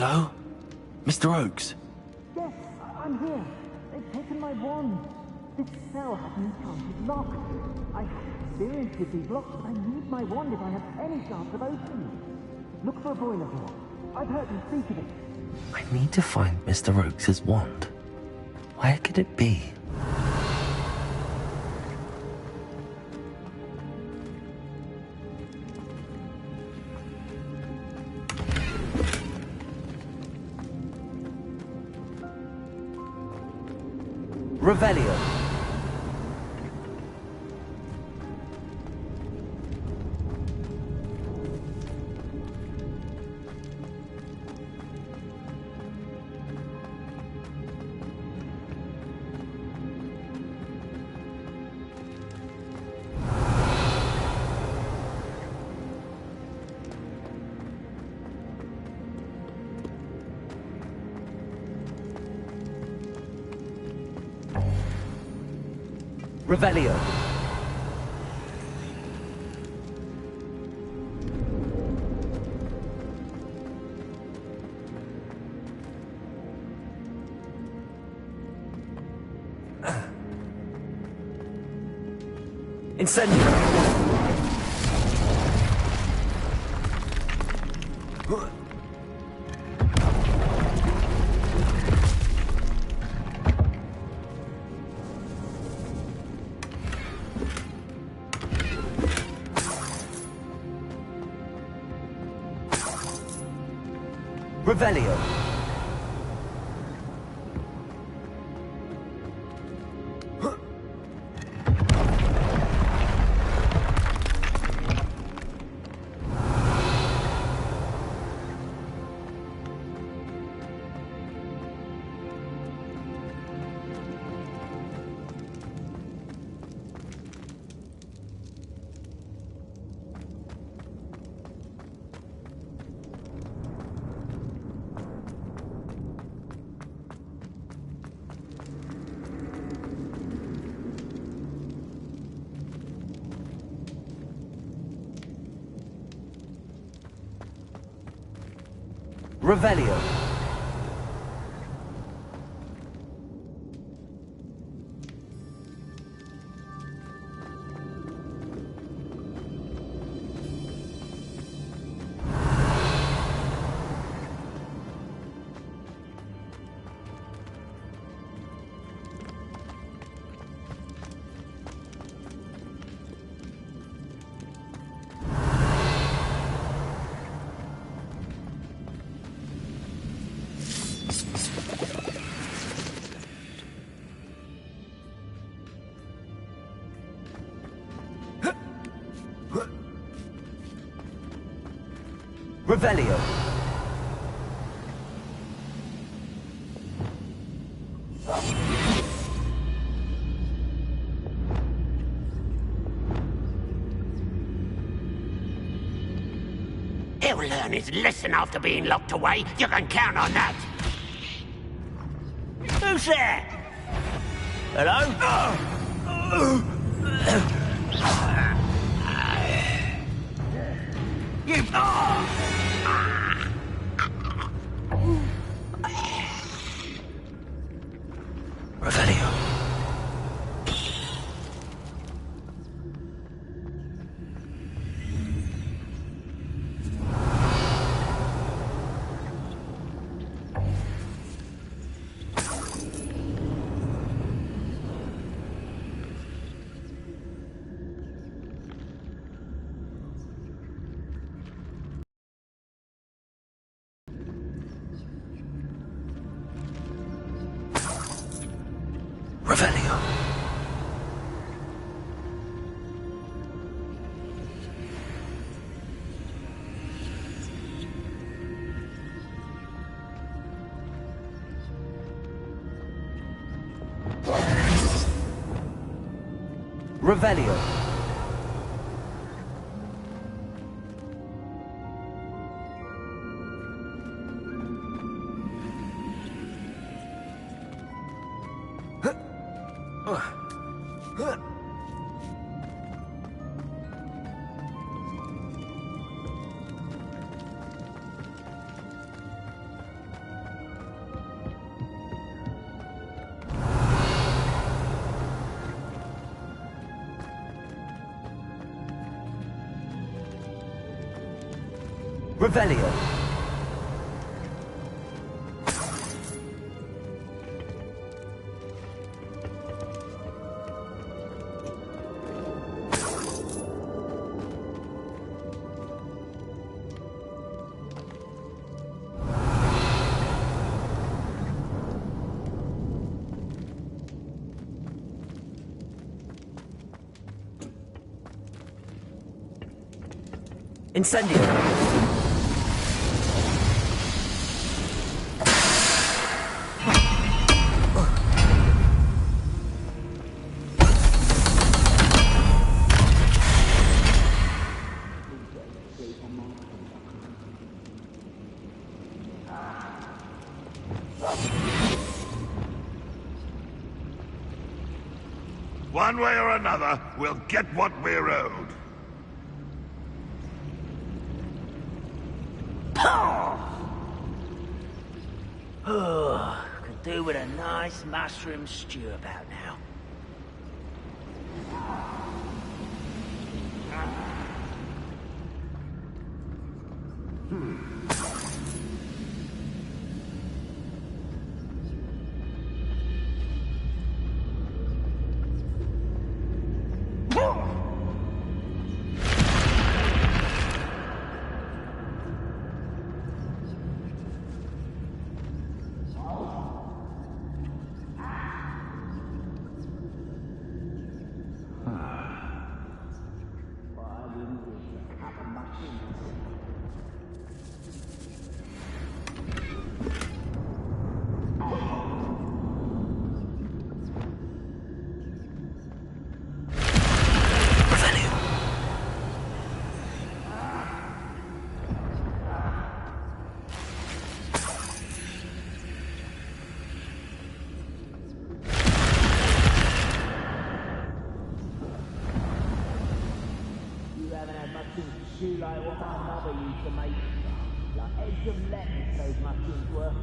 Hello? Mr. Oakes? Yes, I'm here. They've taken my wand. This cell has an enchanted lock. I have experience with these locks, but I need my wand if I have any chance of opening it. Look for a boiler door. I've heard them speak of it. I need to find Mr. Oakes' wand. Where could it be? Revelio. Revelio. Incendio. Revelio. Revelio. Revelio. He'll learn his lesson after being locked away. You can count on that. Who's there? Hello? You... Revelio. Revelio. Revelio. Revelio. Incendio. One way or another, we'll get what we're owed. Oh, could do with a nice mushroom stew about now. Like what my mother used to make, like eggs of lettuce those mushrooms were.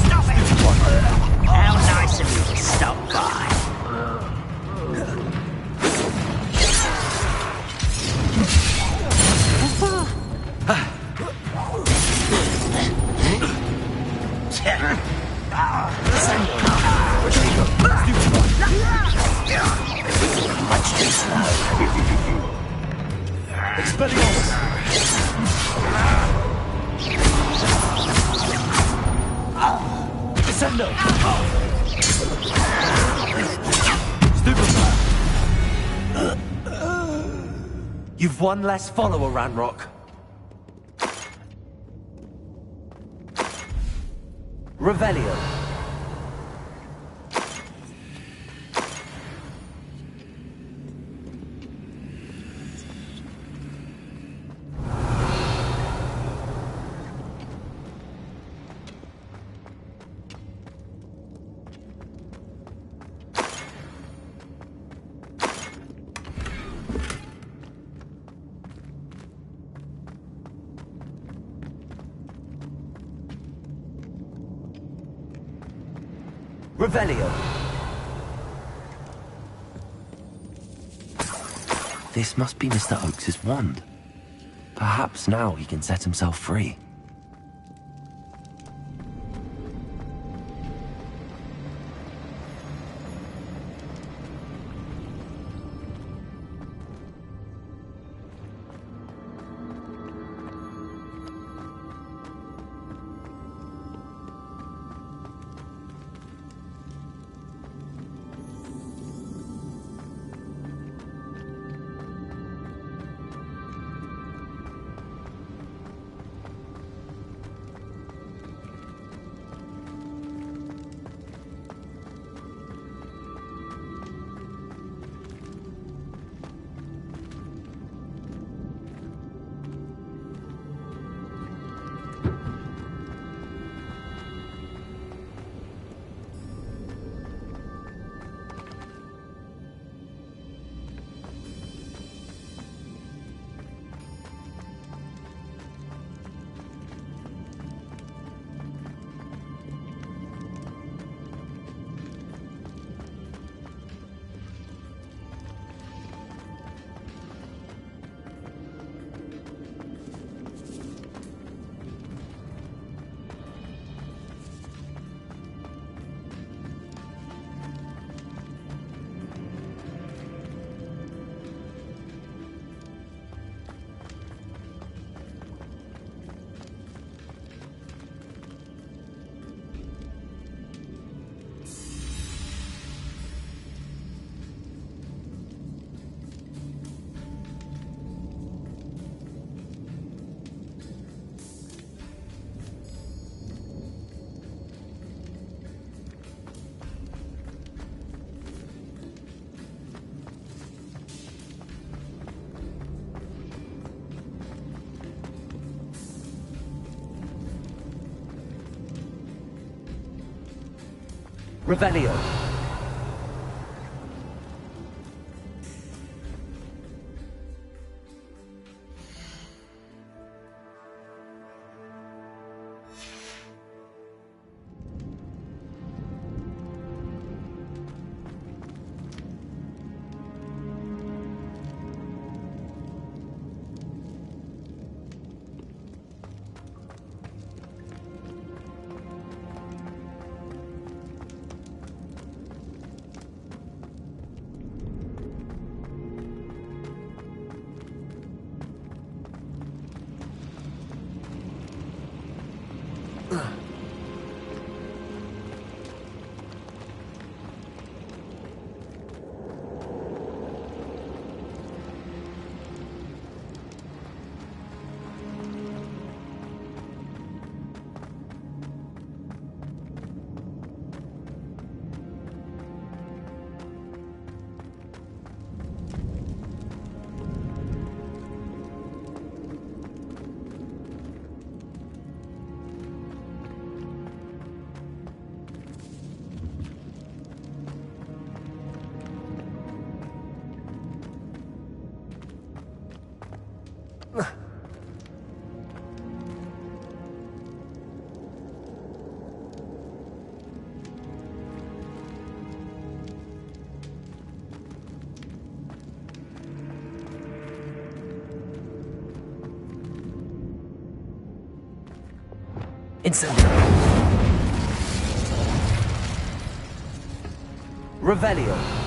Nothing over here. You've one less follower, Ranrock. Revelio. Revelio. This must be Mr. Oakes's wand. Perhaps now he can set himself free. Revelio. Incendio. Revelio.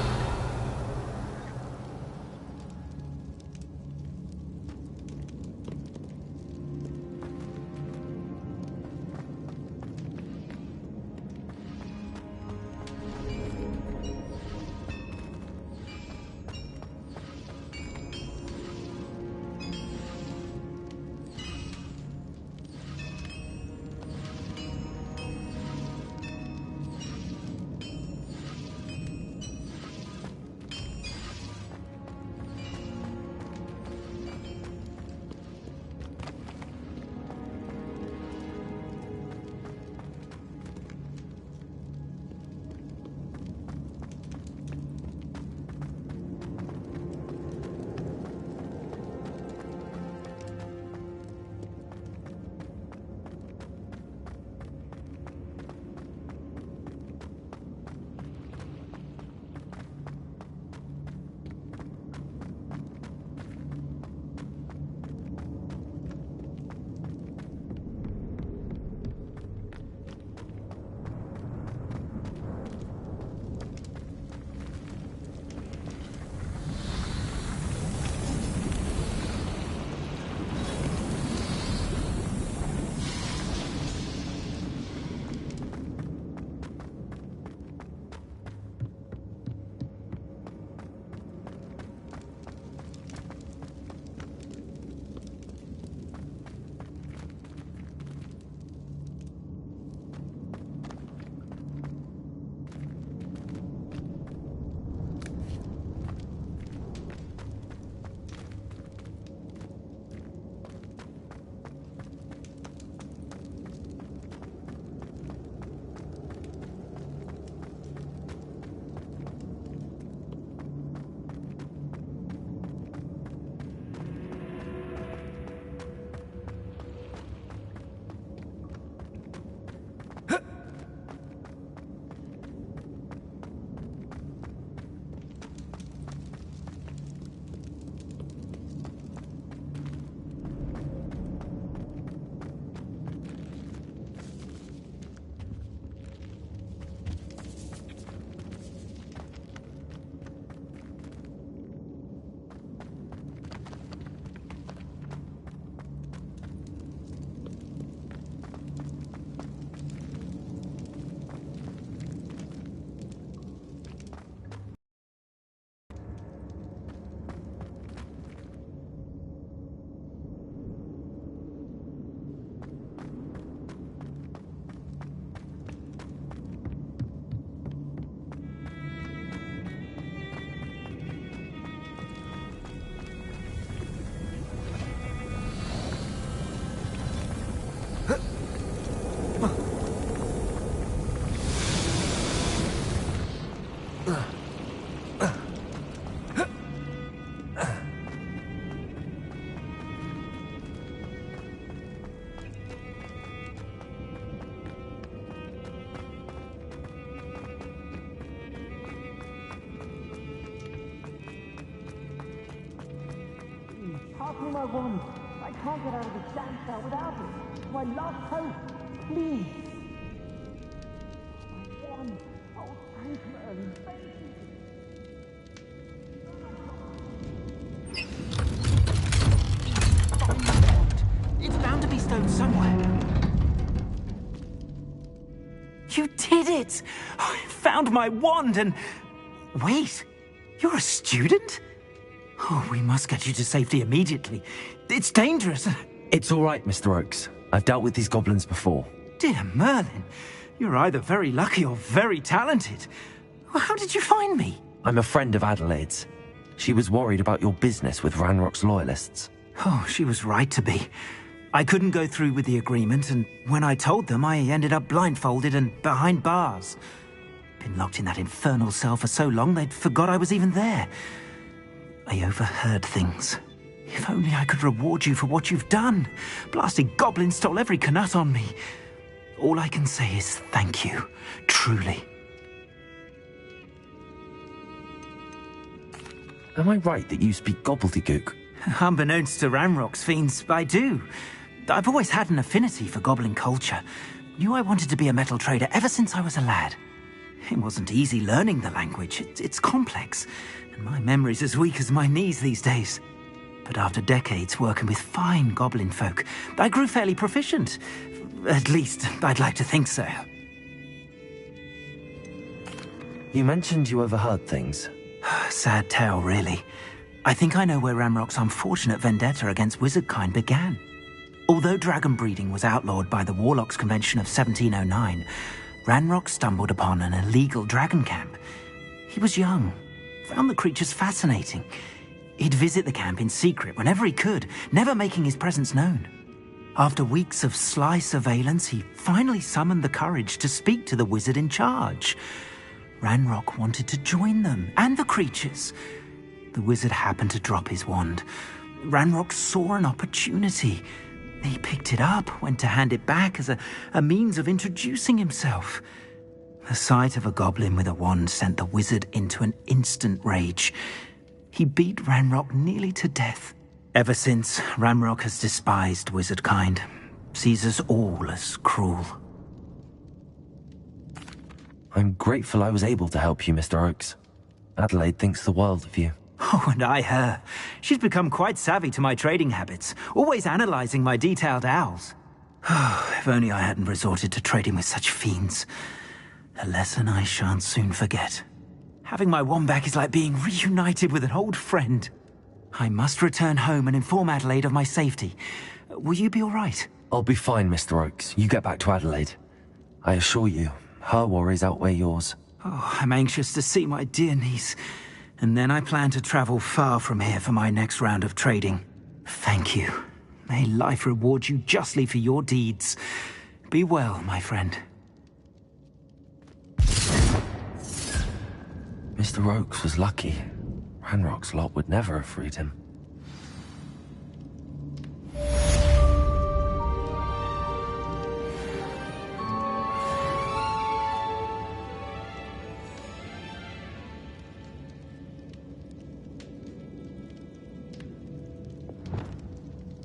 me my wand. I can't get out of this damn cell without it. My last hope. Please. My wand. Oh, thank Merlin. Thank you. It's bound to be stowed somewhere. You did it! I found my wand and... Wait, you're a student? Oh, we must get you to safety immediately. It's dangerous. It's all right, Mr. Oakes. I've dealt with these goblins before. Dear Merlin, you're either very lucky or very talented. How did you find me? I'm a friend of Adelaide's. She was worried about your business with Ranrock's loyalists. Oh, she was right to be. I couldn't go through with the agreement, and when I told them, I ended up blindfolded and behind bars. Been locked in that infernal cell for so long, they'd forgot I was even there. I overheard things. If only I could reward you for what you've done. Blasted goblins stole every canut on me. All I can say is thank you, truly. Am I right that you speak gobbledygook? Unbeknownst to Ranrock's fiends, I do. I've always had an affinity for goblin culture. Knew I wanted to be a metal trader ever since I was a lad. It wasn't easy learning the language. It's complex, and my memory's as weak as my knees these days. But after decades working with fine goblin folk, I grew fairly proficient. At least, I'd like to think so. You mentioned you overheard things. Sad tale, really. I think I know where Ranrock's unfortunate vendetta against wizardkind began. Although dragon breeding was outlawed by the Warlocks Convention of 1709, Ranrock stumbled upon an illegal dragon camp. He was young, found the creatures fascinating. He'd visit the camp in secret whenever he could, never making his presence known. After weeks of sly surveillance, he finally summoned the courage to speak to the wizard in charge. Ranrock wanted to join them, and the creatures. The wizard happened to drop his wand. Ranrock saw an opportunity. He picked it up, went to hand it back as a means of introducing himself. The sight of a goblin with a wand sent the wizard into an instant rage. He beat Ranrock nearly to death. Ever since, Ranrock has despised wizardkind, sees us all as cruel. I'm grateful I was able to help you, Mr. Oakes. Adelaide thinks the world of you. Oh, and I her. She's become quite savvy to my trading habits, always analyzing my detailed owls. If only I hadn't resorted to trading with such fiends. A lesson I shan't soon forget. Having my wand back is like being reunited with an old friend. I must return home and inform Adelaide of my safety. Will you be all right? I'll be fine, Mr. Oakes. You get back to Adelaide. I assure you, her worries outweigh yours. Oh, I'm anxious to see my dear niece. And then I plan to travel far from here for my next round of trading. Thank you. May life reward you justly for your deeds. Be well, my friend. Mr. Oakes was lucky. Ranrock's lot would never have freed him.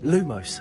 Lumos.